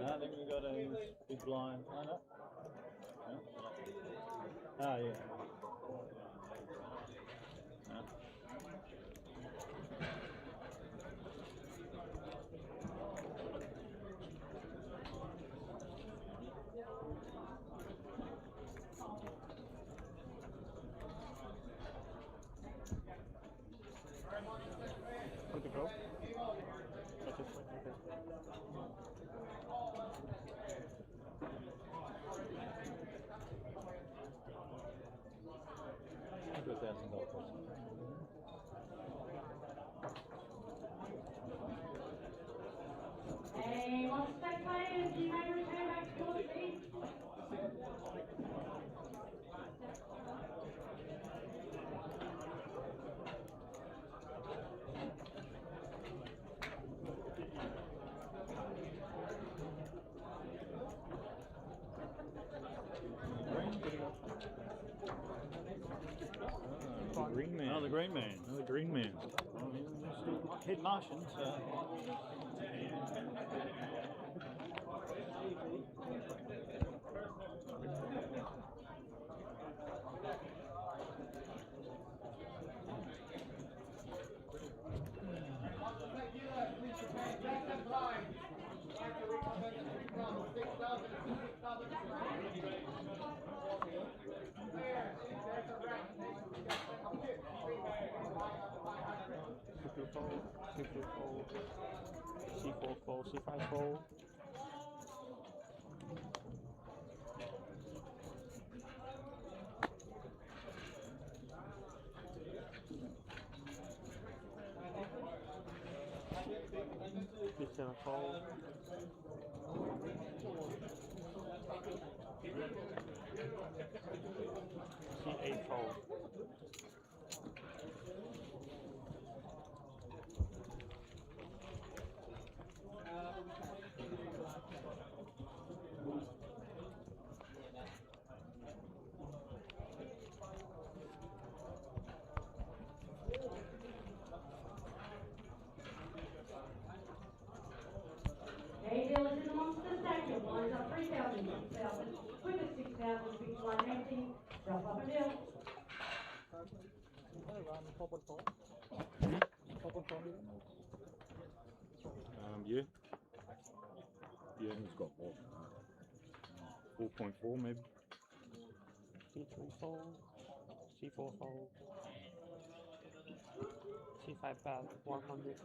I think we got a big blind. Oh, no. Ah, yeah. No. Good to go. Hey, what's that players? You may return back to your seats. The green man. Another green man. Another green man. Head Martians. C4 fold, C5 fold. C7 fold. C8 fold. Hey, dealers in the monster stack, your blinds are 3,000, 6,000, with a 6,000, big blind empty, drop up a deal. Yeah. Yeah, he's got more. 4.4 maybe. C3 fold, C4 fold, C5 bet 100k.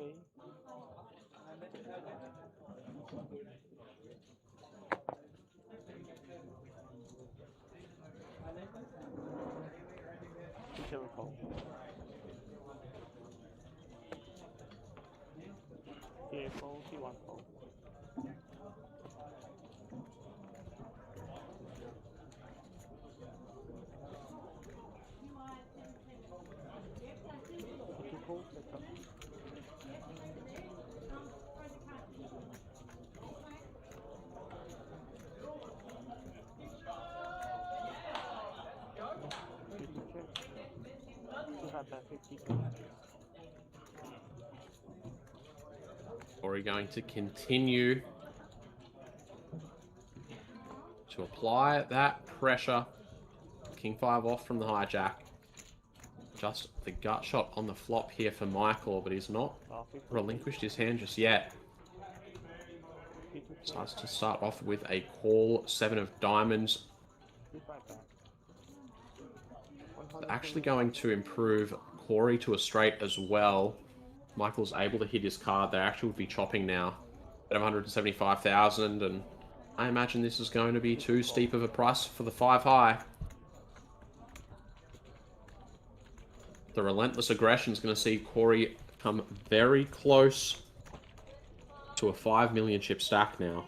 C7 fold. C8 fold, C1 fold. Or are you going to continue to apply that pressure? King 5 off from the hijack. just the gut shot on the flop here for Michael, but he's not relinquished his hand just yet. Starts to start off with a call, 7 of diamonds. Actually going to improve Corey to a straight as well. Michael's able to hit his card. They actually would be chopping now at 175,000, and I imagine this is going to be too steep of a price for the 5 high. The relentless aggression is going to see Corey come very close to a 5 million chip stack now.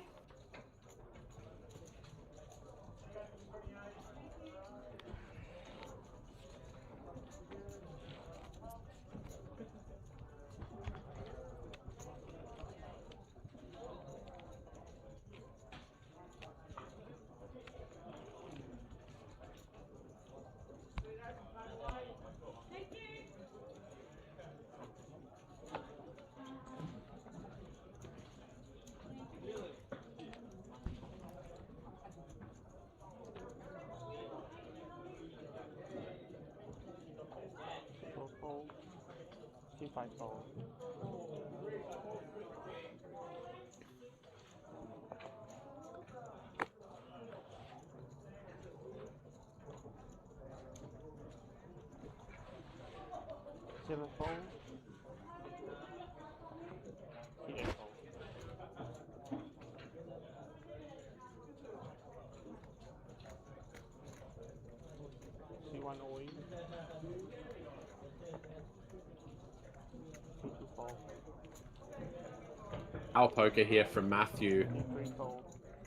Our poker here from Matthew.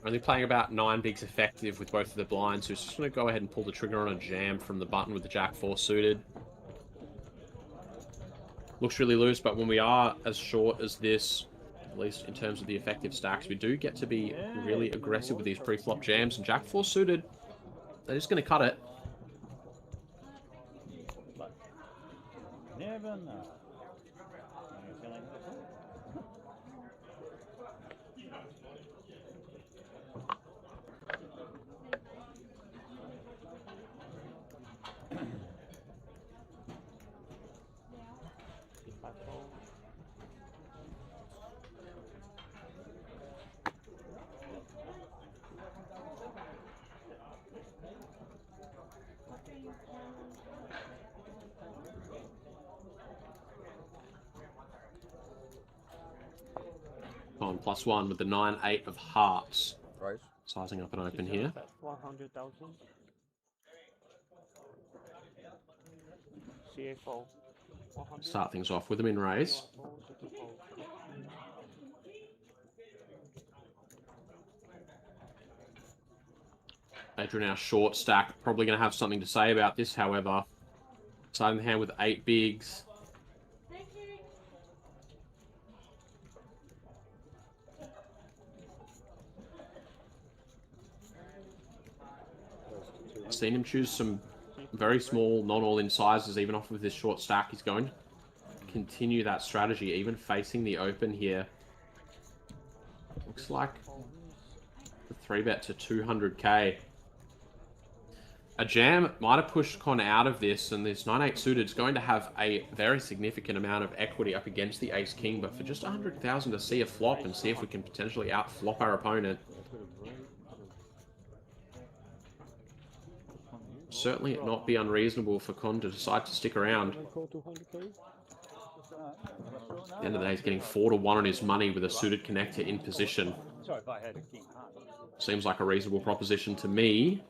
Only playing about 9 bigs effective with both of the blinds, so he's just going to go ahead and pull the trigger on a jam from the button with the Jack 4 suited. Looks really loose, but when we are as short as this, at least in terms of the effective stacks, we do get to be really aggressive with these pre-flop jams, and Jack 4 suited, they're just going to cut it. Never know. On +1 with the 9-8 of hearts. Right. Sizing up and open here. 100,000. CA4. Start things off with them in raise. Adrian, our short stack, probably going to have something to say about this, however. Starting the hand with 8 bigs. Seen him choose some very small, non-all-in sizes, even off of this short stack. He's going to continue that strategy, even facing the open here. Looks like the 3-bet to 200k. A jam might have pushed Con out of this, and this 9-8 suited is going to have a very significant amount of equity up against the ace-king, but for just 100,000 to see a flop and see if we can potentially out-flop our opponent. Certainly not be unreasonable for Con to decide to stick around. At the end of the day, he's getting 4 to 1 on his money with a suited connector in position. Sorry if I had a king heart. Seems like a reasonable proposition to me.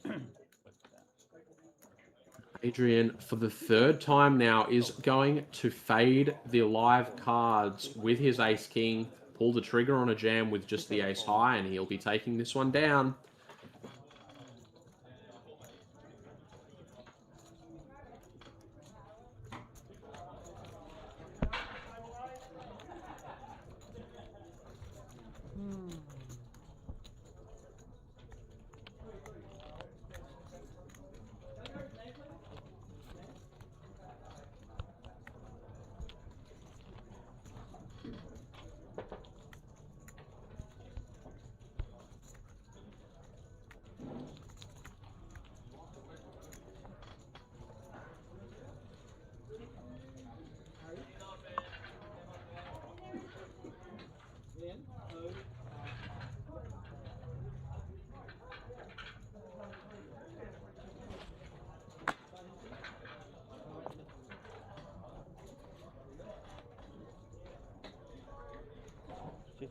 Adrian, for the 3rd time now, is going to fade the live cards with his ace-king, pull the trigger on a jam with just the ace-high, and he'll be taking this one down.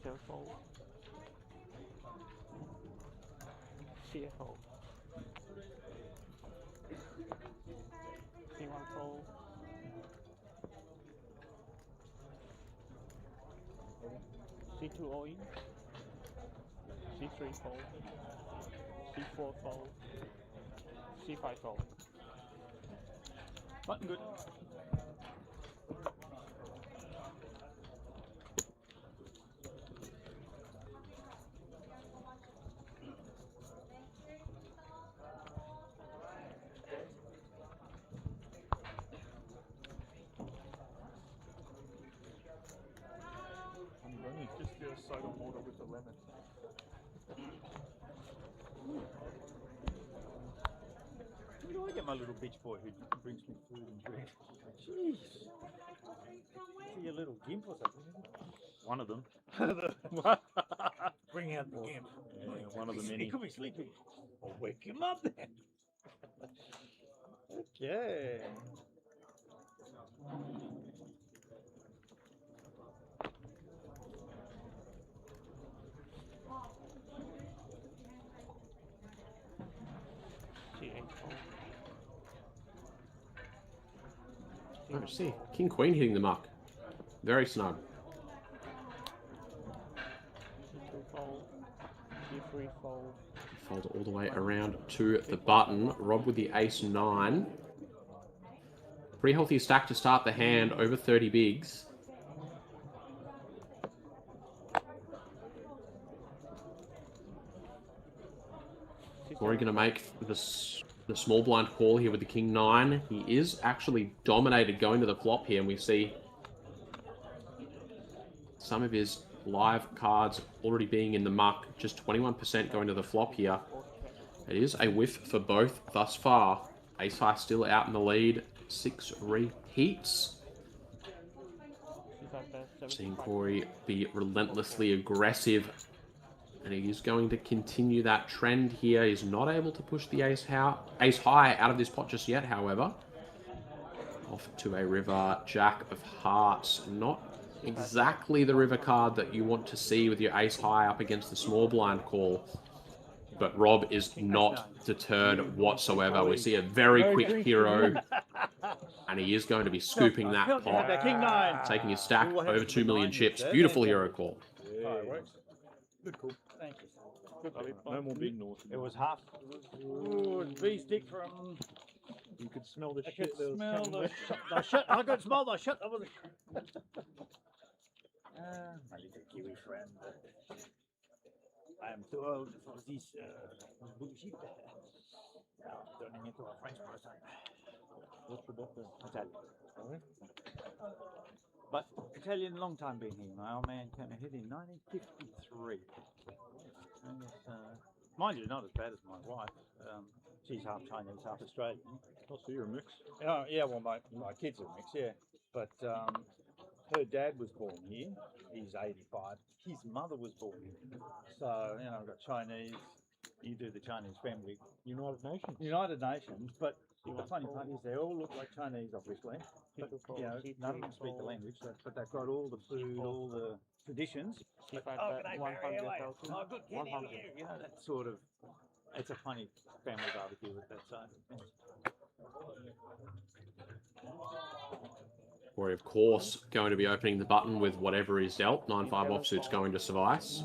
C0 fold. C8 fold. C1 fold. C2 all in. C3 fold. C4 fold. C5 fold. Button good. I'm going to just do a soda water with a lemon. Where do I get my little bitch boy who brings me food and drink? Jeez. Is he a little gimp or something? One of them. Bring out the gimp. Yeah, one of the He many. could be sleeping. I'll wake him up then. Okay. C8 fold. Oh, see, King Queen hitting the muck. Very snug. C2 fold. C3 fold. Fold it all the way around to the button. Rob with the ace-9. Pretty healthy stack to start the hand, over 30 bigs. Corey going to make the small blind call here with the king-9. He is actually dominated going to the flop here, and we see some of his live cards already being in the muck. Just 21% going to the flop here. It is a whiff for both thus far. Ace High still out in the lead. 6 repeats. Seeing Corey be relentlessly aggressive. And he is going to continue that trend here. He's not able to push the ace high out of this pot just yet, however. Off to a river, Jack of Hearts. Not exactly the river card that you want to see with your ace high up against the small blind call. But Rob is not deterred whatsoever. We see a very quick hero. And he is going to be scooping that pot. Taking his stack over 2 million chips. Beautiful hero call. Good call. Thank you. Good. No more big north. It was half. Ooh, V stick from. You could smell the I shit. could smell the shit. I could smell the shit. My little Kiwi friend. I am too old for this bullshit. Now I'm turning into a French person. What's the doctor? Italian. Sorry? But Italian, long time been here. My old man came ahead in 1953. And mind you, not as bad as my wife. She's half Chinese, half Australian. Oh, so you're a mix? Yeah, well, my kids are mixed, yeah. But her dad was born here. He's 85. His mother was born here. So, you know, I've got Chinese. You do the Chinese family. United Nations. United Nations, but the funny part is they all look like Chinese, obviously. But, you know, none of them speak the language, but they've got all the food, all the traditions. But, oh, good day, Barry, how are you? Oh, good, kid, how are you? You know, that sort of, it's a funny family barbecue with that side. Corey, of course, going to be opening the button with whatever is dealt. 9-5 offsuit's going to suffice.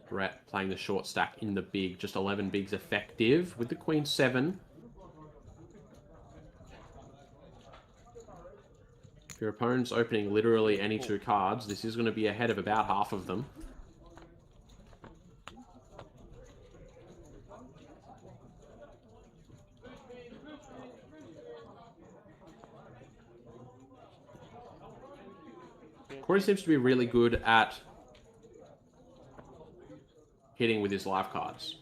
Brett playing the short stack in the big, just 11 bigs effective with the Queen 7. If your opponent's opening literally any 2 cards, this is going to be ahead of about half of them. Corey seems to be really good at hitting with his live cards.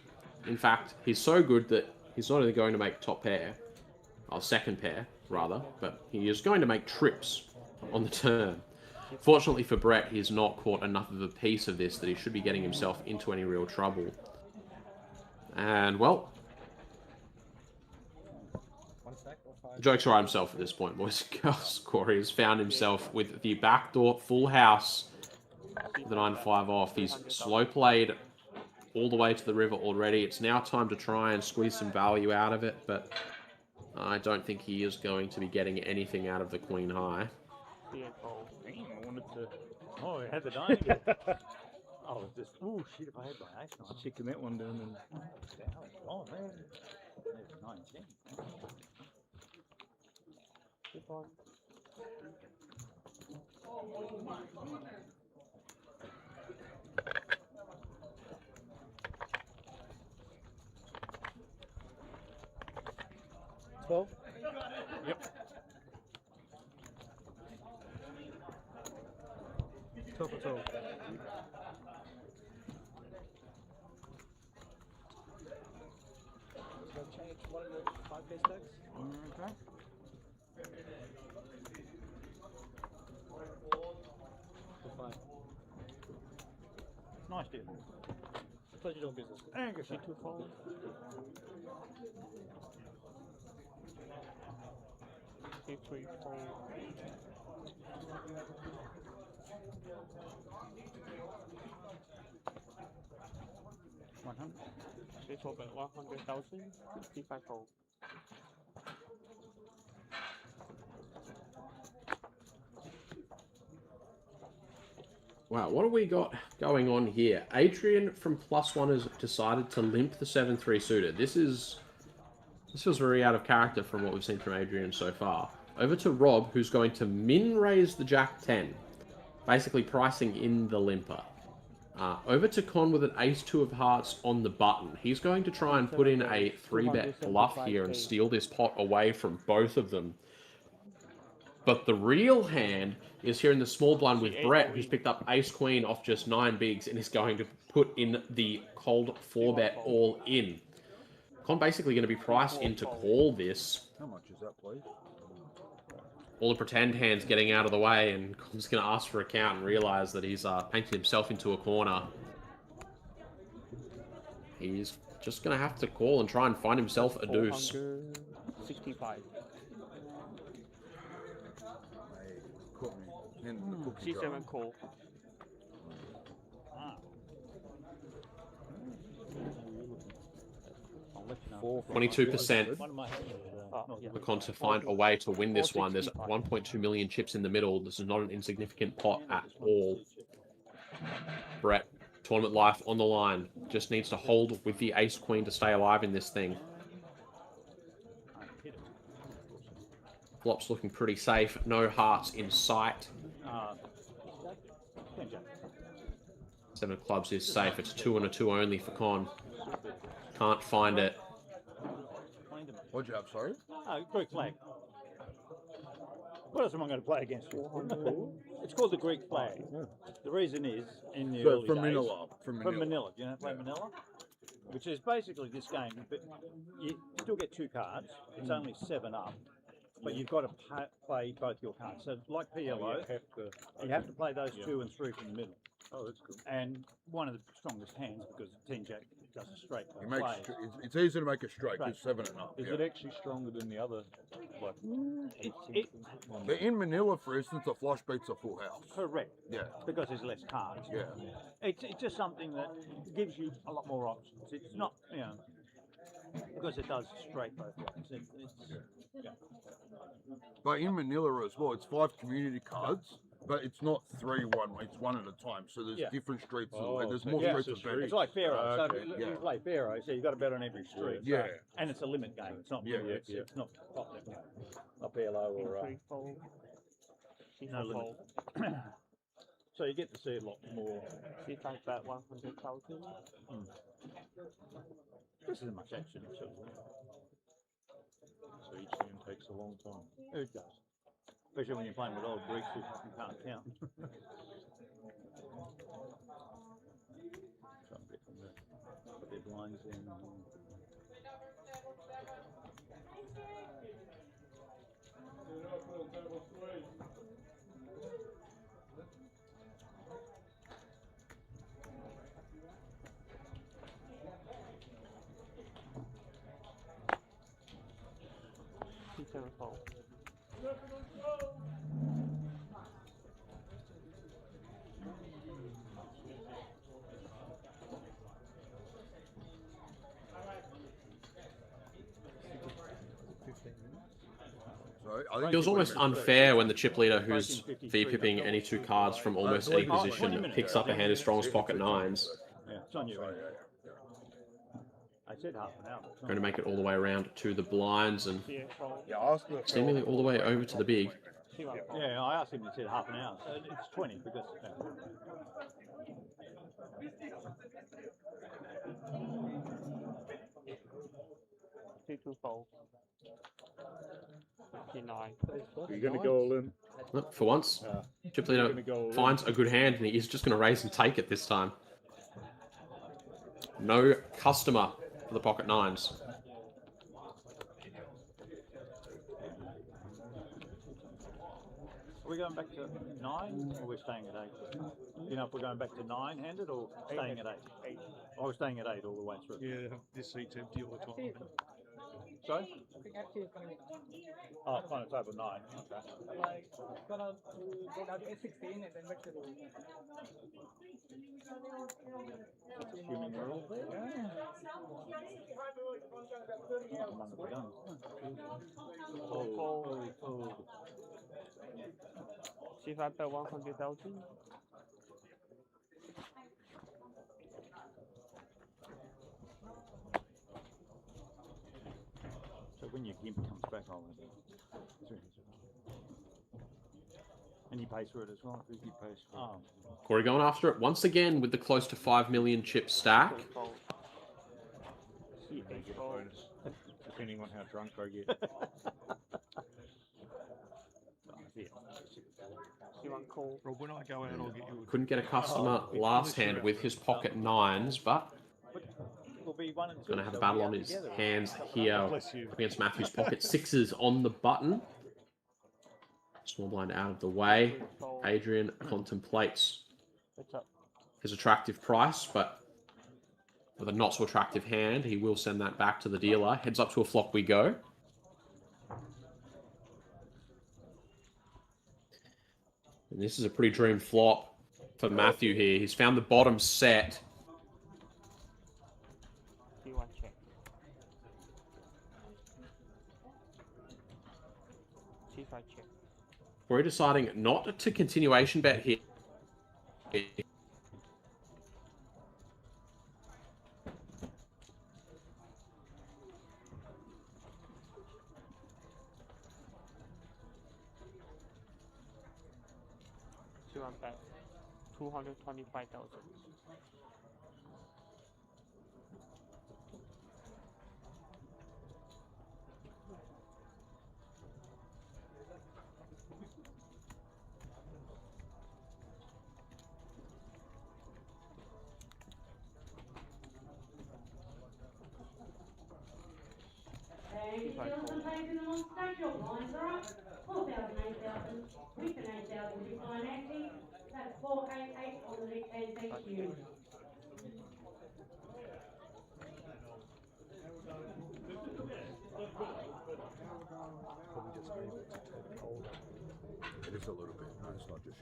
In fact, he's so good that he's not only going to make top pair, or second pair, rather, but he is going to make trips on the turn. Fortunately for Brett, he's not caught enough of a piece of this that he should be getting himself into any real trouble. And, well, jokes are on himself at this point, boys and girls. Corey has found himself with the backdoor full house with a 9-5 off. He's slow played all the way to the river already. It's now time to try and squeeze some value out of it, but I don't think he is going to be getting anything out of the queen high. Damn, I wanted to. Oh, it had the 9 again. Oh, just, oh shit, if I had my ace 9. Checking that one down and. Oh, man. There's 19. Good one. Yep. 12 for 12. So change one of the 5 base decks. Okay. Nice deal. Pleasure doing business. Thank you, sir. 2 fold. 3 fold. 100. They sold at 100,000. 55 fold. Wow, what have we got going on here? Adrian from +1 has decided to limp the 7-3 suited. This feels very out of character from what we've seen from Adrian so far. Over to Rob, who's going to min raise the Jack 10, basically pricing in the limper. Over to Con with an ace-2 of hearts on the button. He's going to try and put in a 3-bet bluff here and steal this pot away from both of them. But the real hand is here in the small blind with Brett, who's picked up ace-queen off just 9 bigs and is going to put in the cold 4-bet all in. Con basically going to be priced in to call this. How much is that, please? All the pretend hands getting out of the way, and Con's going to ask for a count and realise that he's painted himself into a corner. He's just going to have to call and try and find himself a deuce. 65. C7 call. 22% for Con to find a way to win this one. There's 1.2 million chips in the middle. This is not an insignificant pot at all. Brett, tournament life on the line. Just needs to hold with the ace-queen to stay alive in this thing. Flop's looking pretty safe. No hearts in sight. 7 of clubs is safe. It's 2 and a 2 only for Con. Can't find it. What'd you have, sorry? Greek flag. What else am I going to play against you? It's called the Greek flag. The reason is, in the early from days, Manila. From Manila. Do you know how to play Manila? Which is basically this game, but you still get 2 cards. It's only 7 up. But you've got to play both your cards. So like PLO, you have to play those 2 and 3 from the middle. Oh, that's good. And one of the strongest hands, because 10-jack does a straight You make it's easy to make a straight with 7 and up. Is it actually stronger than the other? Like, But in Manila, for instance, a flush beats a full house. Correct. Yeah. Because there's less cards. Yeah. It's just something that gives you a lot more options. It's not, you know, because it does straight both ways. Yeah. But in Manila as well, it's 5 community cards, but it's not 3-1, it's 1 at a time. So there's different streets, and there's more streets of betting. It's like Pharaoh. Okay. So you play Pharaoh, so you've got to bet on every street. Yeah. So, and it's a limit game. It's not. It's not top limit. Not PLO or. No limit. So you get to see a lot more. She takes that 100,000. This isn't much action. So each hand takes a long time. It does. Especially when you're playing with old Greeks who can't count. Try and get them to put their blinds in. C7 fold. I think Feels it almost would've been unfair when the chip leader who's V-pipping any two cards from almost any position picks up a hand as strong as pocket nines. Yeah, it's on you. I said half an hour. Going to make it all the way around to the blinds and Yeah, seemingly all the way over to the big. Yeah, I asked him, he said half an hour. So it's 20 because... 324. 59. You're going to go all in. Look, for once, chip leader finds a good hand and he's just going to raise and take it this time. No customer for the pocket nines. Are we going back to 9 or we're staying at 8? You know, if we're going back to 9-handed or staying at 8? Oh, we're staying at 8 all the way through. Yeah, this seat's empty all the time. Sorry? I think actually it's going to be. Oh, final table 9. Okay. Like, it's going to go down to 816 and then back to the. Assuming we're all there. Chief after 100,000. So when your gimp comes back, I'll and he pays for it as well. He pays for it. Oh. Corey going after it once again with the close to 5 million chip stack. Depending on how drunk I get. Well, when I go out, I'll get you. Couldn't get a customer last hand with his pocket nines, but going to have a battle on his hands here against Matthew's pocket sixes on the button. Small blind out of the way. Adrian contemplates his attractive price, but with a not so attractive hand, he will send that back to the dealer. Heads up to a flop we go. And this is a pretty dream flop for Matthew here. He's found the bottom set. We're deciding not to continuation bet here. She went back 225,000. Stack your blinds, alright? 4,000, 8,000, with an 8,000 big blind active. That's 488 on the next hand, thank you. It is a little bit. No, it's not just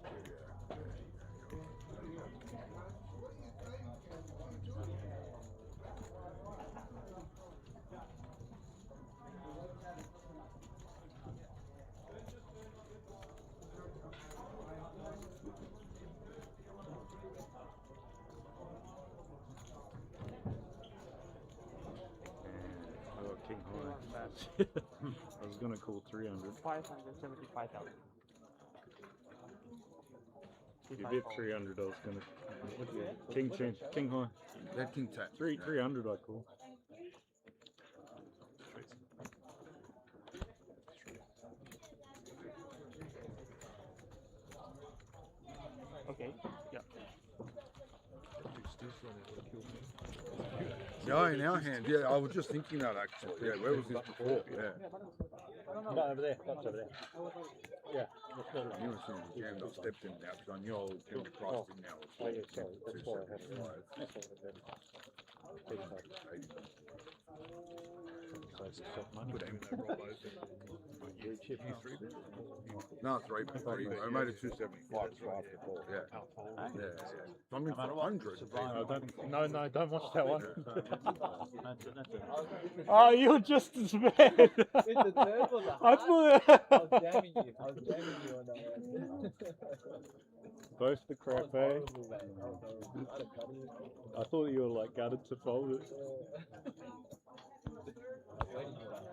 King high. I was gonna call 300. 575,000. You bid 300. I was gonna. King high. That king tap. 300. I call. Okay. Yeah. Yeah, in our hand. Yeah, I was just thinking that actually. Yeah, where was this before? Yeah. No, over there. That's over there. Yeah. You were saying jammed. I stepped in now because I knew I was going to cross him now. Oh, yeah, sorry. That's why I have to. That's all I have. Money. Put aim in that roll over. You chip. No, 3 for 3. I made it 275 after 4. Yeah. I'm in for 100. No, don't watch that one. That's it. Oh, you're just as bad. It's the third one. I thought I was jamming you. I was jamming you on that one. both the crap, eh? Horrible, man. I was horrible. I'd have cut it. I thought you were like gutted to fold it. Waiting for that.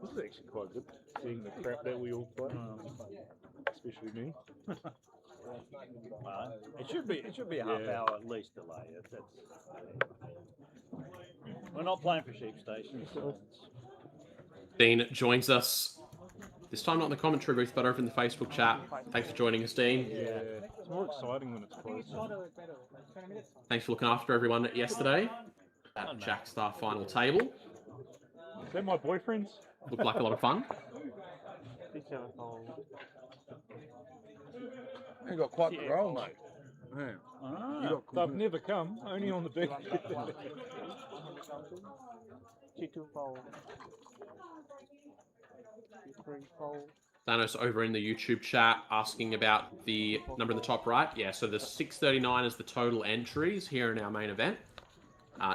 This is actually quite good, seeing the crap that we all play, especially me. It should be a half hour at least delay. We're not playing for sheep stations. So Dean joins us. This time not in the commentary booth, but over in the Facebook chat. Thanks for joining us, Dean. Yeah, it's more exciting when it's close. Thanks for looking after everyone yesterday at Jackstar final table. Is that my boyfriend's? Looked like a lot of fun. You got quite the roll, mate. Yeah. You got They've never come, only on the big. Thanos over in the YouTube chat asking about the number in the top right. Yeah, so the 639 is the total entries here in our main event.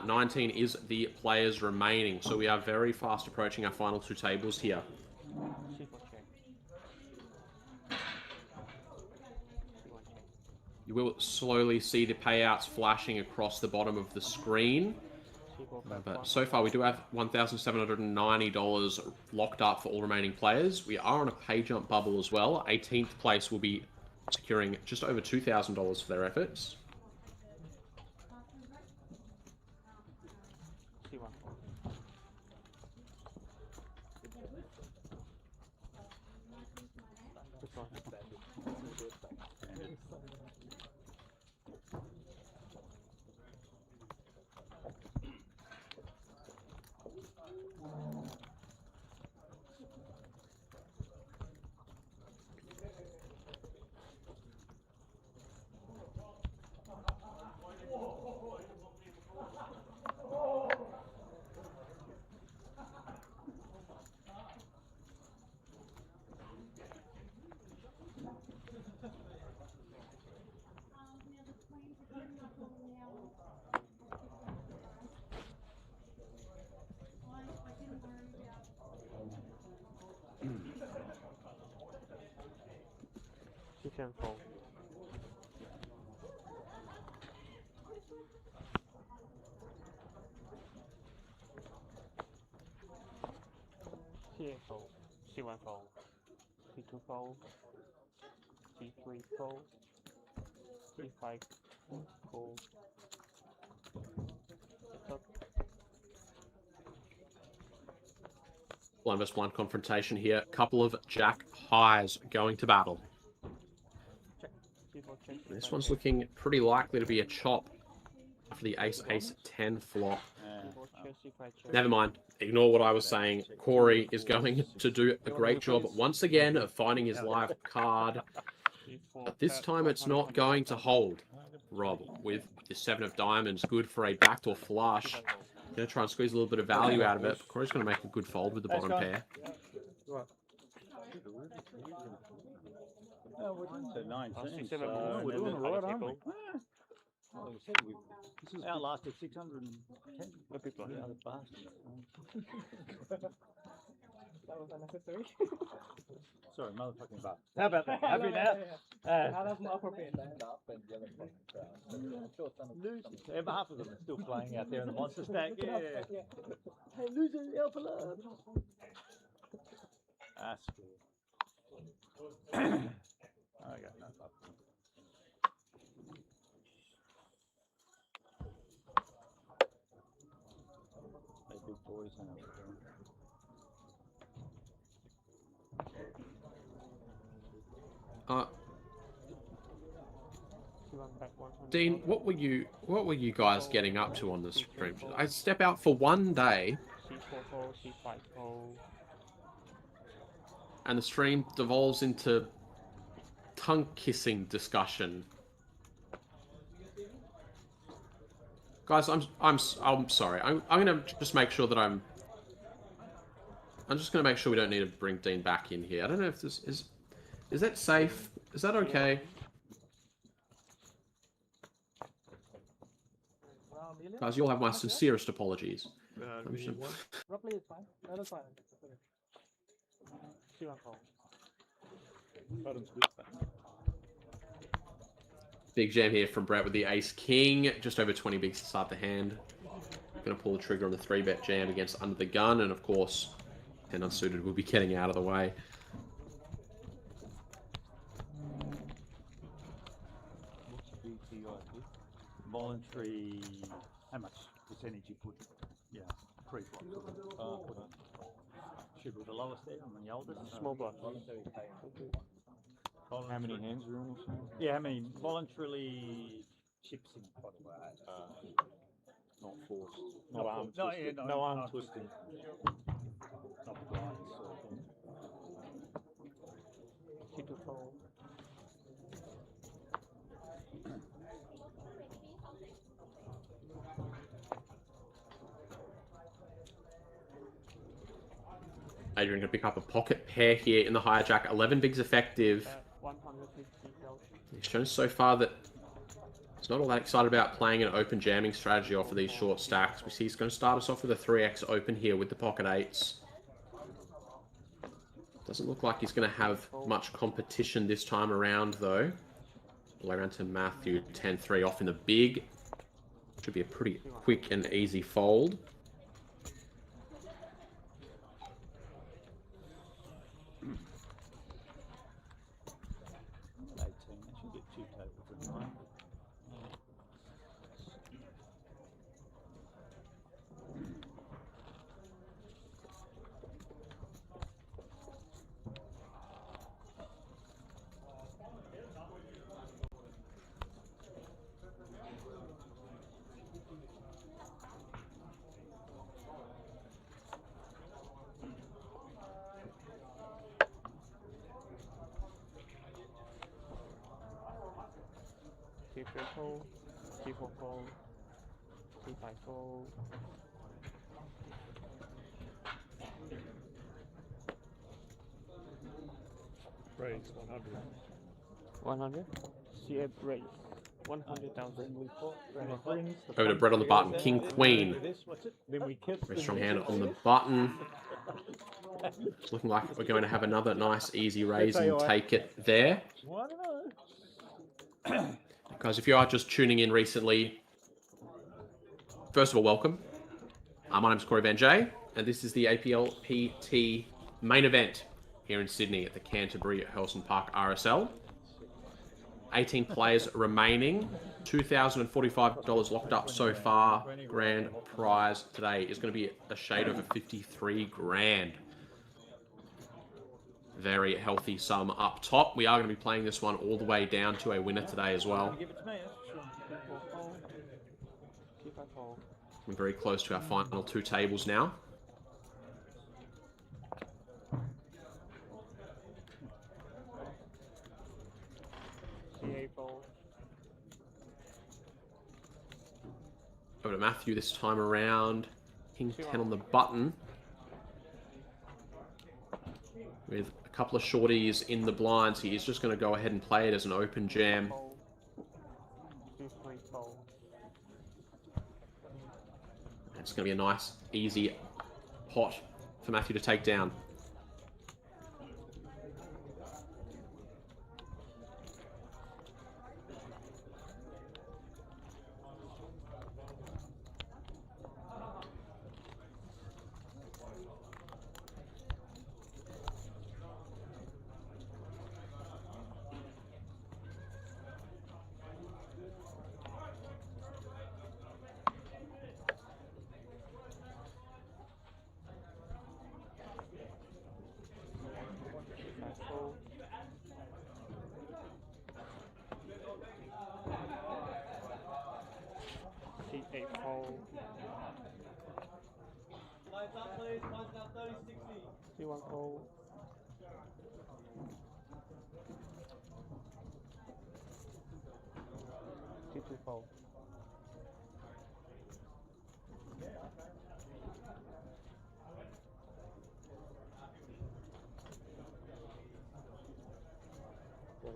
19 is the players remaining. So we are very fast approaching our final 2 tables here. You will slowly see the payouts flashing across the bottom of the screen. But so far we do have $1,790 locked up for all remaining players. We are on a pay jump bubble as well. 18th place will be securing just over $2,000 for their efforts. She can fold. She fold. She one fold. C2 fold. C3 fold. C5 fold. Blind vs blind confrontation here. Couple of jack highs going to battle. This one's looking pretty likely to be a chop for the ace-ace-10 flop. Never mind. Ignore what I was saying. Corey is going to do a great job once again of finding his live card. But this time it's not going to hold. Rob, with the 7 of diamonds, good for a backdoor flush. Going to try and squeeze a little bit of value out of it. Corey's going to make a good fold with the bottom pair. So 19. We're doing all right, aren't we? Well, we said this is outlasted 610. The other bastard. That was unnecessary. Sorry, motherfucking bastard. How about that? Happy now? How does my appropriate land up and the other one I'm sure some losers. Half of them are still playing out there in the monster stack. Yeah. Hey, losers, help alert. That's good. I got no fuck. They big boys and Dean, what were you guys getting up to on the stream? I step out for one day, and the stream devolves into tongue-kissing discussion. Guys, I'm sorry. I'm gonna just make sure that I'm I'm just going to make sure we don't need to bring Dean back in here. I don't know if this is... Is that safe? Is that okay? Guys, you'll have my sincerest apologies. I'm just... Roughly it's fine. No, that's fine. She won't call. Big jam here from Brett with the ace king. Just over 20 bigs to start the hand. Going to pull the trigger on the 3-bet jam against under the gun. And of course, 10 unsuited will be getting out of the way. Voluntary, how much percentage you put? Yeah, pre-flop. Should be the lowest there on the oldest. Small blind. How many hands are on or something? Yeah, how many voluntarily chips in the pot? Not forced. Not arm No, twisting. yeah, No arm twisting. Not blinds. Keep it full. Adrian going to pick up a pocket pair here in the hijack. 11 bigs effective. 150 He's shown so far that he's not all that excited about playing an open jamming strategy off of these short stacks. We see he's going to start us off with a 3x open here with the pocket 8s. Doesn't look like he's going to have much competition this time around, though. All the way around to Matthew, 10-3 off in the big. Should be a pretty quick and easy fold. Keep it full. Keep it full. Keep it full. Raise 100. 100? CF raise. 100,000. Over to Brett on the button. King, Queen. Very strong hand on the button. It's looking like we're going to have another nice easy raise and take it there. Guys, if you are just tuning in recently, first of all, welcome. My name's Corey Van Jay, and this is the Aplpt main event here in Sydney at the Canterbury-Hurlstone Park RSL. 18 players remaining. $2,045 locked up so far. Grand prize today is going to be a shade over 53 grand. Very healthy sum up top. We are going to be playing this one all the way down to a winner today as well. We're very close to our final 2 tables now. Over to Matthew this time around. King 10 on the button. With a couple of shorties in the blinds, he is just going to go ahead and play it as an open jam. It's going to be a nice, easy pot for Matthew to take down.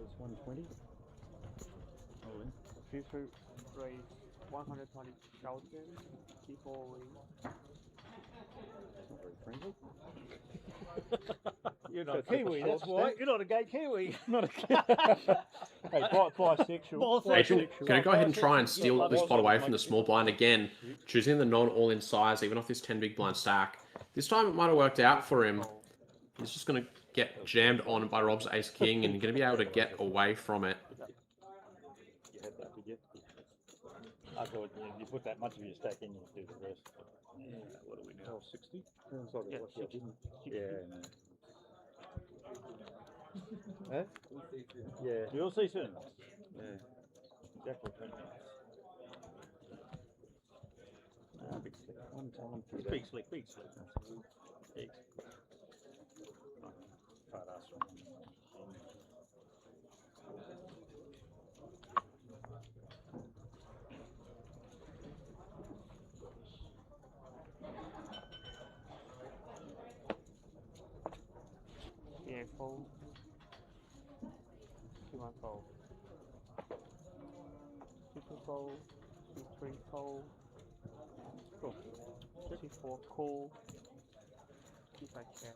is 120. All in. 3 raise 120,000. People Not very friendly. You're not a Kiwi, that's why. You're not a gay Kiwi. Not a Hey, bisexual. Rachel, gonna go ahead and try and steal this pot away from the small blind again, choosing the non-all-in size, even off this 10 big blind stack. This time it might have worked out for him. He's just gonna get jammed on by Rob's ace king and gonna be able to get away from it. You had that, did you? I thought you put that much of your stack in, you do the rest. Yeah, what do we know? 60? Yeah, no. Huh? Yeah. You'll see soon. Yeah. Exactly 10 minutes. Big slick. One time for Big slick, big slick. Big. Badass one. Yeah, fold. 2-1 fold. 2-2 fold. 2-3 fold. Cool. 2-4 cool. 2-5 check.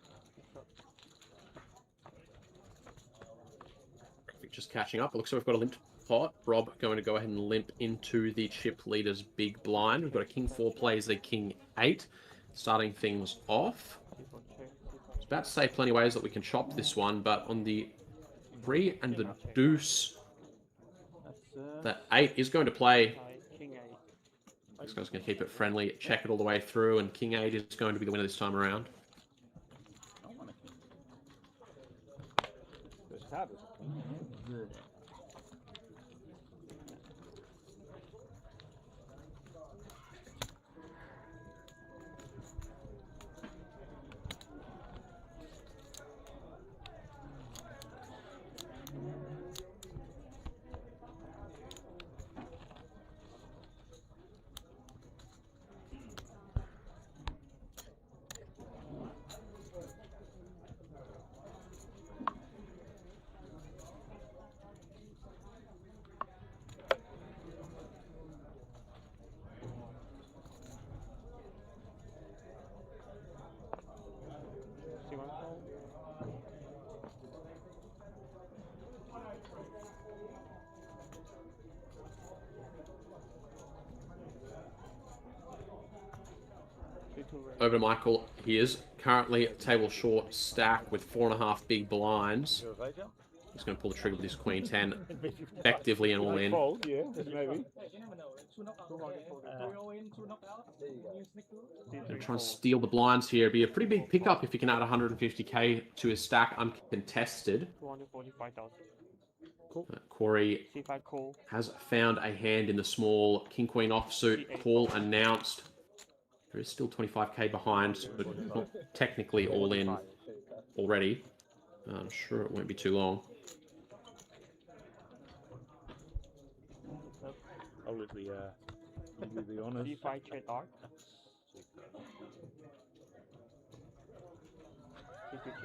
Just catching up. It looks like we've got a limped pot. Rob going to go ahead and limp into the chip leader's big blind. We've got a king 4 plays a king 8, starting things off. I was about to say plenty of ways that we can chop this one, but on the 3 and the deuce, that 8 is going to play. This guy's going to keep it friendly, check it all the way through, and king 8 is going to be the winner this time around. Over to Michael. He is currently table short stack with 4.5 big blinds. He's going to pull the trigger with his queen 10, effectively and all in. Yeah, maybe. Going to try and steal the blinds here. It'd be a pretty big pickup if he can add 150k to his stack uncontested. 245,000. Corey has found a hand in the small king queen offsuit. Call announced. There is still 25k behind, so not technically all in already. I'm sure it won't be too long. I'll let the do the honors.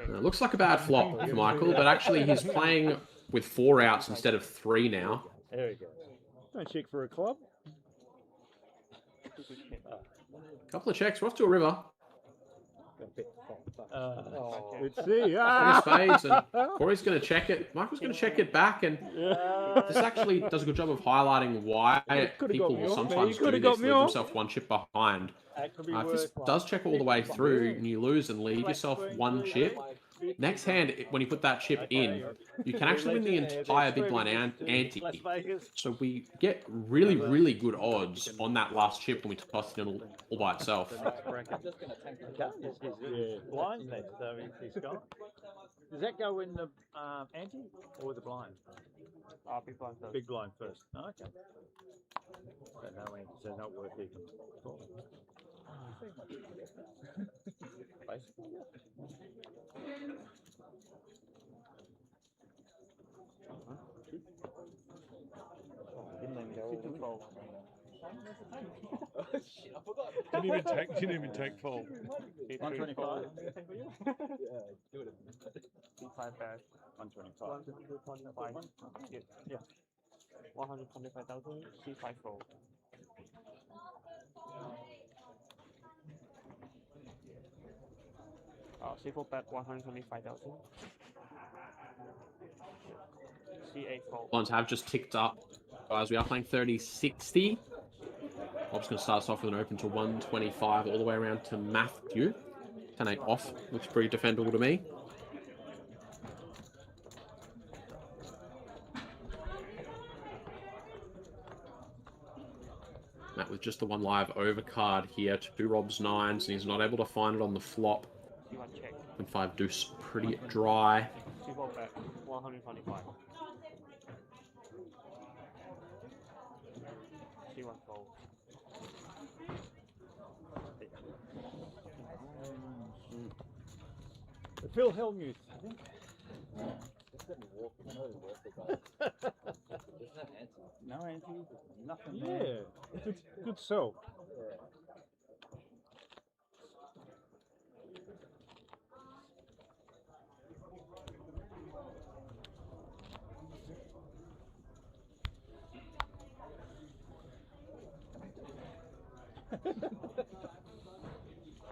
Looks like a bad flop for Michael, but actually he's playing with 4 outs instead of 3 now. There we go. Don't check for a club. Couple of checks. We're off to a river. Let's see. Spades, and Corey's going to check it. Michael's going to check it back, and this actually does a good job of highlighting why people will sometimes do this, leave themselves 1 chip behind. If this does check all the way through, and you lose and leave yourself 1 chip, next hand, when you put that chip in, you can actually win the entire big blind ante. So we get really, really good odds on that last chip when we toss it in all by itself. Blind next, so he's gone. Does that go in the ante or the blind? Big blind first. Big blind first. Oh, okay. So no ante, so not worth even. Basically, Didn't even take fold. 125. 5 bet. 125. 125. Yeah. Yeah. 125,000. C5 roll. C4 bet 125,000. C8 roll. Blinds have just ticked up. Guys, we are playing 30-60. I'm just going to start us off with an open to 125 all the way around to Matthew. 10-8 off. Looks pretty defendable to me. Matt with just the one live overcard here. 2 Rob's 9s, and he's not able to find it on the flop. And 5 deuce pretty dry. C4 bet 125. C1 roll. The Phil Hellmuth, I think. No ante, nothing there. Yeah, good sell.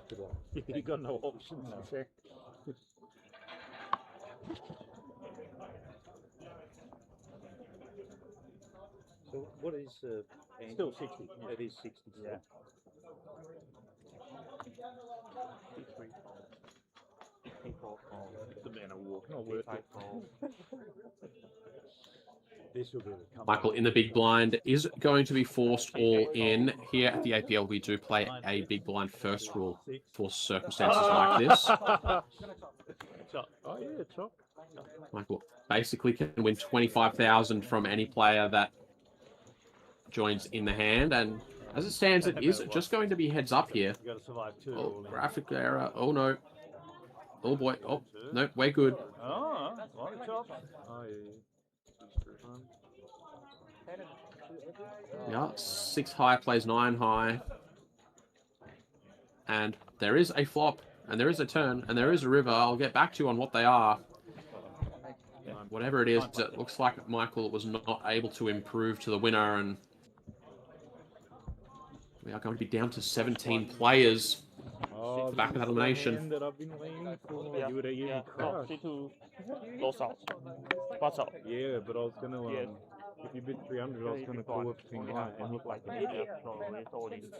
Good luck. You got no options. No. Check. So what is still 60? It is 60. Yeah. C3 roll. The man of war. Not worth it. This will be the comeback. Michael in the big blind is going to be forced all in. Here at the APL, we do play a big blind first rule for circumstances like this. Oh yeah, chop. Michael basically can win 25,000 from any player that joins in the hand, and as it stands, it is just going to be heads up here. You got to survive 2. Oh, graphic error. Oh no. Oh boy. Oh no, we're good. Oh, what a chop. Oh yeah. Yeah, 6 high plays 9 high. And there is a flop, and there is a turn, and there is a river. I'll get back to you on what they are. Whatever it is, it looks like Michael was not able to improve to the winner, and we are going to be down to 17 players. Oh, the back of that elimination. That I've been waiting for. Yeah. You would have Yeah. crushed. C2 loss out. Pass out. Yeah, but I was gonna Yes. if you bid 300, I was gonna call up King High and look like an idiot. So it's all in.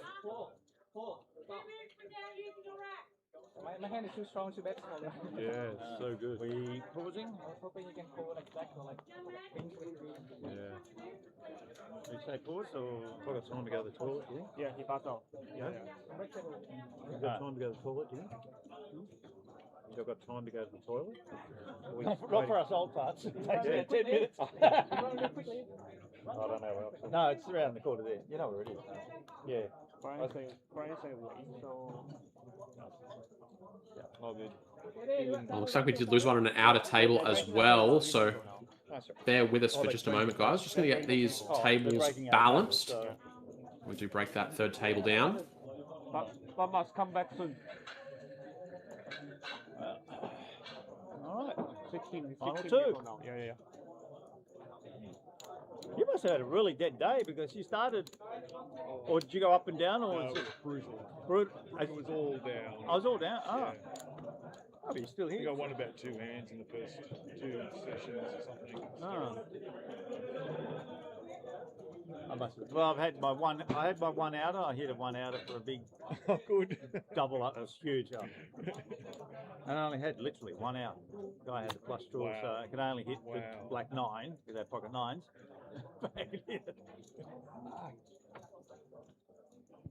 My hand is too strong to bet for that. Yeah, it's so good. We pausing? I was hoping you can call like jack or like king with green. Yeah. We say pause or we've got time to go to the toilet, yeah? Yeah, he passed out. Yeah? You've got time to go to the toilet, yeah? You've got time to go to the toilet? Not for us old parts. It takes about 10 minutes. I don't know. No, it's around the corner there. You know where it is. Yeah. Brian say wait, so... Yeah, all good. Well, looks like we did lose one on an outer table as well, so bear with us for just a moment, guys. Just going to get these tables balanced. We do break that third table down. But must come back soon. All right. 16 Final 2. people now. Yeah. You must have had a really dead day because you started, or did you go up and down, or was it brutal? It was all down. I was all down. Oh, Yeah. Oh, but you're still here. I think I won about 2 hands in the first 2 sessions or something. Oh. I must have. Well, I had my one outer. I hit a 1 outer for a big, good double up. It was huge. And I only had literally 1 out. Guy had the flush draw, so I could only hit the black 9 with our pocket 9s.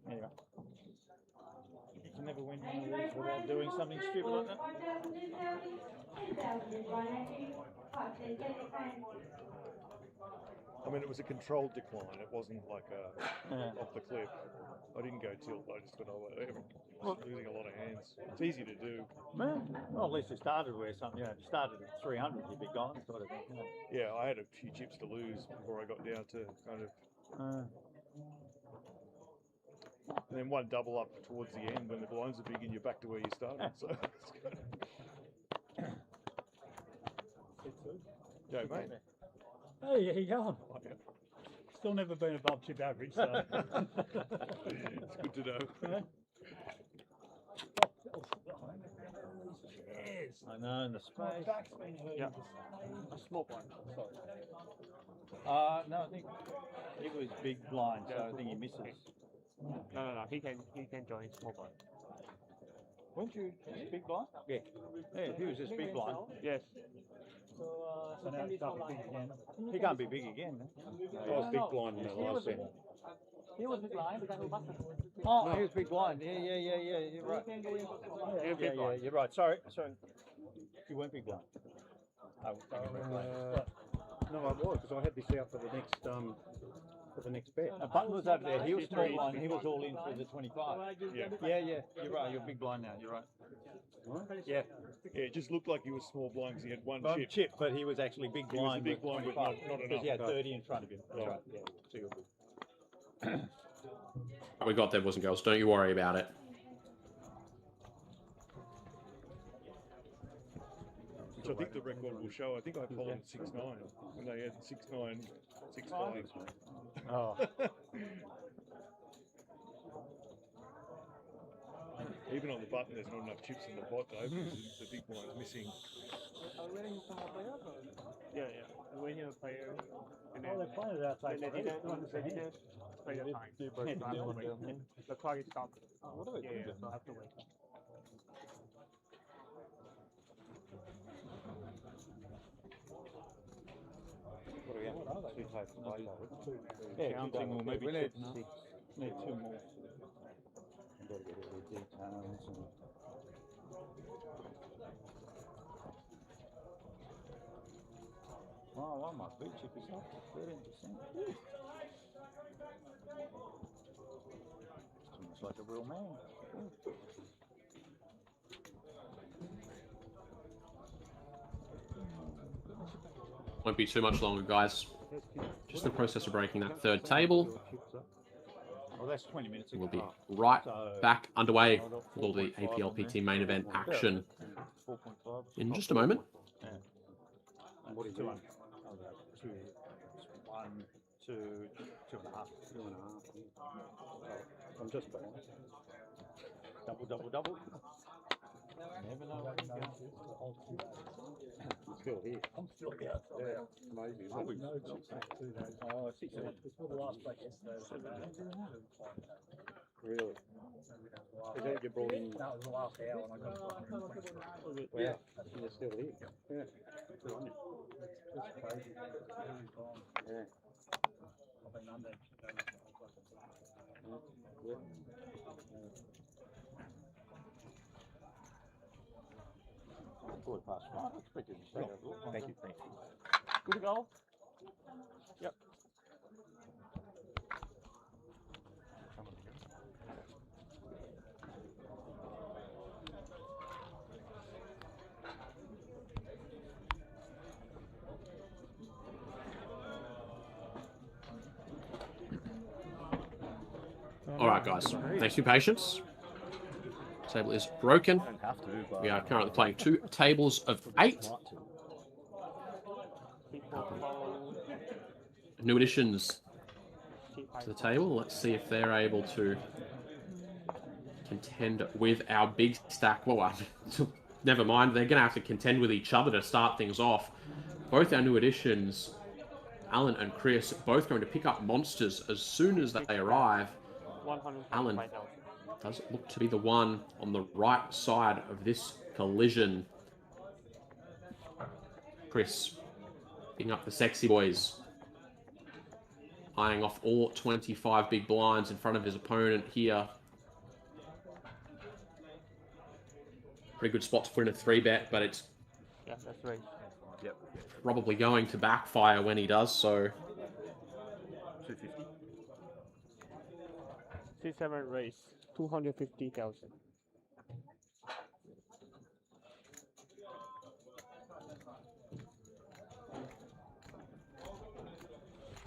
Anyway. You can never win one of these without doing something stupid like that. I mean, it was a controlled decline. It wasn't like off the cliff. I didn't go tilt. I just went all the way. Losing a lot of hands. It's easy to do. Man, well, at least you started where something, if you started at 300, you'd be gone, sort of thing. Yeah, I had a few chips to lose before I got down to kind of. And then one double up towards the end when the blinds are big and you're back to where you started. So it's good. Go, mate. Hey, how you going? Still never been above chip average, so. It's good to know. Yes. I know, in the space. Yeah. A small one. Sorry. No, I think it was big blind, so I think he misses. No. He can join small blind. Weren't you just big blind? Yeah. Yeah, he was just big blind. Yes. So now he can't be big again. He can't be big again. I was big blind in the last end. He was big blind, the guy who busted. Oh, he was big blind. Yeah, you're right. Yeah, you're right. Sorry. You weren't big blind. No, I was, because I had this out for the next bet. Button was over there. He was small blind. He was all in for the 25. Yeah. You're right. You're big blind now. You're right. Yeah. Yeah, it just looked like he was small blind because he had one chip, but he was actually big blind. He was a big blind, but not enough. Because he had 30 in front of him. That's right. Yeah. So you're good. We got there, boys and girls. Don't you worry about it. Which I think the record will show. I think I followed 6-9 when they had 6-9, 6-5. Oh. Even on the button, there's not enough chips in the pot though, because the big blind's missing. Yeah. When you're a player, and then They played it outside. they didn't play the time. The clock is stopped. What are they doing? So I have to wait. What do we have? 2 types of play. Yeah, 2 more. Maybe we need 6. Need 2 more. I've got to get all the details. Oh, well, my blue chip is up to 13%. It's almost like a real man. Won't be too much longer, guys. Just in the process of breaking that third table. Well, that's 20 minutes ago. We'll be right back underway with all the Aplpt main event action in just a moment. Yeah. And what is 2 1, 2, 2.5. 2.5. I'm just back. Double. Never know where to go. Still here. I'm still here. Yeah, amazing. Oh, 6 before the last break yesterday. Really? Is that you brought in? That was the last hour and I got it. Wow, you're still here. Yeah. Good on you. It's crazy. Yeah. I've been under. Yeah. Thank you. Good to go? Yep. All right, guys. Thanks for your patience. Table is broken. We are currently playing 2 tables of 8. New additions to the table. Let's see if they're able to contend with our big stack. Well, never mind. They're going to have to contend with each other to start things off. Both our new additions, Alan and Chris, both going to pick up monsters as soon as they arrive. Alan does look to be the one on the right side of this collision. Chris picking up the sexy boys, eyeing off all 25 big blinds in front of his opponent here. Pretty good spot to put in a 3-bet, but it's that's right. Yep. Probably going to backfire when he does so. 250. C7 race, 250,000.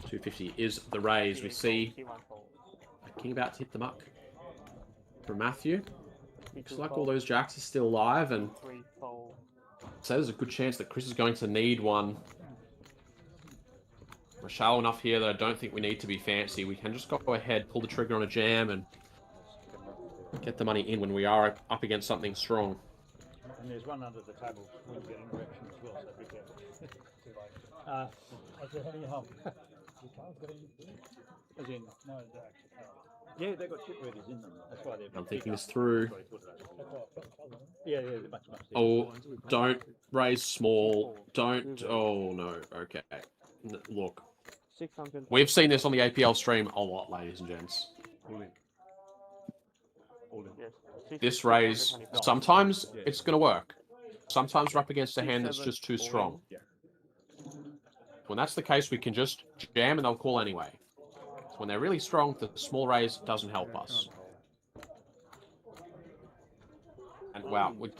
$250 is the raise. We see a king about to hit the muck from Matthew. Looks like all those jacks are still live, and so there's a good chance that Chris is going to need one We're shallow enough here that I don't think we need to be fancy. We can just go ahead, pull the trigger on a jam, and get the money in when we are up against something strong. And there's one under the table when you get in direction as well, so be careful. I said, how do you help? You can't get in. As in, no, they actually can't. Yeah, they've got chip readers in them. That's why they're. I'm thinking this through. Yeah, they're much. Oh, don't raise small. Don't. Oh, no. Okay. Look. 600. We've seen this on the APL stream a lot, ladies and gents. This raise, sometimes it's going to work. Sometimes we're up against a hand that's just too strong. When that's the case, we can just jam and they'll call anyway. So when they're really strong, the small raise doesn't help us. And wow, we're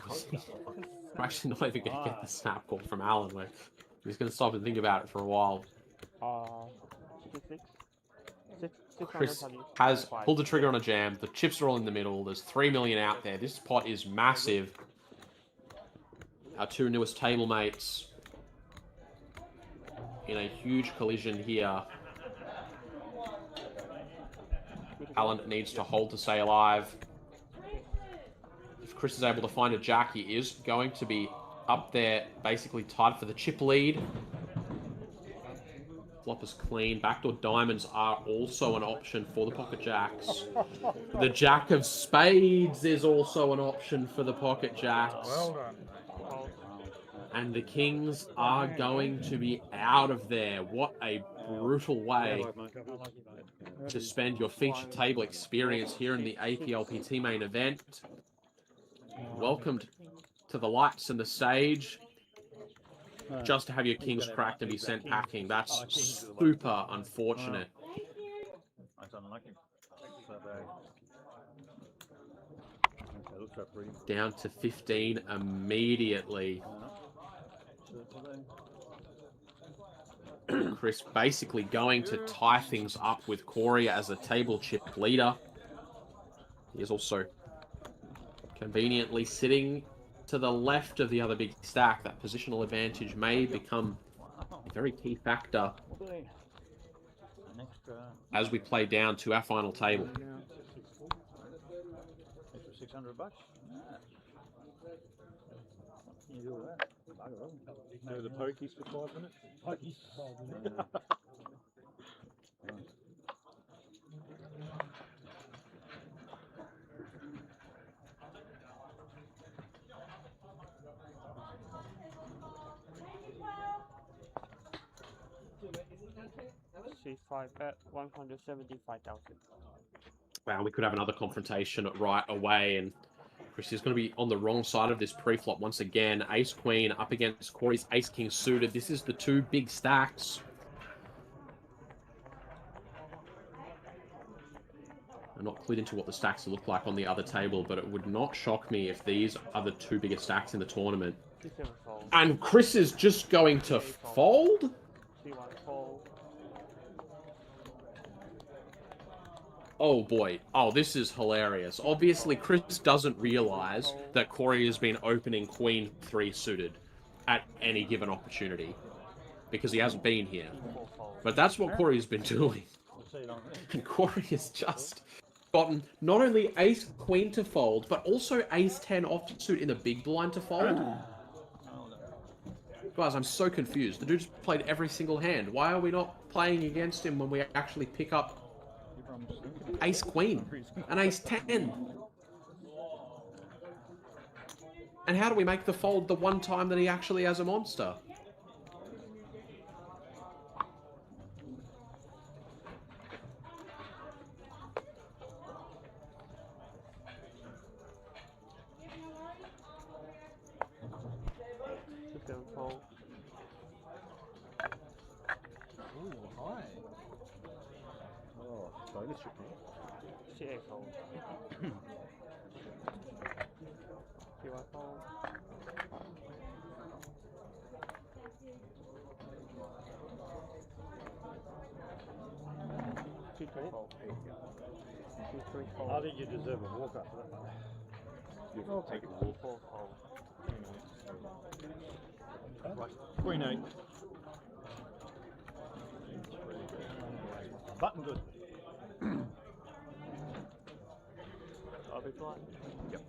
actually not even going to get the snap call from Alan. We're just going to stop and think about it for a while. Chris has pulled the trigger on a jam. The chips are all in the middle. There's 3 million out there. This pot is massive. Our two newest table mates in a huge collision here. Alan needs to hold to stay alive. If Chris is able to find a jack, he is going to be up there, basically tied for the chip lead. Flop is clean. Backdoor diamonds are also an option for the pocket jacks. The jack of spades is also an option for the pocket jacks. Well done. And the kings are going to be out of there. What a brutal way to spend your feature table experience here in the Aplpt main event. Welcomed to the lights and the stage. Just to have your kings cracked and be sent packing. That's super unfortunate. That's unlucky. Down to 15 immediately. Chris basically going to tie things up with Corey as a table chip leader. He is also conveniently sitting to the left of the other big stack. That positional advantage may become a very key factor as we play down to our final table. Extra $600. You do that. No, the pokies for 5 minutes. Pokies. C5 bet 175,000. Wow, we could have another confrontation right away, and Chris is going to be on the wrong side of this pre-flop once again. Ace-Queen up against Corey's Ace-King suited. This is the two big stacks. I'm not clued into what the stacks look like on the other table, but it would not shock me if these are the two biggest stacks in the tournament. And Chris is just going to fold? Oh boy. Oh, this is hilarious. Obviously, Chris doesn't realize that Corey has been opening Queen 3 suited at any given opportunity because he hasn't been here. But that's what Corey has been doing. And Corey has just gotten not only Ace-Queen to fold, but also Ace-10 offsuit in the big blind to fold. Guys, I'm so confused. The dude's played every single hand. Why are we not playing against him when we actually pick up Ace-Queen and Ace-10? And how do we make the fold the one time that he actually has a monster? Bonus trip. C8 fold. C1 fold. C3 fold. C3 fold. I think you deserve a walk after that one. You'll take a walk. 4 fold. Queen 8. Button good. I'll be blind. Yep.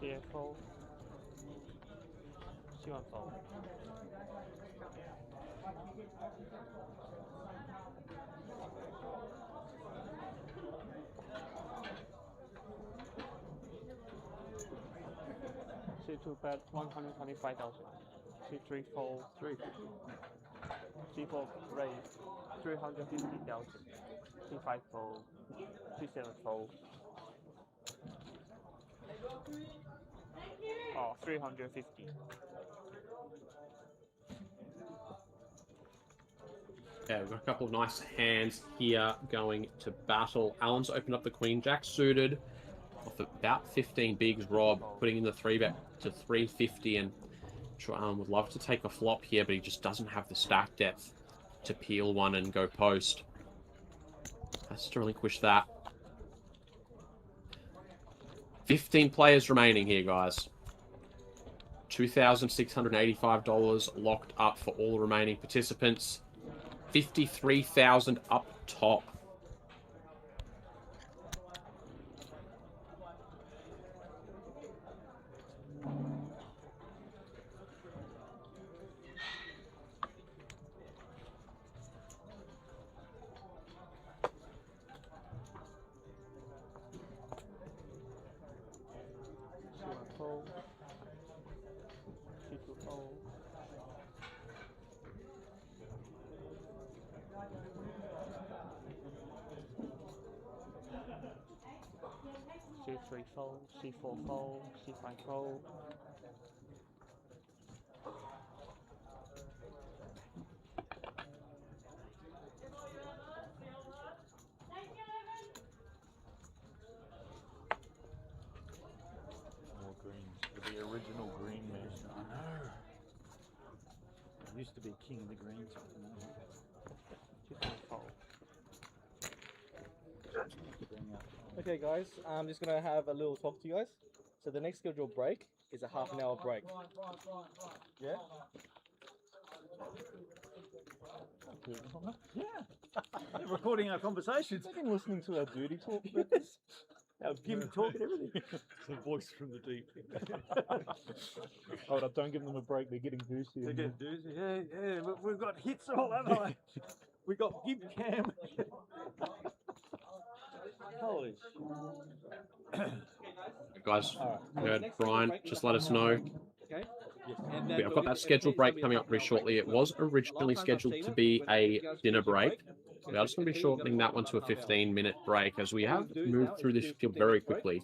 CFO. C1 C2 bet 125,000. C3 fold 350. C4 raise 350,000. C5 fold. C7 fold. Oh, 350. Yeah, we've got a couple of nice hands here going to battle. Alan's opened up the Queen Jack suited off about 15 bigs. Rob putting in the 3-bet to 350, and Alan would love to take a flop here, but he just doesn't have the stack depth to peel one and go post. Has to relinquish that. 15 players remaining here, guys. $2,685 locked up for all remaining participants. 53,000 up top. fold. C2 fold. C3 fold, C4 fold, C5 fold. More greens for the original green man. I know. I used to be king of the greens. C4 fold. Okay guys, I'm just going to have a little talk to you guys. So the next scheduled break is a half an hour break. Yeah? Yeah. They're recording our conversations. They've been listening to our dirty talk about this. Our gimp talk and everything. It's a voice from the deep. Hold up, don't give them a break, they're getting goosey. They're getting doozy. Yeah, yeah. We've got hits all over. We got gimp cam. Holy shit. Guys, Alright. you heard Brian, just let us know. Okay. I've got that scheduled break coming up pretty shortly. It was originally scheduled to be a dinner break. We are just going to be shortening that one to a 15-minute break as we have moved through this field very quickly.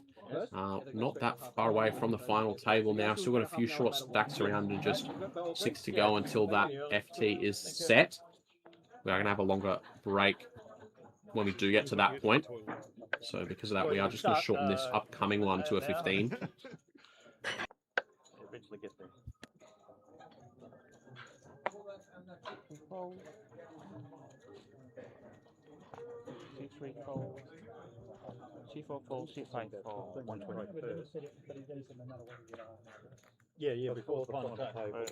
Not that far away from the final table now. Still got a few short stacks around and just 6 to go until that FT is set. We are going to have a longer break when we do get to that point. So because of that, we are just going to shorten this upcoming one to a 15. Eventually get there. Fold. C3 fold. C4 fold, C5 fold. 120. Yeah, before the final table.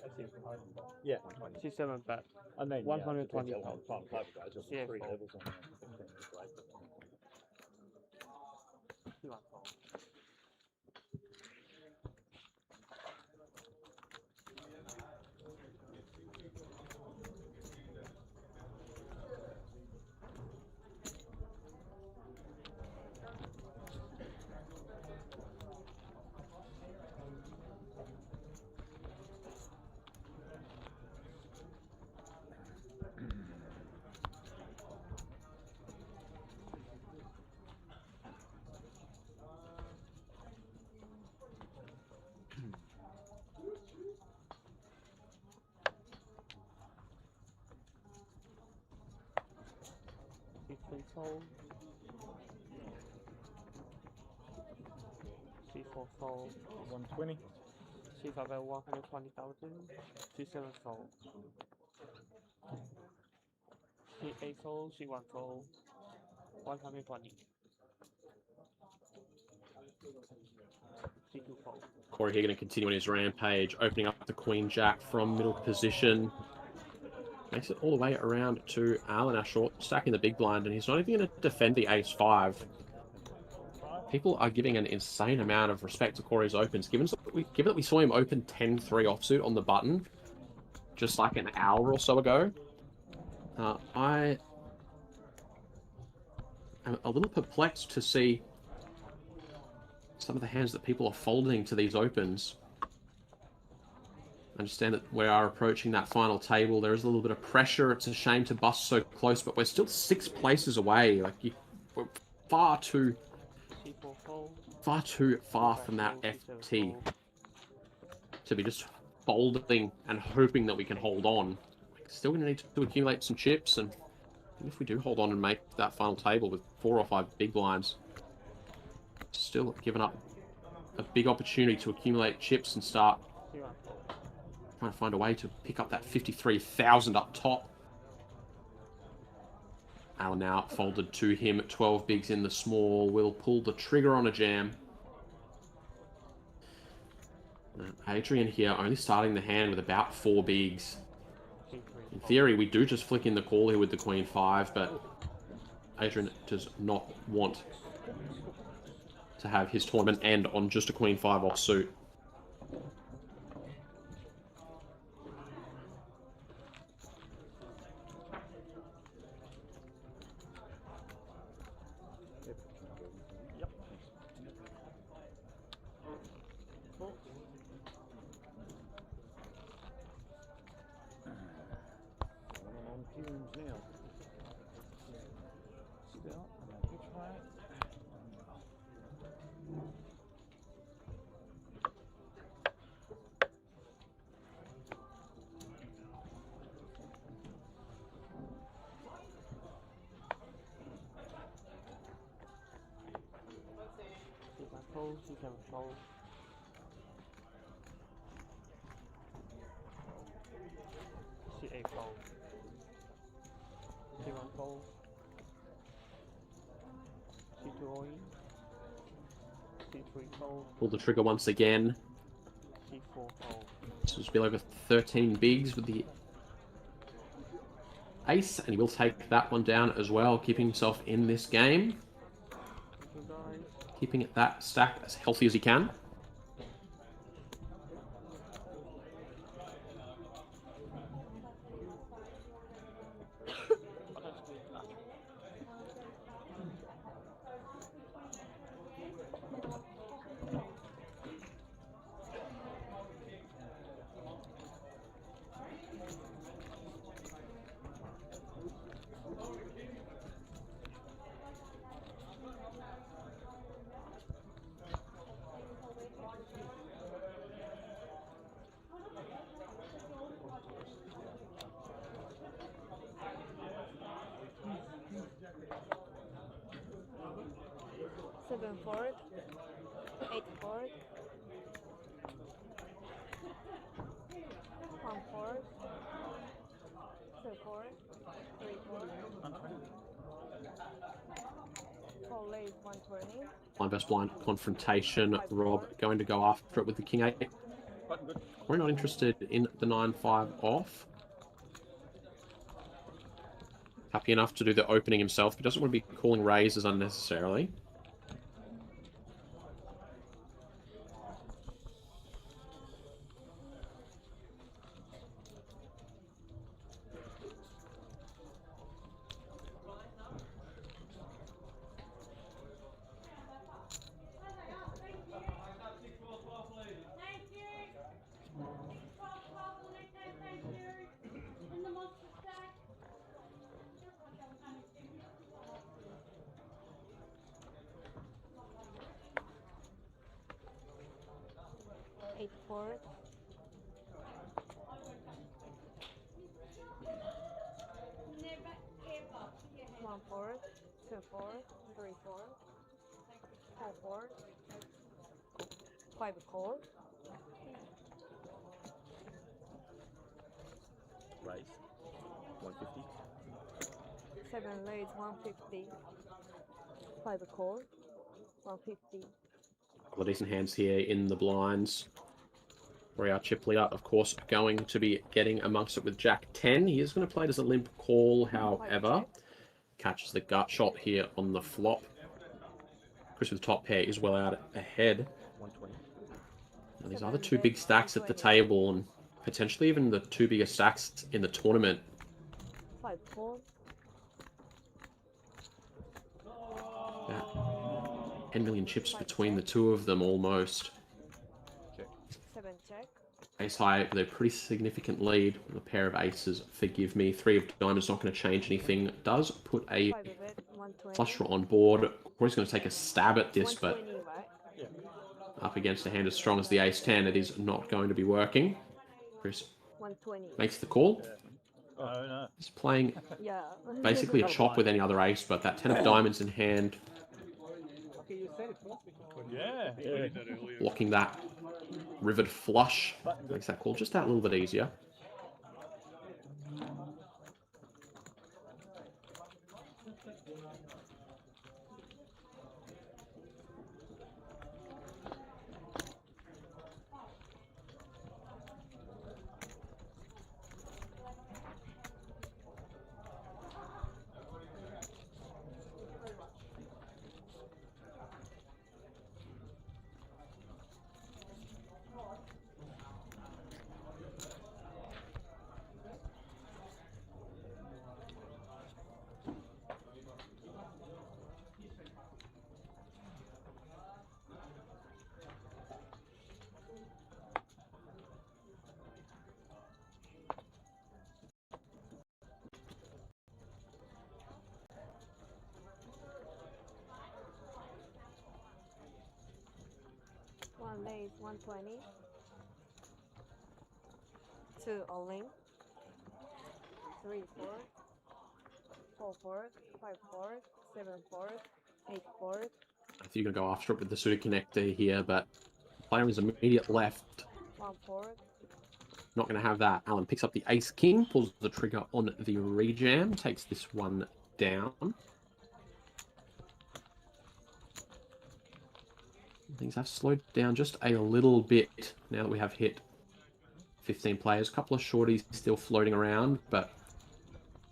Yeah. C7 bet. And then 120 on the final table, guys. Just Yeah, 3 fold. levels on there. C1 fold. fold. C4 fold. 120. C5 at 120,000. C7 fold. C8 fold. C1 fold. 120. C2 fold. Corey here going to continue on his rampage, opening up the Queen Jack from middle position. Makes it all the way around to Alan, our short stack in the big blind, and he's not even going to defend the ace-5. People are giving an insane amount of respect to Corey's opens, given that we saw him open 10-3 offsuit on the button just like an hour or so ago. I am a little perplexed to see some of the hands that people are folding to these opens. I understand that we are approaching that final table. There is a little bit of pressure. It's a shame to bust so close, but we're still 6 places away. Like, we're far too far from that FT to be just folding and hoping that we can hold on. We're still going to need to accumulate some chips, and if we do hold on and make that final table with 4 or 5 big blinds, still giving up a big opportunity to accumulate chips and start trying to find a way to pick up that 53,000 up top. Alan now folded to him, 12 bigs in the small, will pull the trigger on a jam. Adrian here only starting the hand with about 4 bigs. In theory, we do just flick in the call here with the Queen 5, but Adrian does not want to have his tournament end on just a Queen 5 offsuit. Fold, C7 fold. C8 fold. C1 fold. C2 all in. C3 fold. Pull the trigger once again. C4 fold. This will be over 13 bigs with the ace, and he will take that one down as well, keeping himself in this game. Keeping that stack as healthy as he can. Seven forward, 8 forward, 1 forward, 2 forward, 3 forward, 4 lays 120. Blind versus blind confrontation. Rob going to go after it with the King 8. We're not interested in the 9-5 off. Happy enough to do the opening himself, but doesn't want to be calling raises unnecessarily. Forward. 1 forward, 2 4, 3 4, 4 4, 5 4, Raise. 150. 7 lays 150, 5 4, 150. Couple of decent hands here in the blinds. Where our chip leader, of course, going to be getting amongst it with Jack 10. He is going to play it as a limp call, however. Catches the gut shot here on the flop. Chris with the top pair is well out ahead. 120. Now, these other two big stacks at the table, and potentially even the two biggest stacks in the tournament. 5 4. Yeah. 10 million chips between the two of them almost. 7 check. Ace high with a pretty significant lead. A pair of aces, forgive me. 3 of diamonds not going to change anything. Does put a 5 of it, 120. flush draw on board. Corey's going to take a stab at this, but 120, right? up against a hand as strong as the ace 10, it is not going to be working. Chris 120. makes the call. Oh, no. He's playing Yeah. basically a chop with any other ace, but that 10 of diamonds in hand, Yeah. blocking that rivered flush, makes that call just that little bit easier. One lays 120. 2 all in. 3 4, 4 4, 5 4, 7 4, 8 4. I think you're going to go after it with the suited connector here, but player is immediate left. 1 4. Not going to have that. Alan picks up the ace king, pulls the trigger on the rejam, takes this one down. Things have slowed down just a little bit now that we have hit 15 players. A couple of shorties still floating around, but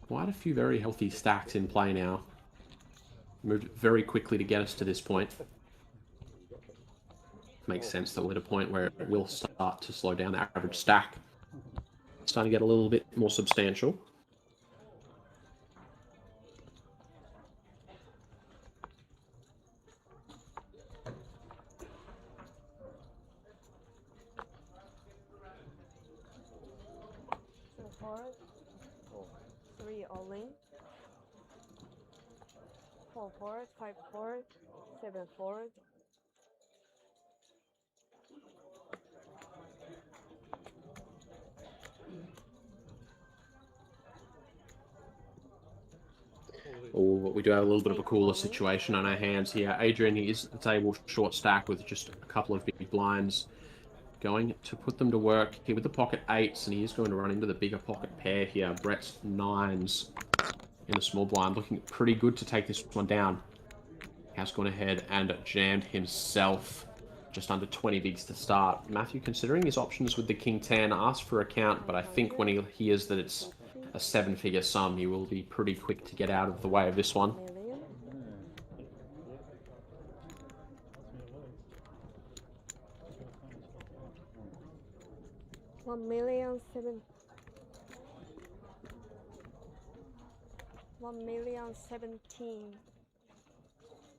quite a few very healthy stacks in play now. Moved very quickly to get us to this point. Makes sense that we're at a point where it will start to slow down the average stack. It's starting to get a little bit more substantial. Four, 3 all in. 4 4, 5 4, 7 4. Oh, but we do have a little bit of a cooler situation on our hands here. Adrian is at the table short stack with just a couple of big blinds. Going to put them to work here with the pocket 8s, and he is going to run into the bigger pocket pair here. Brett's 9s in the small blind, looking pretty good to take this one down. Has gone ahead and jammed himself. Just under 20 bigs to start. Matthew, considering his options with the King 10, asked for a count, but I think when he hears that it's a 7-figure sum, he will be pretty quick to get out of the way of this one. $1 million 17.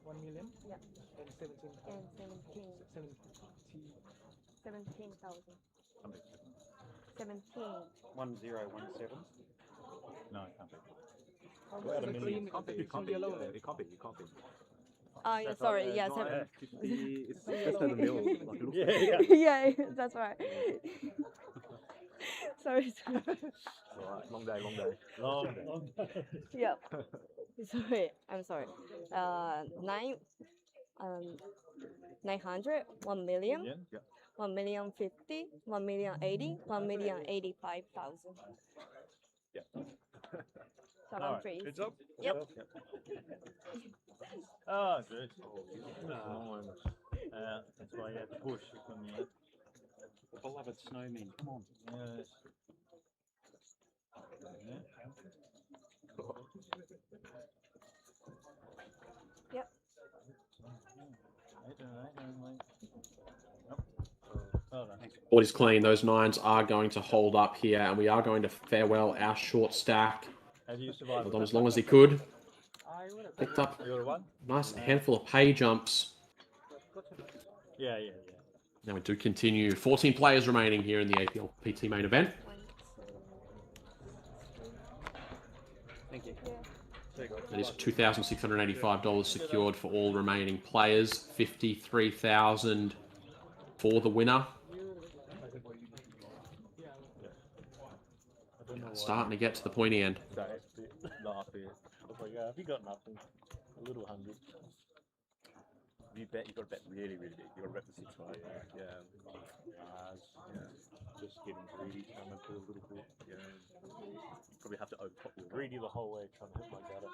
1 million? Yeah. And 17. And 17. 17,000. 17. 1017. No, it can't be. Well, it can't be. It can't be. It can't be. Yeah, sorry. Yeah, It's less than a mil. Like, yeah, that's right. Sorry. It's alright. Long day. Long day. Yep. sorry, I'm sorry. 900, 1 million, Yep. 1,050,000, 1,080,000, 1,085,000. Yep. So All I'm right. freeze. Heads up. Yep. Oh, jeez. Nice. That's why you had to push when you. Beloved snowman, come on. Yes. Yep. Board is clean. Those 9s are going to hold up here, and we are going to farewell our short stack. How do you survive? Held on as long as he could. Picked up You got one? a nice handful of pay jumps. Yeah. Now we do continue. 14 players remaining here in the Aplpt main event. Thank you. That is $2,685 secured for all remaining players. 53,000 for the winner. Starting to get to the pointy end. Not fair. I was like, if you got nothing, a little hungry. You bet, you got to bet really big. You got to bet the 6 high. Yeah. Just getting greedy, trying to do a little bit. Yeah. Probably have to overpop your Greedy the whole way, trying to hit my gutter.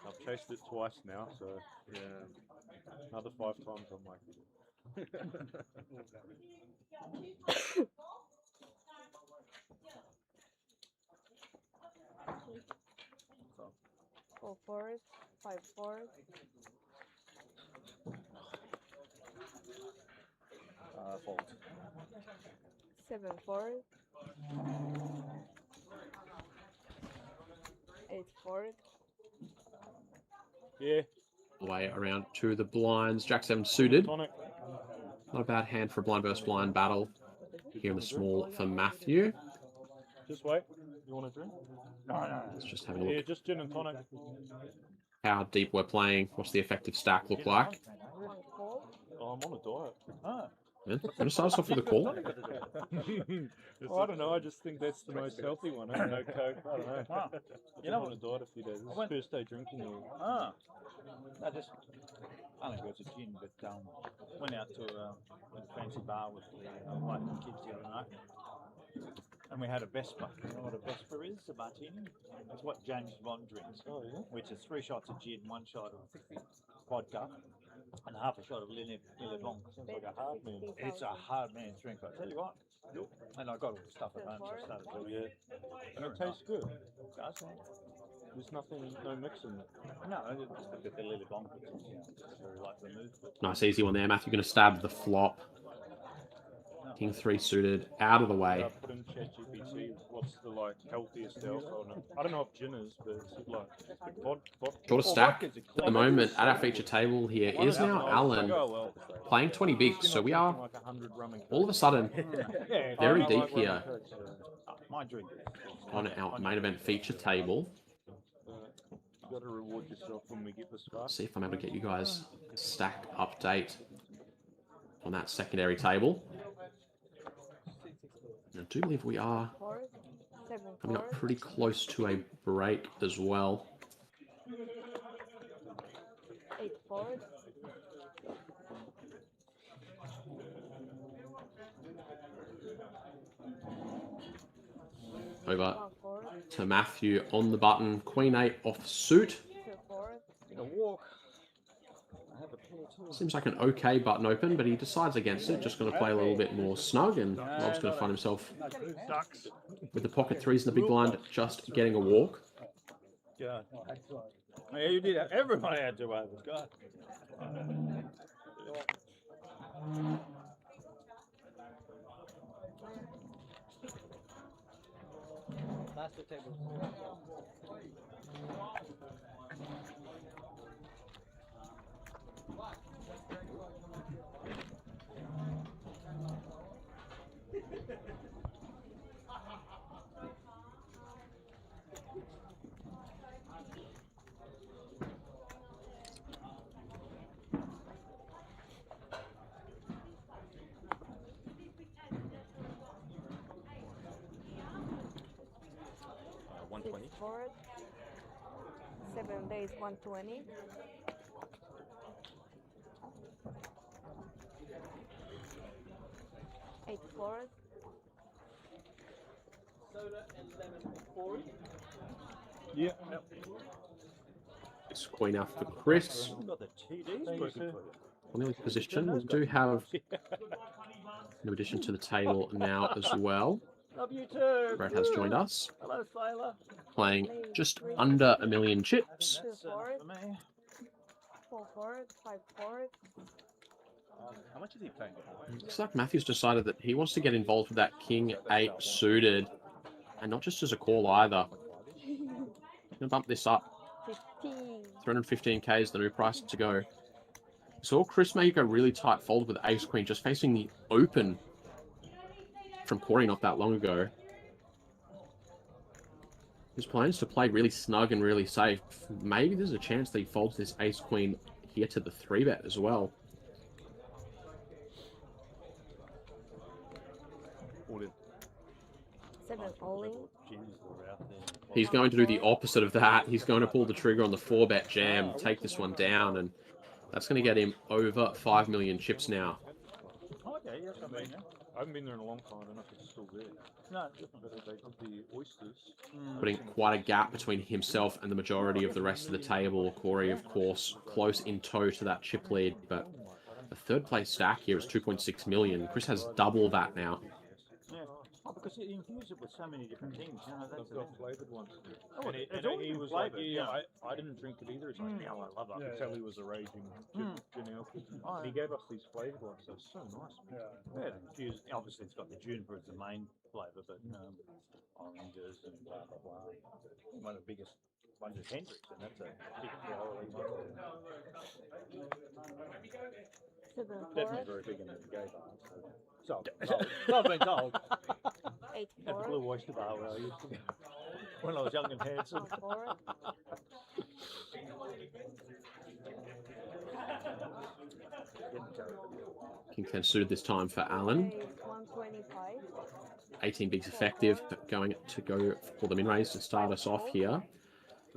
I've chased it twice now, so yeah. Another 5 times I'm like. 4 fours, 5 fours. Fold. 7 fours. 8 fours. Yeah. Way around to the blinds. Jack 7 suited. Tonic. Not a bad hand for a blind versus blind battle. Here in the small for Matthew. Just wait. You want a drink? No. Let's just have a look. Yeah, just gin and tonic. How deep we're playing. What's the effective stack look like? Oh, I'm on a diet. Ah. Yeah, gonna start us off with a call. Well, I don't know. I just think that's the most healthy one. I don't know, Coke. I don't know. Wow. You know, on a diet a few days. This is first day drinking. Ah. I just only got a gin, but went out to a fancy bar with my wife and kids the other night. And we had a Vesper. You know what a Vesper is? A martini? It's what James Bond drinks. Oh, yeah? Which is 3 shots of gin, 1 shot of vodka, and half a shot of Lillet Blanc. Sounds like a hard man. It's a hard man's drink, I tell you what. And I got all the stuff at home, so I started doing it. And it tastes good. That's right. There's nothing, no mix in it. No, it's just a bit of Lillet Blanc, which is very light remove. Nice easy one there. Matthew going to stab the flop. King 3 suited, out of the way. I put in ChatGPT what's the healthiest alcohol. I don't know if gin is, but it's vodka. Shortest stack at the moment at our feature table here is now Alan playing 20 bigs. So we are all of a sudden very deep here My drink. on our main event feature table. You got to reward yourself when we get this far. See if I'm able to get you guys a stack update on that secondary table. I do believe we are coming up pretty close to a break as well. 8 fours. Over to Matthew on the button. Queen 8 off suit. 2 fours. A walk. Seems like an okay button open, but he decides against it. Just going to play a little bit more snug, and Rob's going to find himself with the pocket 3s in the big blind, just getting a walk. Yeah. Yeah, you did. Everybody had 2 overs. God. Master table. forward. 7 days 120. 8 forward. Soda and lemon Corey. Yeah. It's queen out for Chris. Got the TDs working for you. On the position, we do have new addition to the table now as well. Love you too. Brett has joined us, Hello, Sailor. playing just under 1 million chips. 2 forward. 4 forward. 5 forward. How much is he playing? Looks like Matthew's decided that he wants to get involved with that King 8 suited, and not just as a call either. Gonna bump this up. 315k is the new price to go. Saw Chris make a really tight fold with Ace Queen, just facing the open from Corey not that long ago. His plan is to play really snug and really safe. Maybe there's a chance that he folds this Ace Queen here to the 3-bet as well. All in. 7 all in. He's going to do the opposite of that. He's going to pull the trigger on the 4-bet jam, take this one down, and that's going to get him over 5 million chips now. Okay, yes, I've been there. I haven't been there in a long time. I don't know if it's still there. No, But they got the oysters. Putting quite a gap between himself and the majority of the rest of the table. Corey, of course, close in tow to that chip lead, but the third place stack here is 2.6 million. Chris has double that now. yeah. Oh, because you infuse it with so many different things, you know, that's They've got flavoured ones. Oh, and it's all he was flavoured, like, yeah. I didn't drink it either. He's like, yeah, I love it. I could tell he was a raging gin alcohol. Oh, He gave us these flavoured ones. They're so nice. Yeah, infused, obviously it's got the juniper as the main flavour, but oranges and blah, blah, blah. One of the biggest ones is Hendrix, and that's a big flowery one. 7 Definitely forward. very big in the gay bar. So I've been told. 8 At the forward. Blue Oyster Bar where I used to go when I was young and handsome. 4 forward. King 10 suited this time for Alan. Days 125. 18 bigs effective, but going to go for the min raise to start us off here.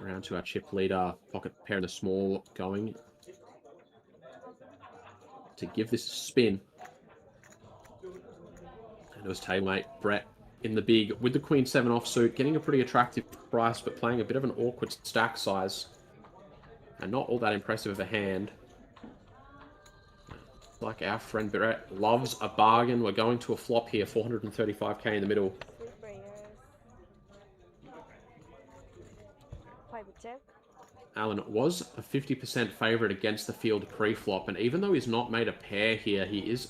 Around to our chip leader, pocket pair in the small, going to give this a spin. And it was tailmate Brett in the big with the Queen 7 offsuit, getting a pretty attractive price, but playing a bit of an awkward stack size. And not all that impressive of a hand. Like our friend Brett loves a bargain. We're going to a flop here, 435k in the middle. 3 prayers. 5 check. Alan was a 50% favourite against the field pre-flop, and even though he's not made a pair here, he is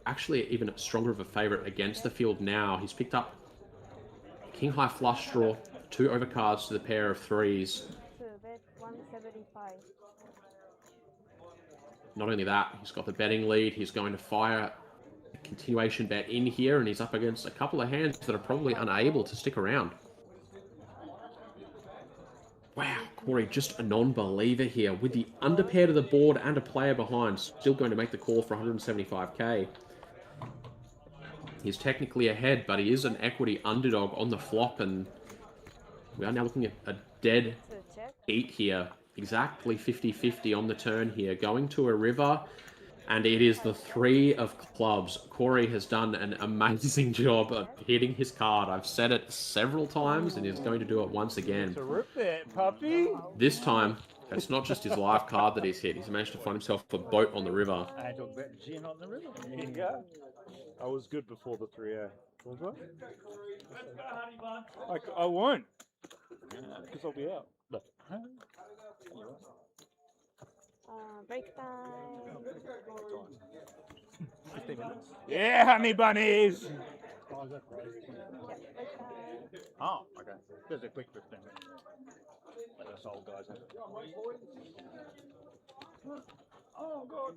actually even stronger of a favourite against the field now. He's picked up King High flush draw, 2 overcards to the pair of 3s. 2 bet 175. Not only that, he's got the betting lead. He's going to fire a continuation bet in here, and he's up against a couple of hands that are probably unable to stick around. Wow, Corey, just a non-believer here with the underpair to the board and a player behind, still going to make the call for 175k. He's technically ahead, but he is an equity underdog on the flop, and we are now looking at a dead beat here. Exactly 50-50 on the turn here. Going to a river, and it is the 3 of clubs. Corey has done an amazing job of hitting his card. I've said it several times, and he's going to do it once again. To rip that puppy. This time, it's not just his live card that he's hit. He's managed to find himself a boat on the river. I talk about gin on the river. There you go. I was good before the 3A. Was I? I won't. Because I'll be out. Break time. 15 minutes. Yeah, honey bunnies! Oh, is that right? Yeah, break time. Oh, okay. There's a quick 15 minutes. Let us old guys have it. Oh, God.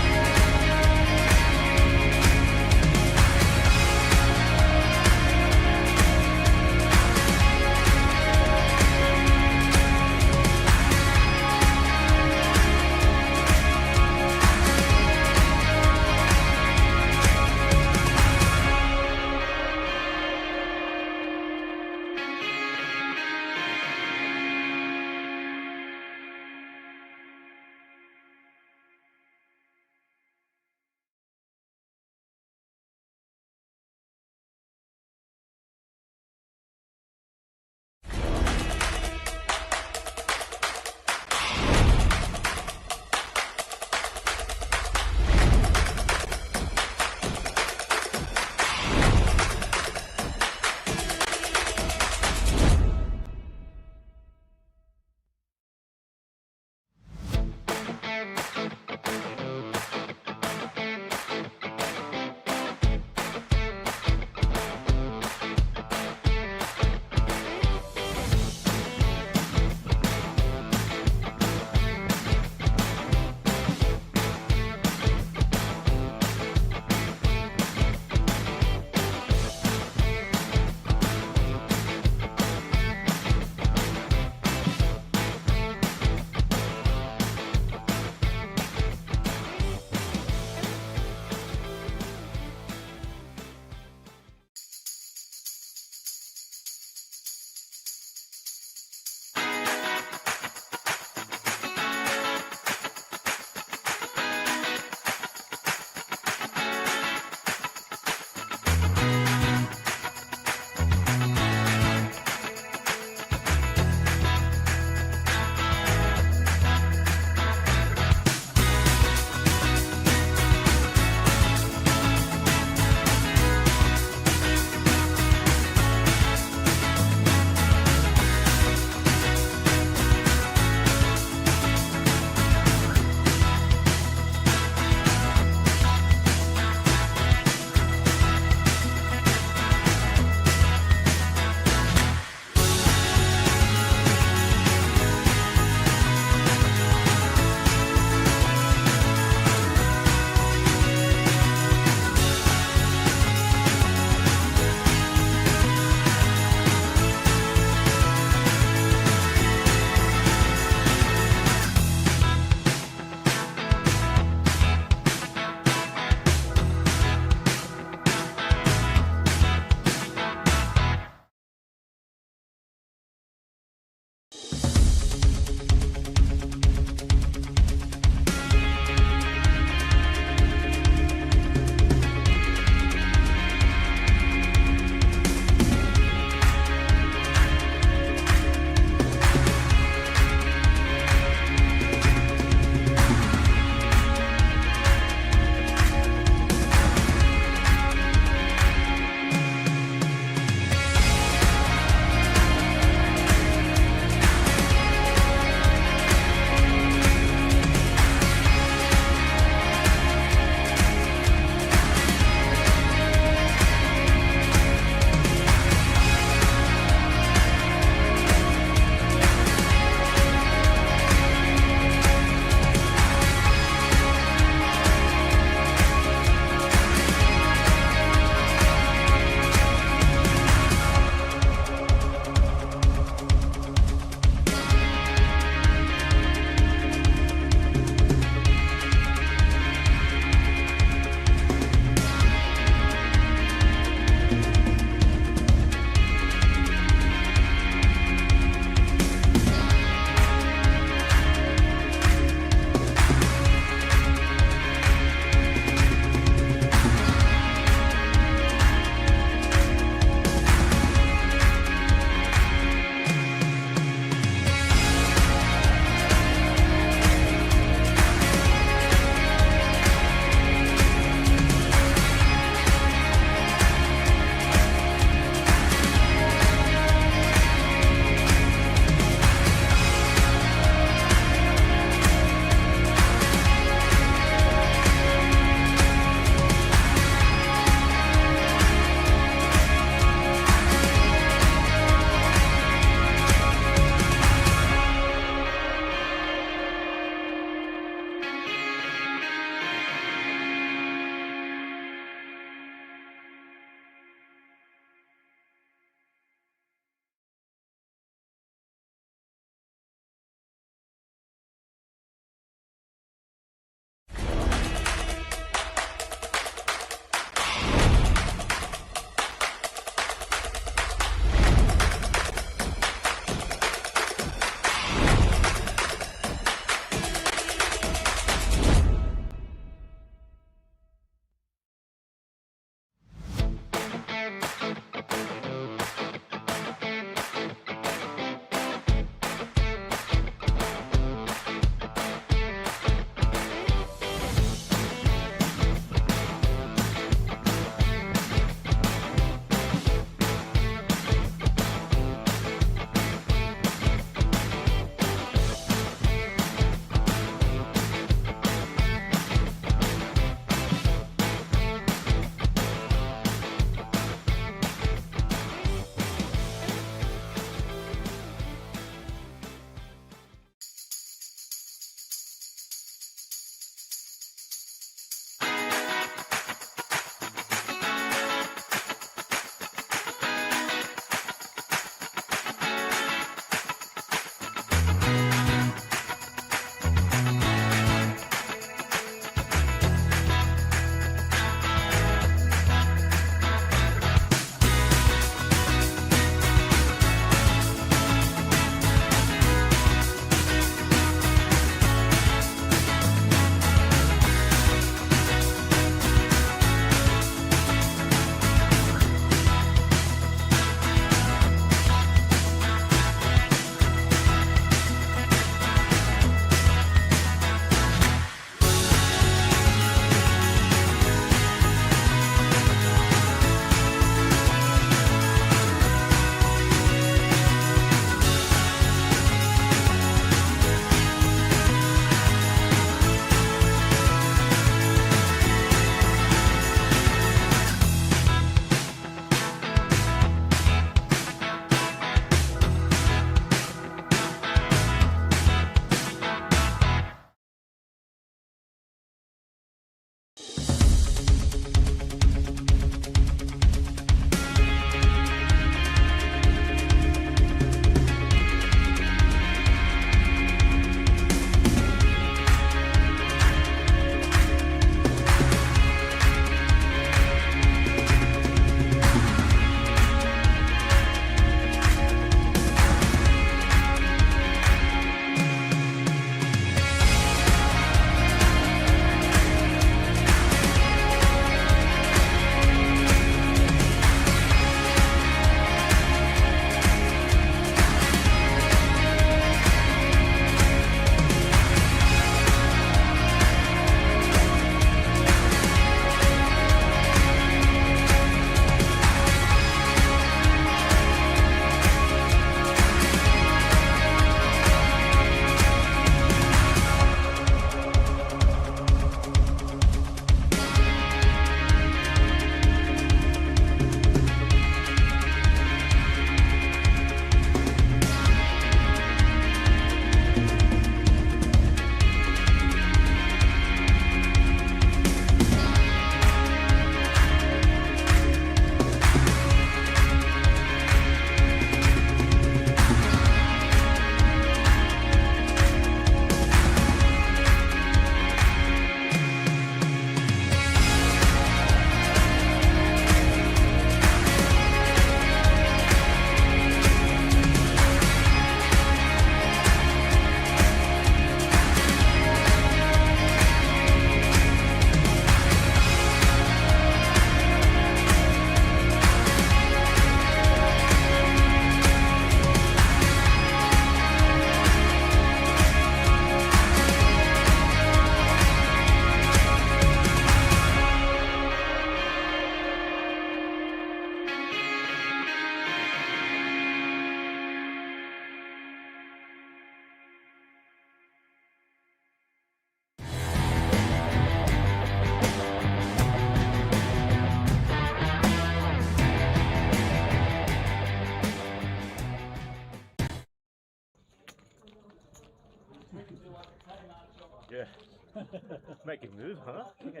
making move, huh? Yeah.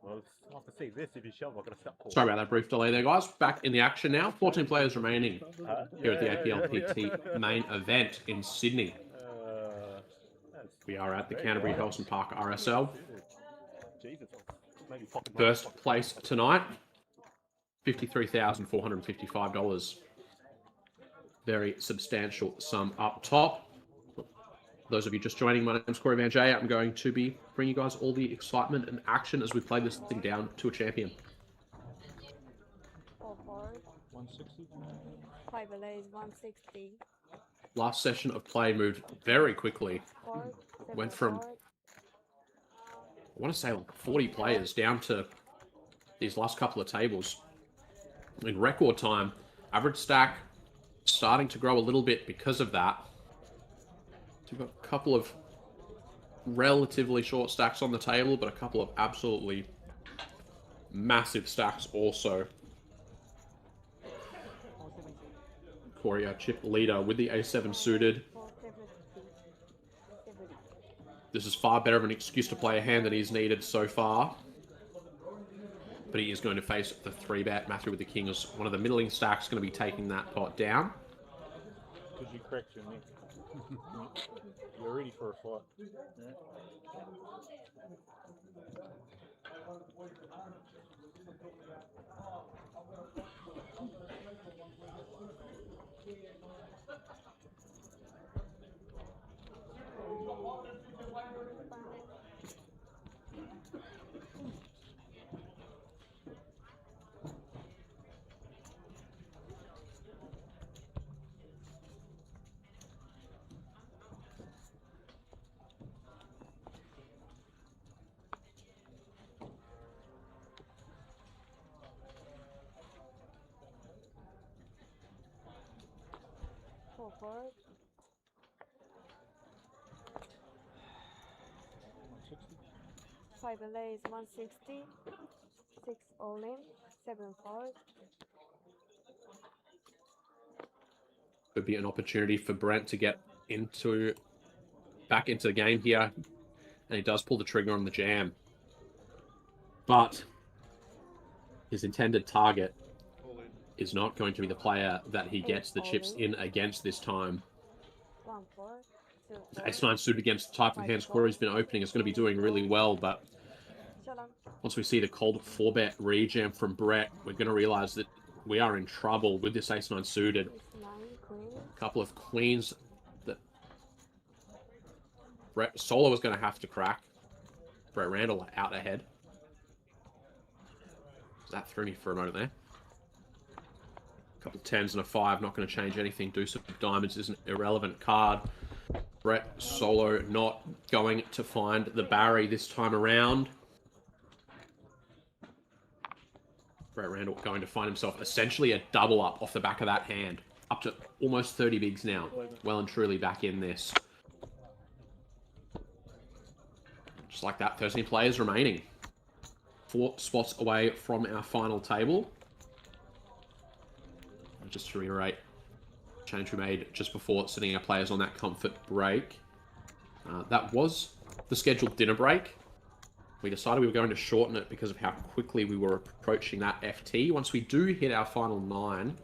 Well, I'll have to see this. If you shove, I've got to stop. Sorry about that brief delay there, guys. Back in the action now. 14 players remaining here at the Aplpt main event in Sydney. We are at the Canterbury-Hurlstone Park RSL. First place tonight, $53,455. Very substantial sum up top. Those of you just joining, my name is Corey Van Jay. I'm going to be bringing you guys all the excitement and action as we play this thing down to a champion. 160. 5 LA is 160. Last session of play moved very quickly. Went from, I want to say, like 40 players down to these last couple of tables in record time. Average stack starting to grow a little bit because of that. So we've got a couple of relatively short stacks on the table, but a couple of absolutely massive stacks also. Corey, our chip leader with the A7 suited. This is far better of an excuse to play a hand than he's needed so far. But he is going to face the 3-bet. Matthew with the king is one of the middling stacks going to be taking that pot down. Because you correct your nick. You're ready for a fight. Yeah. Forward. 5 LA is 160. 6 all in. 7 forward. Could be an opportunity for Brent to get back into the game here. And he does pull the trigger on the jam. But his intended target is not going to be the player that he gets the chips in against this time. Ace-9 suited against the type of hands Corey's been opening is going to be doing really well, but once we see the cold 4-bet rejam from Brett, we're going to realize that we are in trouble with this Ace-9 suited. A couple of queens that Brett Solo is going to have to crack. Brett Randall out ahead. That threw me for a moment there. A couple of 10s and a 5, not going to change anything. Deuce of Diamonds is an irrelevant card. Brett Solo not going to find the Barry this time around. Brett Randall going to find himself essentially a double up off the back of that hand. Up to almost 30 bigs now. Well and truly back in this. Just like that, 13 players remaining. 4 spots away from our final table. Just to reiterate, change we made just before sitting our players on that comfort break. That was the scheduled dinner break. We decided we were going to shorten it because of how quickly we were approaching that FT. Once we do hit our final 9,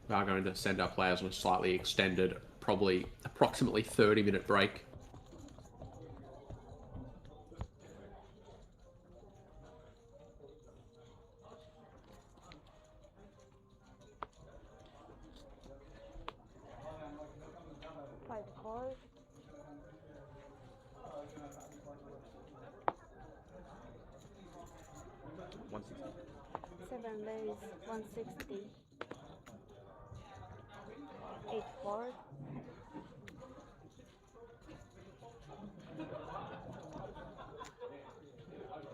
we are going to send our players on a slightly extended, probably approximately 30-minute break. Seven lays, 160. 8 forward.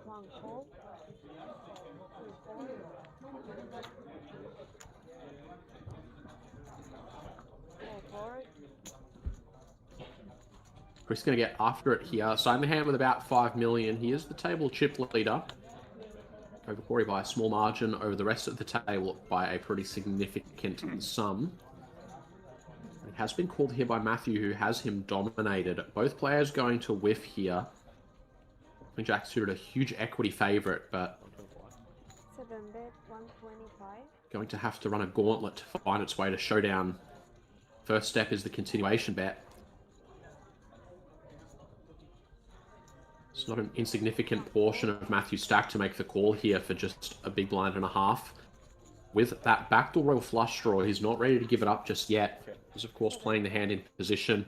1 call. 2 forward. 4 forward. Chris is going to get after it here. Sign the hand with about 5 million. He is the table chip leader. Over Corey by a small margin, over the rest of the table by a pretty significant sum. has been called here by Matthew, who has him dominated. Both players going to whiff here. I think Jack suited a huge equity favourite, but 7-bet 125. going to have to run a gauntlet to find its way to showdown. First step is the continuation bet. It's not an insignificant portion of Matthew's stack to make the call here for just a big blind and a half. With that backdoor royal flush draw, he's not ready to give it up just yet. He's, of course, playing the hand in position.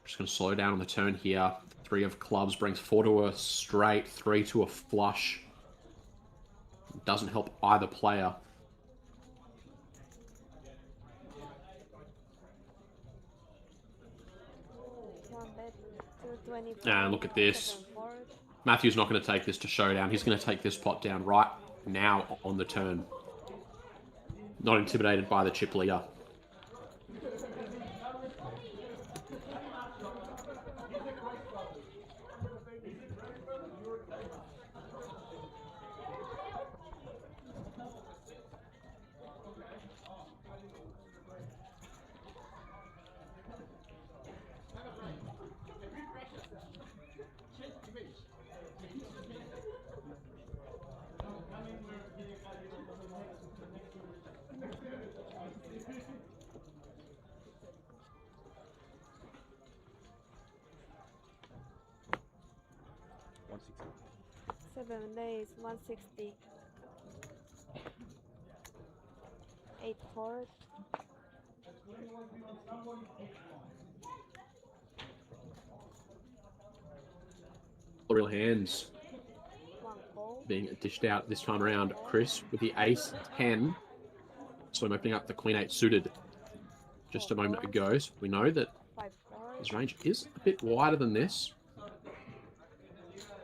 Just going to slow down on the turn here. 3 of clubs brings 4 to a straight, 3 to a flush. Doesn't help either player. And look at this. Matthew's not going to take this to showdown. He's going to take this pot down right now on the turn. Not intimidated by the chip leader. Seven days, 160. 8-4. Real hands being dished out this time around. Chris with the ace 10. So I'm opening up the queen 8 suited just a moment ago. So we know that his range is a bit wider than this.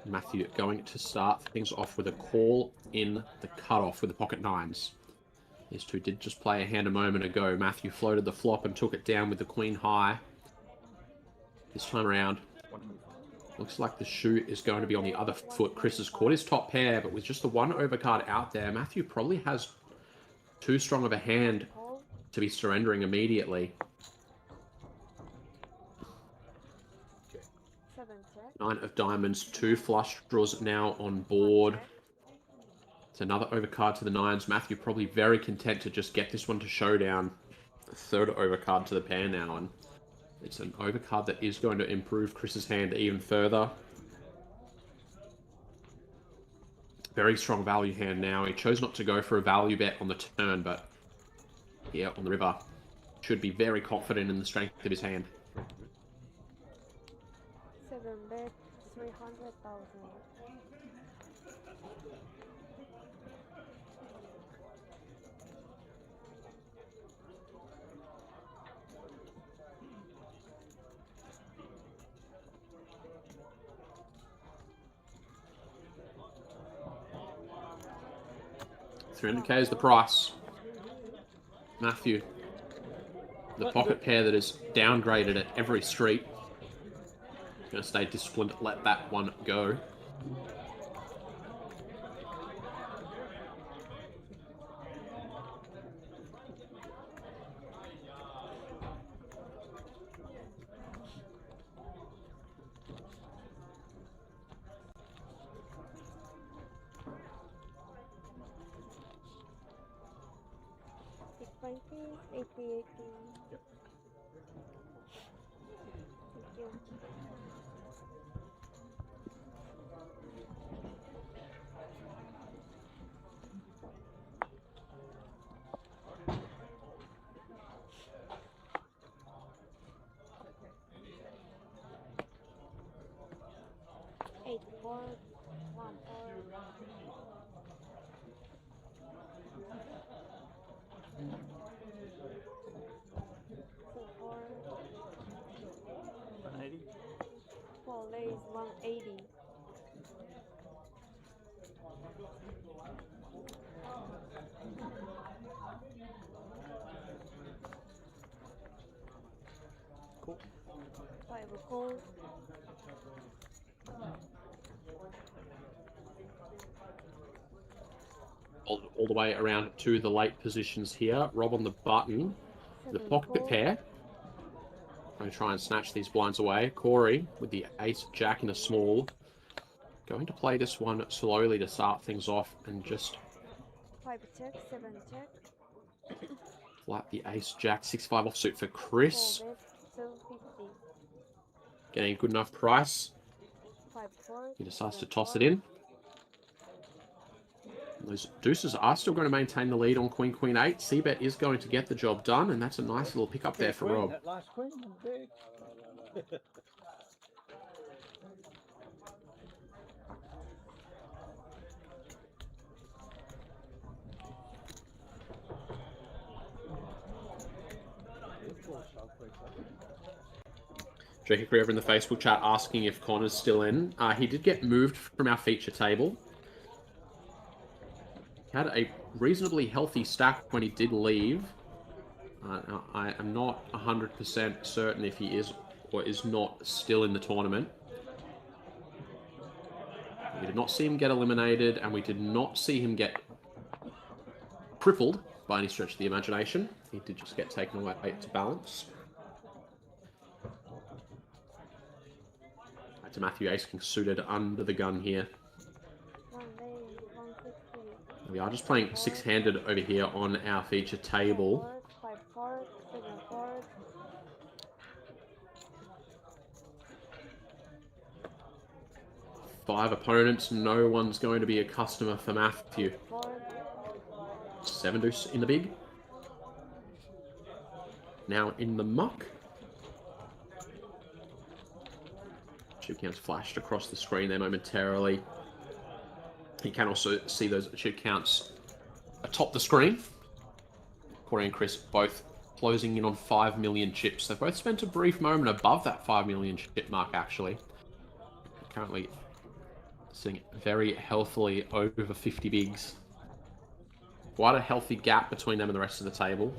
Matthew going to start things off with a call in the cutoff with the pocket 9s. These two did just play a hand a moment ago. Matthew floated the flop and took it down with the queen high. This time around, looks like the shoe is going to be on the other foot. Chris has caught his top pair, but with just the 1 overcard out there, Matthew probably has too strong of a hand to be surrendering immediately. 9 of diamonds, 2 flush draws now on board. It's another overcard to the 9s. Matthew probably very content to just get this one to showdown. The 3rd overcard to the pair now, and it's an overcard that is going to improve Chris's hand even further. Very strong value hand now. He chose not to go for a value bet on the turn, but here on the river, should be very confident in the strength of his hand. 7-bet 300,000. $300K is the price. Matthew, the pocket pair that is downgraded at every street. Going to stay disciplined, let that one go. Yep. Thank you. Eight, 4, 1, 4. Four lays 180. Cool. 5 calls. All the way around to the late positions here. Rob on the button. The pocket pair. Going to try and snatch these blinds away. Corey with the ace jack in a small. Going to play this one slowly to start things off and just 5 check, 7 check. flat the ace jack 6-5 offsuit for Chris. 4 bet, 250. Getting a good enough price. 5 4. He decides to toss it in. Those deuces are still going to maintain the lead on Queen, Queen 8. C-bet is going to get the job done, and that's a nice little pickup there for Rob. That last queen was big. Jake Hickory over in the Facebook chat asking if Connor's still in. He did get moved from our feature table. He had a reasonably healthy stack when he did leave. I am not 100% certain if he is or is not still in the tournament. We did not see him get eliminated, and we did not see him get crippled by any stretch of the imagination. He did just get taken away to balance. Back to Matthew Ace King suited under the gun here. We are just playing six-handed over here on our feature table. 5 4, 7 4. Five opponents, no one's going to be a customer for Matthew. 7 deuce in the big. Now in the muck. Chip counts flashed across the screen there momentarily. You can also see those chip counts atop the screen. Corey and Chris both closing in on 5 million chips. They've both spent a brief moment above that 5 million chip mark, actually. Currently sitting very healthily over 50 bigs. Quite a healthy gap between them and the rest of the table.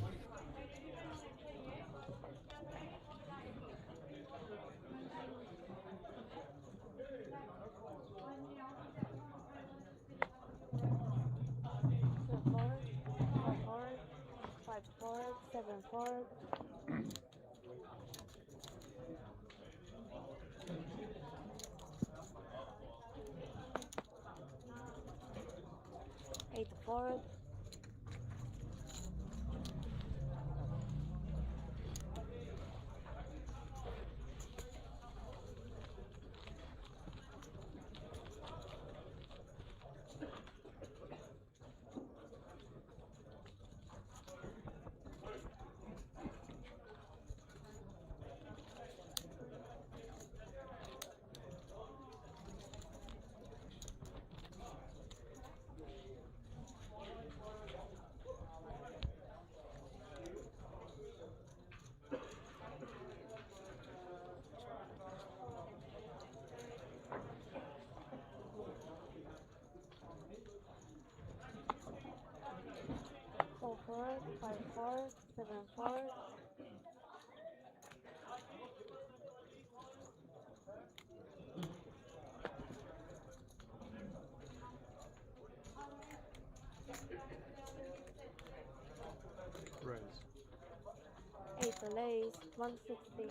Lays 160.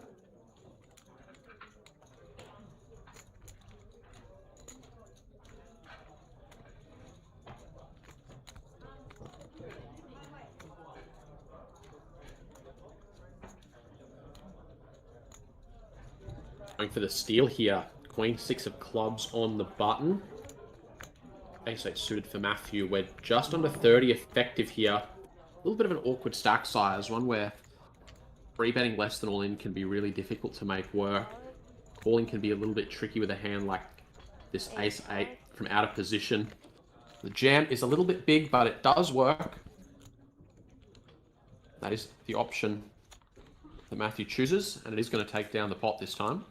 Going for the steal here. Queen 6 of clubs on the button. Ace 8 suited for Matthew. We're just under 30 effective here. A little bit of an awkward stack size, one where free betting less than all in can be really difficult to make work. Calling can be a little bit tricky with a hand like this ace 8 from out of position. The jam is a little bit big, but it does work. That is the option that Matthew chooses, and it is going to take down the pot this time.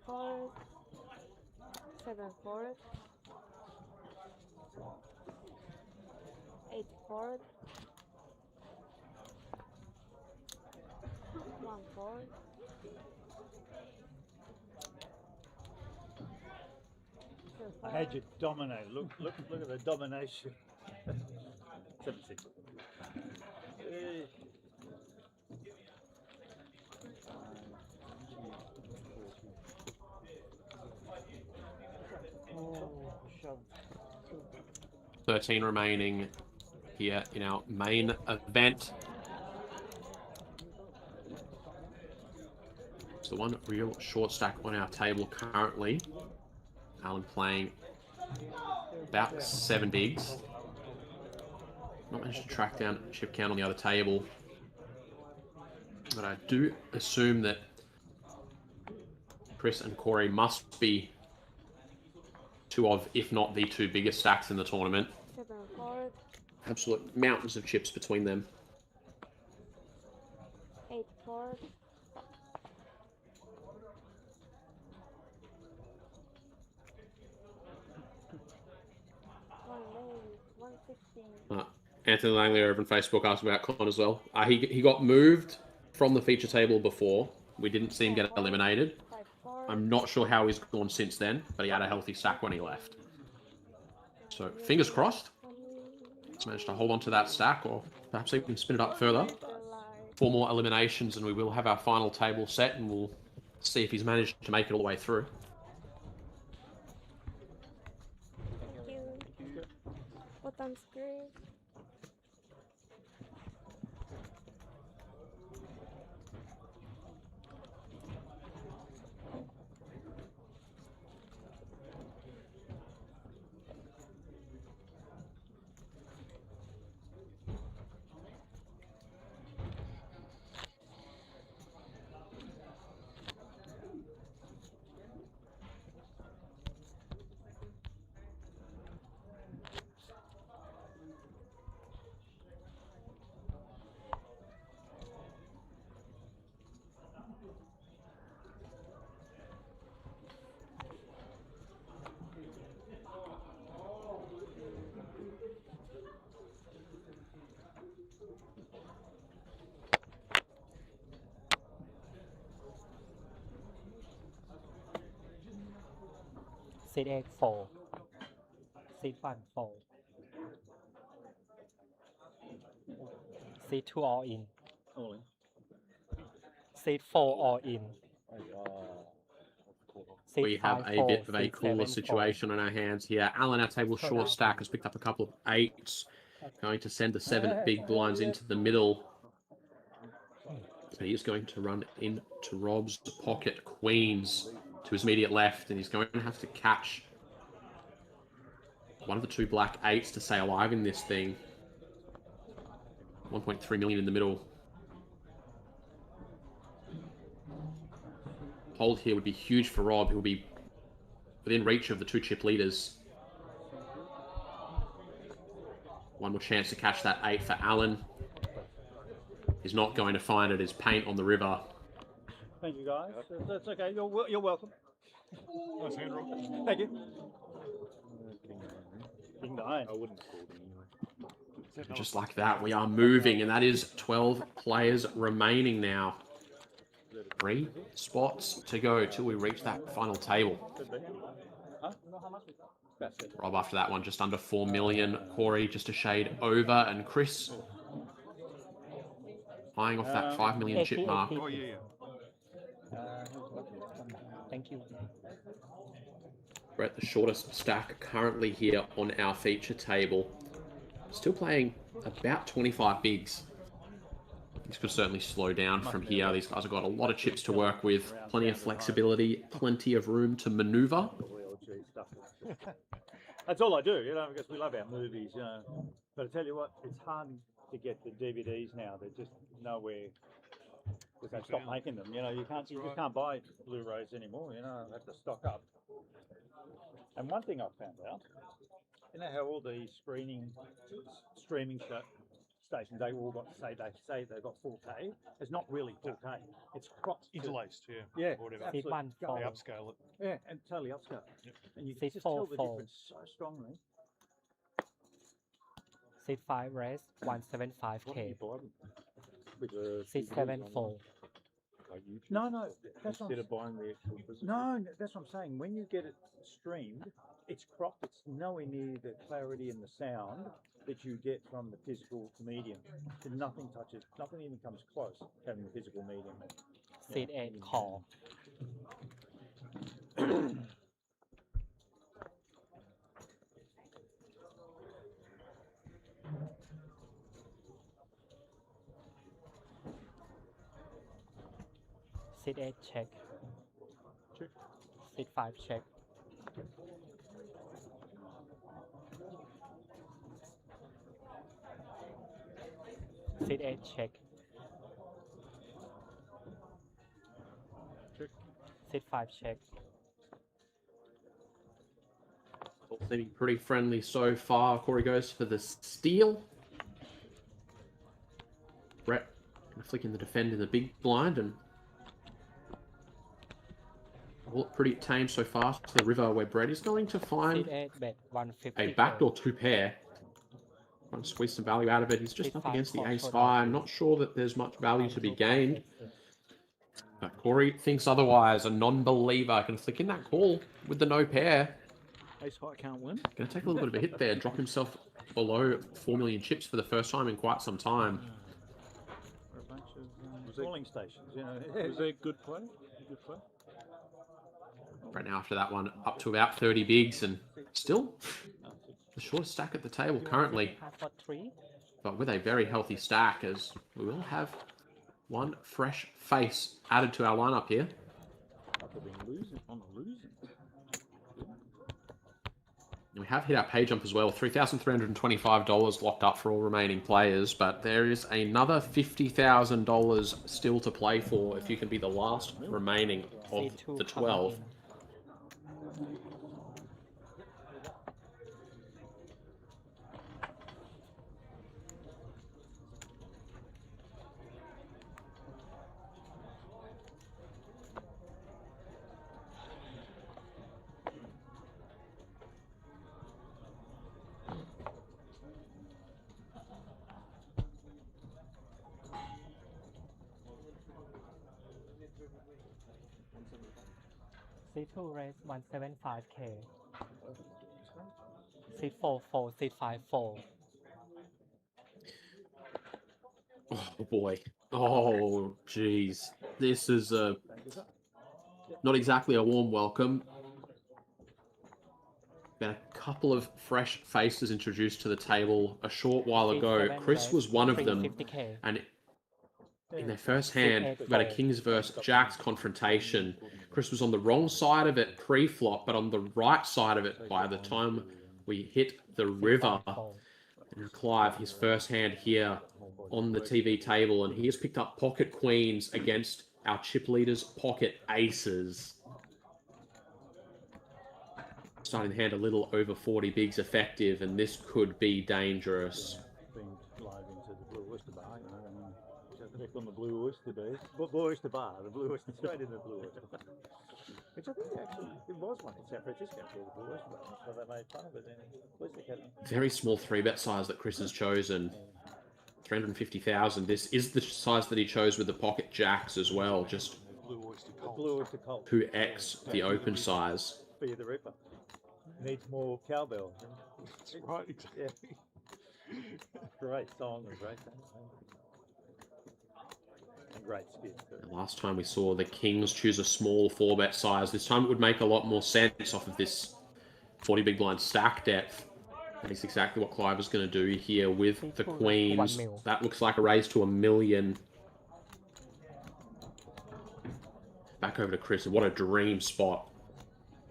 fours, 7 fours, 8 fours, 1 four, 2 I fours. had you dominate. Look at the domination. 7-6. Hey. Oh, shove. 13 remaining here in our main event. It's the one real short stack on our table currently. Alan playing about 7 bigs. Not managed to track down chip count on the other table. But I do assume that Chris and Corey must be two of, if not the two biggest stacks in the tournament. 7 fours, Absolute mountains of chips between them. 8 fours, 116. Anthony Langley over on Facebook asked about Con as well. He got moved from the feature table before. We didn't see him get eliminated. I'm not sure how he's gone since then, but he had a healthy stack when he left. So fingers crossed. He's managed to hold on to that stack, or perhaps even spin it up further. 4 more eliminations and we will have our final table set, and we'll see if he's managed to make it all the way through. Thank you. Bottom screen. Seat 8 4. Seat 1 4. Seat 2 all in. All in. Seat 4 all in. Seat We have 5 a 4, bit of a seat cooler 7 situation on our hands here. Alan, our table short stack, has picked up a couple of 8s. Going to send the 7 big blinds into the middle. So he's going to run into Rob's pocket queens to his immediate left, and he's going to have to catch one of the 2 black 8s to stay alive in this thing. 1.3 million in the middle. Hold here would be huge for Rob. He'll be within reach of the 2 chip leaders. One more chance to catch that 8 for Alan. He's not going to find it. It's paint on the river. Thank you, guys. That's okay. You're welcome. Nice hand roll. Thank you. King 9. I wouldn't have called anyway. Just like that, we are moving, and that is 12 players remaining now. 3 spots to go till we reach that final table. Rob after that one, just under 4 million. Corey just a shade over, and Chris eyeing off that 5 million chip mark. Oh, yeah. Thank you. We're at the shortest stack currently here on our feature table. Still playing about 25 bigs. This could certainly slow down from here. These guys have got a lot of chips to work with, plenty of flexibility, plenty of room to maneuver. That's all I do, you know, because we love our movies, you know. But I tell you what, it's hard to get the DVDs now. They're just nowhere, because they've stopped making them. You know, you just can't buy Blu-rays anymore. You know, they have to stock up. And one thing I found out, you know how all the streaming stations, they all got say they've got 4K. It's not really 4K. It's cropped. Interlaced, yeah. Yeah, or whatever. absolutely. One They four. upscale it. Yeah, and totally upscale. Yep. And you can Sit just four, tell the four. difference so strongly. Seat 5 raise 175k. Which, Seat 7 4. no, that's what Instead of buying the actual physical. no, that's what I'm saying. When you get it streamed, it's cropped. It's nowhere near the clarity and the sound that you get from the physical medium. Nothing touches. Nothing even comes close to having the physical medium. Seat 8 call. Seat 8 check. Check. Seat 5 check. Seat 8 check. Check. Seat 5 check. All seeming pretty friendly so far. Corey goes for the steal. Brett flicking the defend in the big blind, and all pretty tame so far to the river, where Brett is going to find Seat 8 bet 150. a backdoor 2-pair. Trying to squeeze some value out of it. He's just up against the ace high. I'm not sure that there's much value to be gained. But Corey thinks otherwise. A non-believer can flick in that call with the no pair. Ace high can't win. Going to take a little bit of a hit there. Drop himself below 4 million chips for the first time in quite some time. A bunch of calling stations, you know. Was that good play? Good play. Right now, after that one, up to about 30 bigs, and still the shortest stack at the table currently. But with a very healthy stack, as we will have one fresh face added to our lineup here. And we have hit our pay jump as well, $3,325 locked up for all remaining players, but there is another $50,000 still to play for if you can be the last remaining of the 12. C2 raise 175k. C4 4, C5 4. Oh boy. Oh jeez. This is not exactly a warm welcome. Been a couple of fresh faces introduced to the table a short while ago. Chris was one of them, and in their first hand, we had a Kings versus Jacks confrontation. Chris was on the wrong side of it pre-flop, but on the right side of it by the time we hit the river. And Clive, his first hand here on the TV table, and he has picked up pocket queens against our chip leaders' pocket aces. Starting the hand a little over 40 bigs effective, and this could be dangerous. Being live into the Blue Oyster Bar, you know, I mean, back on the Blue Oyster days. Blue Oyster Bar, the Blue Oyster, straight in the Blue Oyster Bar. Which I think actually, it was one in San Francisco called the Blue Oyster Bar, so they made fun of it in Oyster Academy. Very small 3-bet size that Chris has chosen. 350,000. This is the size that he chose with the pocket jacks as well. Just Blue Oyster Cult. Blue Oyster Cult. 2x the open size. Fear the Ripper. Needs more cowbell. That's right, exactly. Yeah. Great song, great song. Great skit. Last time we saw the Kings choose a small 4-bet size. This time it would make a lot more sense off of this 40 big blind stack depth. That's exactly what Clive is going to do here with the queens. That looks like a raise to $1 million. Back over to Chris, and what a dream spot.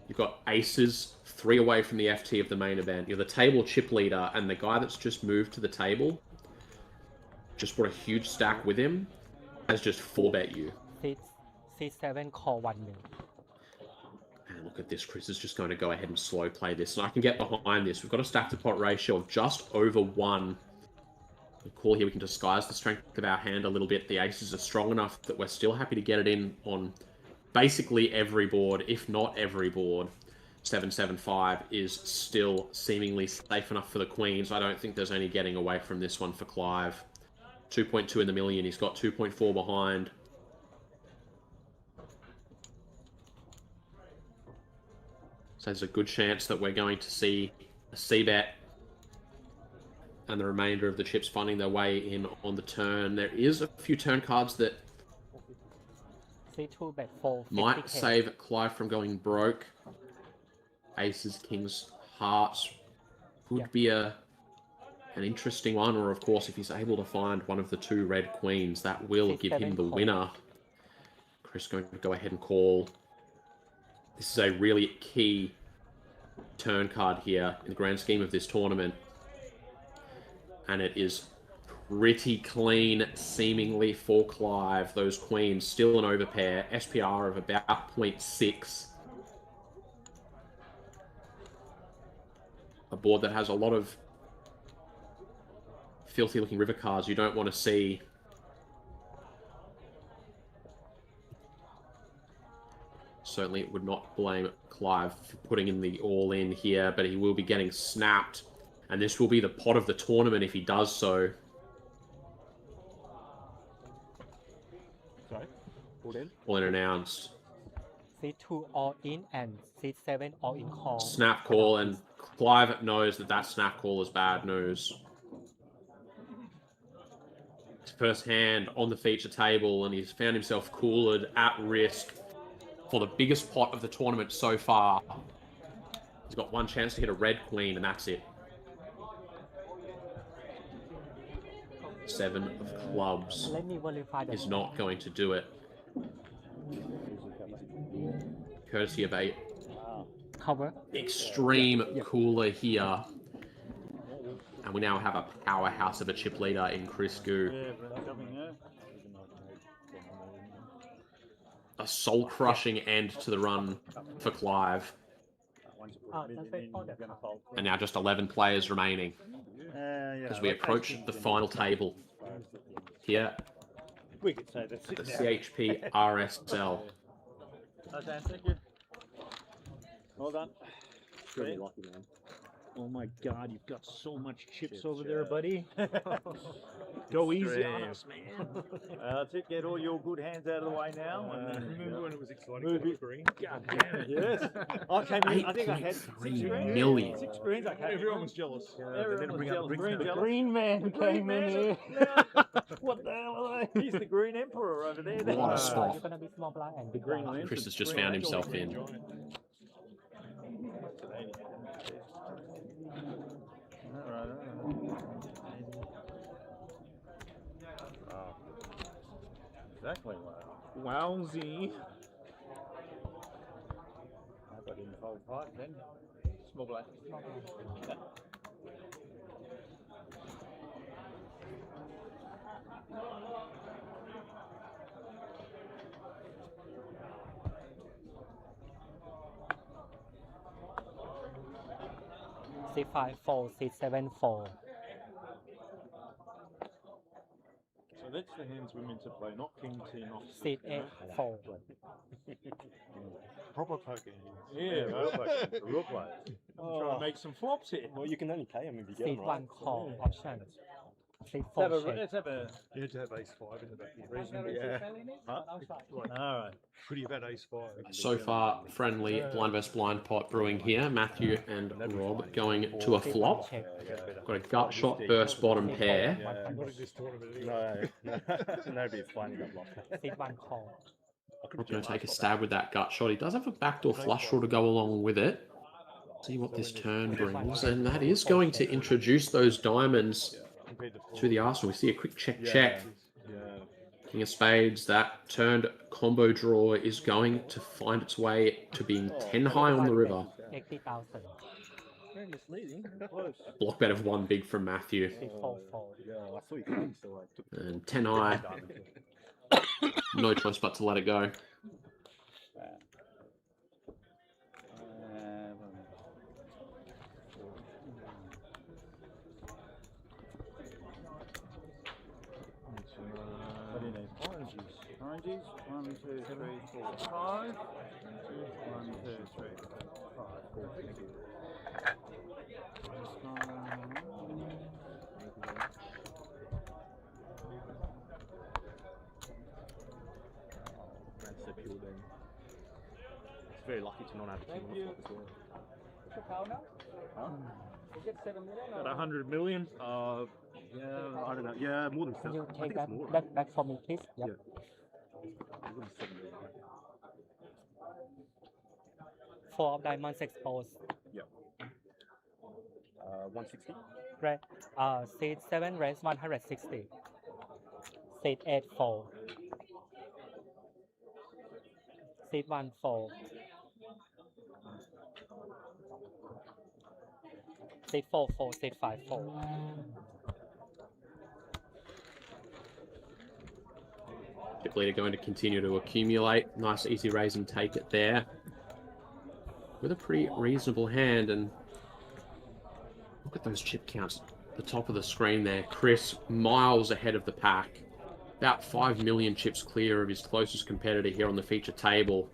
You've got aces, 3 away from the FT of the main event. You're the table chip leader, and the guy that's just moved to the table, just brought a huge stack with him, has just 4-bet you. C7 call 1 mil. And look at this, Chris is just going to go ahead and slow play this, and I can get behind this. We've got a stack to pot ratio of just over 1. The call here, we can disguise the strength of our hand a little bit. The aces are strong enough that we're still happy to get it in on basically every board, if not every board. 7-7-5 is still seemingly safe enough for the queens. I don't think there's any getting away from this one for Clive. 2.2 in the million. He's got 2.4 behind. So there's a good chance that we're going to see a C-bet and the remainder of the chips finding their way in on the turn. There is a few turn cards that C2 bet 4. might save Clive from going broke. Aces, kings, hearts would be an interesting one. Or, of course, if he's able to find one of the 2 red queens, that will give him the winner. Chris going to go ahead and call. This is a really key turn card here in the grand scheme of this tournament. And it is pretty clean, seemingly, for Clive. Those queens still an overpair. SPR of about 0.6. A board that has a lot of filthy-looking river cards you don't want to see. Certainly would not blame Clive for putting in the all-in here, but he will be getting snapped. And this will be the pot of the tournament if he does so. Sorry? All in? All in announced. C2 all in and C7 all in call. Snap call, and Clive knows that that snap call is bad news. His first hand on the feature table, and he's found himself cooled at risk for the biggest pot of the tournament so far. He's got one chance to hit a red queen, and that's it. 7 of clubs is not going to do it. Courtesy of a extreme cooler here. And we now have a powerhouse of a chip leader in Chris Goo. A soul-crushing end to the run for Clive. And now just 11 players remaining as we approach the final table here at the CHP RSL. Okay, thank you. Well done. Really lucky, man. Oh my god, you've got so much chips over there, buddy. Go easy on us, man. That's it. Get all your good hands out of the way now. Remember when it was exciting Move for it. green? God damn it. Yes. I came in, I think I had 6 8.3 greens. million. 6 greens. I came Everyone was jealous. Everyone was jealous. Green The jealous. green man Green came in man. here. Yeah. What the hell are they? He's the green emperor over there. What a spot. You're gonna be small blind and big Green blind. lantern. Chris has just found himself in. Exactly. Wowsy. I didn't fold 5 then. Small black. C5 4, C7 4. So that's the hands we're meant to play, not king 10 off. C8 4. Proper poker hands. Yeah, real players. I'm trying to make some flops here. Well, you can only pay them if you get them C1 right. call option. C4 check. Let's have a You had to have ace 5 in the back. yeah. Huh? All right. Could you have had ace 5? So far, friendly blind versus blind pot brewing here. Matthew and Rob going to a flop. Got a gut shot burst bottom pair. Not in this tournament. No, nobody's finding that block. C1 call. Rob's going to take a stab with that gut shot. He does have a backdoor flush draw to go along with it. See what this turn brings. And that is going to introduce those diamonds to the arsenal. We see a quick check. King of spades, that turned combo draw is going to find its way to being 10 high on the river. 80,000. Very misleading. Block bet of 1 big from Matthew. C4 4. Yeah, I saw you coming, so I took And 10 high. No choice but to let it go. Oranges. 1, 2, 3, 4, 5. 1, 2, 3, 4, 5. This one. That's so pure then. It's very lucky to not have a king on the flop as well. What's your power now? Huh? You get 7 million? Got 100 million. Yeah, I don't know. Yeah, more than Can 7. you I take think that it's more. back for me, please? Yep. Yeah. More than 7 million. 4 of diamonds exposed. Yeah. 160. Red. Seat 7 raise 160. Seat 8 4. Seat 1 4. Seat 4 4. Seat 5 4. Chip leader going to continue to accumulate. Nice easy raise and take it there. With a pretty reasonable hand, and look at those chip counts at the top of the screen there. Chris miles ahead of the pack. About 5 million chips clear of his closest competitor here on the feature table.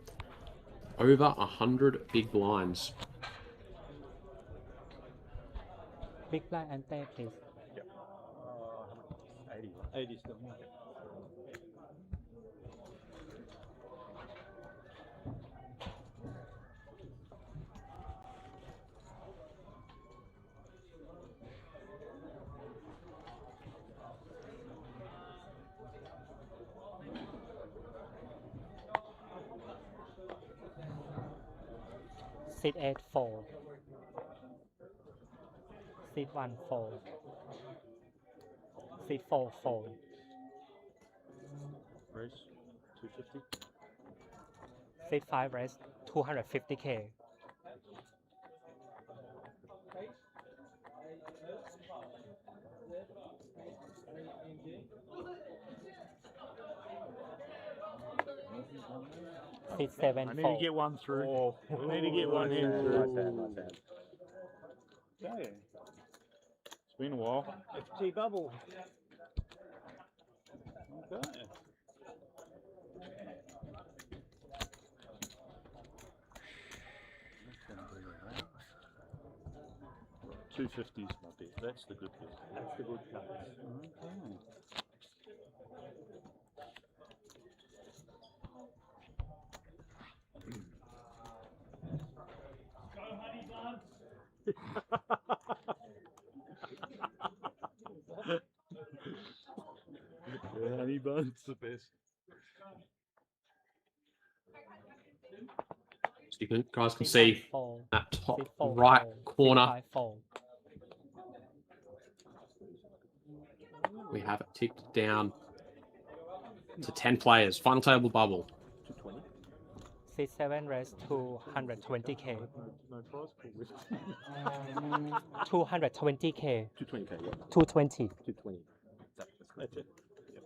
Over 100 big blinds. Big blind and there, please. Yep. 80. 80 still. Seat 8 4. Seat 1 4. Seat 4 4. Raise 250. Seat 5 raise 250k. Seat 7 I need 4. to get one through. Oh, I need to get one in nice through. hand, nice hand. Okay. It's been a while. FT bubble. Okay. $250 my bid. That's the good bid. That's the good card. Okay. Yeah, honey buns. The best. So you guys can Seat see 1 4. that top Seat 4 right 4. corner. Seat 5 4. We have it ticked down to 10 players. Final table bubble. 220. Seat 7 raise 220k. No prize pool with 220k. 220k, yeah. 220. 220. That's it. Yep.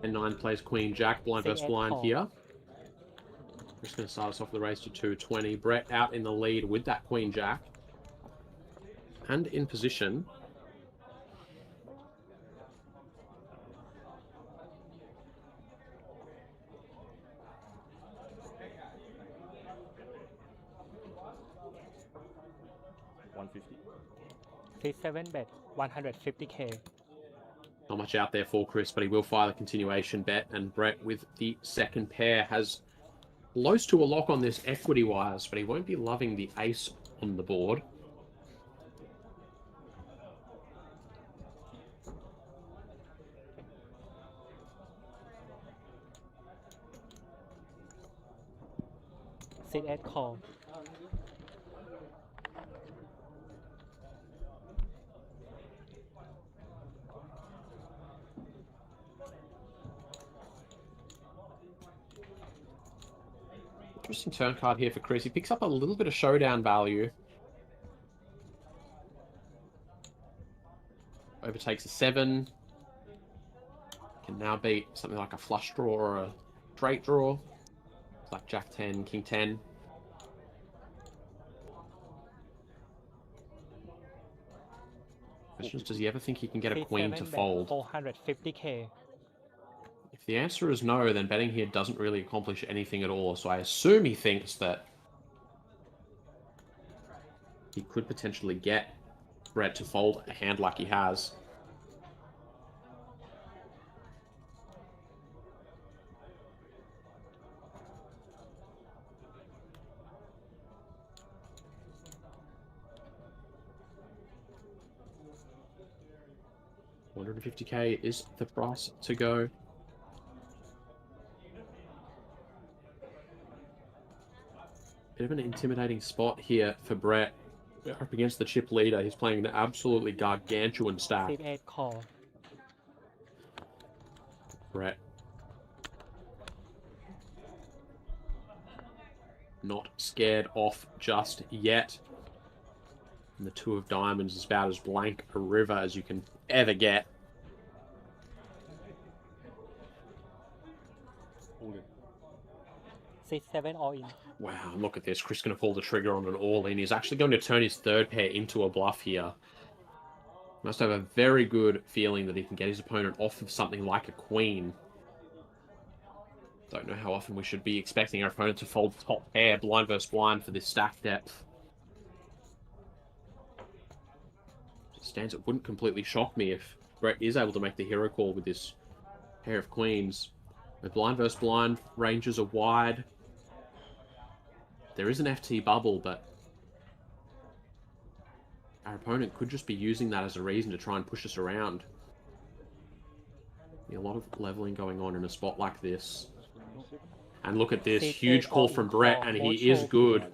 And 9 plays Queen Jack, blind versus Seat 8 blind 4. here. Just going to start us off the race to 220. Brett out in the lead with that Queen Jack. And in position. $150. Seat 7 bet 150k. Not much out there for Chris, but he will fire the continuation bet. And Brett with the second pair has close to a lock on this equity-wise, but he won't be loving the ace on the board. Seat 8 call. Interesting turn card here for Chris. He picks up a little bit of showdown value. Overtakes a 7. Can now beat something like a flush draw or a straight draw. It's like Jack 10, King 10. Question is, does he ever think he can get a queen to fold? 450k. If the answer is no, then betting here doesn't really accomplish anything at all. So I assume he thinks that he could potentially get Brett to fold a hand like he has. $150k is the price to go. Bit of an intimidating spot here for Brett. Up against the chip leader, he's playing an absolutely gargantuan stack. Seat 8 call. Brett. Not scared off just yet. And the 2 of diamonds is about as blank a river as you can ever get. Seat 7 all in. Wow, look at this. Chris going to pull the trigger on an all-in. He's actually going to turn his third pair into a bluff here. Must have a very good feeling that he can get his opponent off of something like a queen. Don't know how often we should be expecting our opponent to fold top pair, blind versus blind, for this stack depth. Stands, it wouldn't completely shock me if Brett is able to make the hero call with this pair of queens. With blind versus blind, ranges are wide. There is an FT bubble, but our opponent could just be using that as a reason to try and push us around. A lot of leveling going on in a spot like this. And look at this, huge call from Brett, and he is good.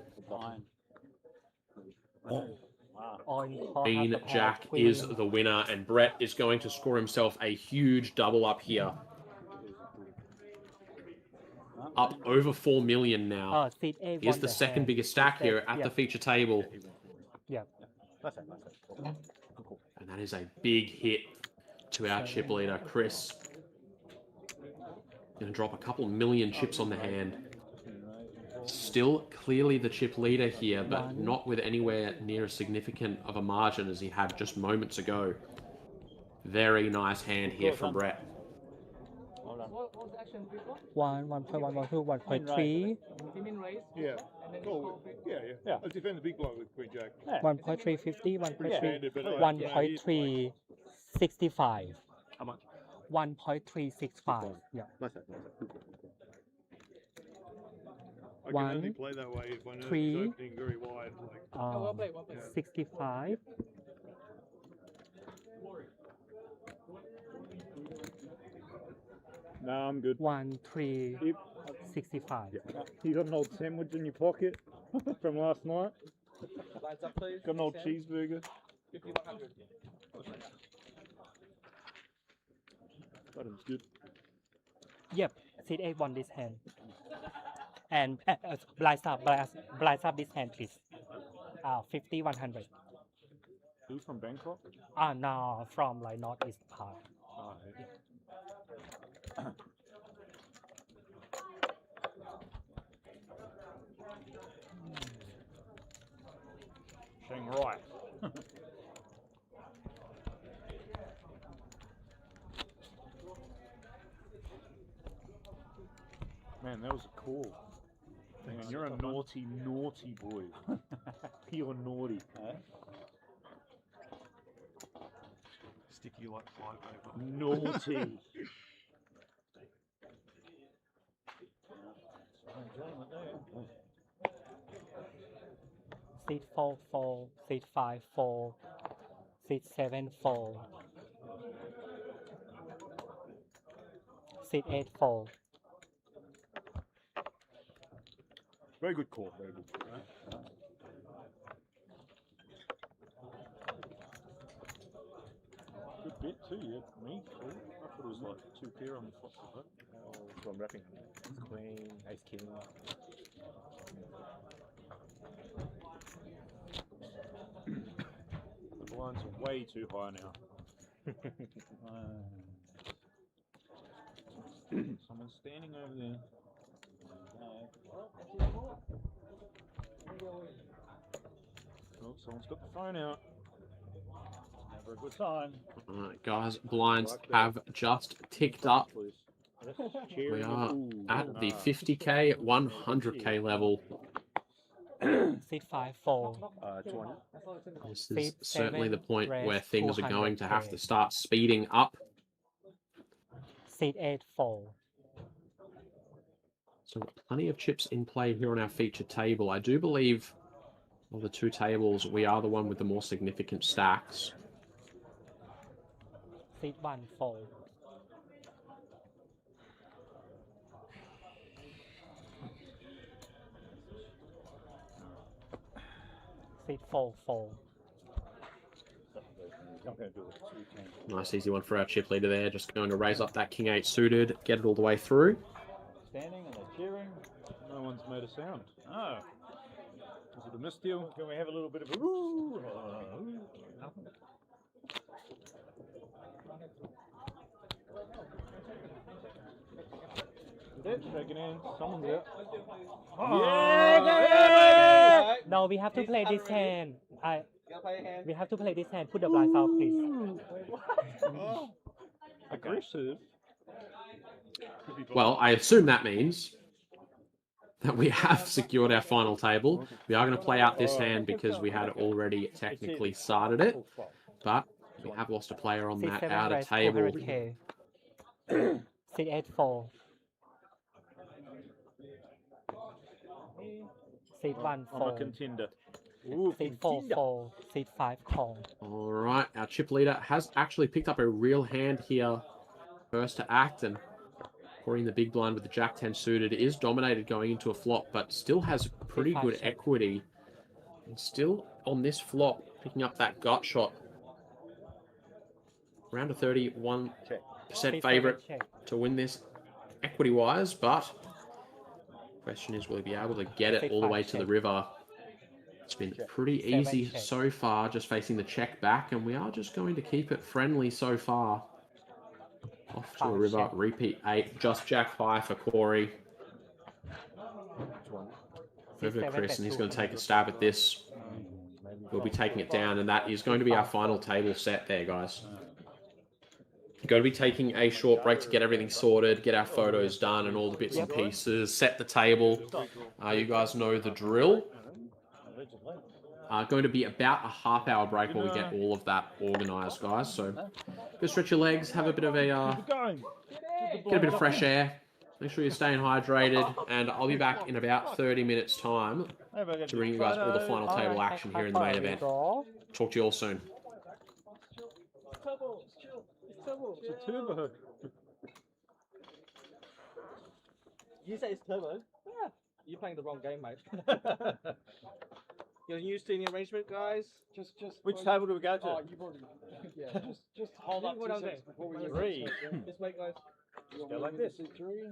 Queen Jack is the winner, and Brett is going to score himself a huge double up here. Up over 4 million now. Here's the second biggest stack here at the feature table. Yeah. And that is a big hit to our chip leader, Chris. Going to drop a couple million chips on the hand. Still clearly the chip leader here, but not with anywhere near as significant of a margin as he had just moments ago. Very nice hand here from Brett. 1, 1.1, 1.2, 1.3. Yeah. Oh, yeah. I defend the big blind with Queen Jack. 1.350, 1.3, 1.365. How much? 1.365. Yeah. I can only play that way if I know it's opening very wide. Like, 65. No, I'm good. 1, 3, 65. You got an old sandwich in your pocket from last night? Lines up, please. Got an old cheeseburger? 5,100. Bottom's good. Yep, seat 8 won this hand. And blind sub this hand, please. 5,100. He's from Bangkok? No, from like northeast part. Shanghai. Man, that was a call. Man, you're a naughty, naughty boy. Pure naughty. Sticky like fly paper. Naughty. Seat 4, 4, seat 5, 4, seat 7, 4, seat 8, 4. Very good call, very good call. Good bit too, yeah, me. Cool. I thought it was like 2 pair on the flop of it. So I'm wrapping. It's queen, ace king. The blinds are way too high now. Someone's standing over there. Oh, someone's got the phone out. Never a good sign. Alright, guys, blinds have just ticked up. We are at the 50k, 100k level. Seat 5, 4. 20. This is Seat certainly 7, the point rest where things are going to have 200K. to start speeding up. Seat 8, 4. So plenty of chips in play here on our feature table. I do believe of the two tables, we are the one with the more significant stacks. Seat 1, 4. Seat 4, 4. Nice easy one for our chip leader there. Just going to raise up that King 8 suited, get it all the way through. Standing and they're cheering. No one's made a sound. Oh. Is it a misdeal? Can we have a little bit of a woo? Nothing. Shaking hands. Someone's out. Yeah! No, we have to play this hand. We have to play this hand. Put the blinds out, please. Aggressive. Well, I assume that means that we have secured our final table. We are going to play out this hand because we had already technically started it, but we have lost a player on that outer table. Seat 8, 4. Seat 1, 4. I'm a contender. Seat 4, 4. Seat 5, call. All right, our chip leader has actually picked up a real hand here. First to act, and pouring the big blind with the Jack 10 suited is dominated going into a flop, but still has pretty good equity. And still on this flop, picking up that gut shot. Around a 31% favorite to win this equity-wise, but question is, will he be able to get it all the way to the river? It's been pretty easy so far, just facing the check back, and we are just going to keep it friendly so far. Off to a river, repeat 8, just Jack 5 for Corey. Over to Chris, and he's going to take a stab at this. We'll be taking it down, and that is going to be our final table set there, guys. Going to be taking a short break to get everything sorted, get our photos done and all the bits and pieces, set the table. You guys know the drill. Going to be about a half-hour break while we get all of that organised, guys. So go stretch your legs, have a bit of a get a bit of fresh air. Make sure you're staying hydrated, and I'll be back in about 30 minutes' time to bring you guys all the final table action here in the main event. Talk to you all soon. It's a turbo. You say it's turbo? Yeah. You're playing the wrong game, mate. You're used to the arrangement, guys. Just. Which table do we go to? Oh, you've already. Yeah. Just hold up 2 seconds before we. Three. Just wait, guys. Go like this. 3.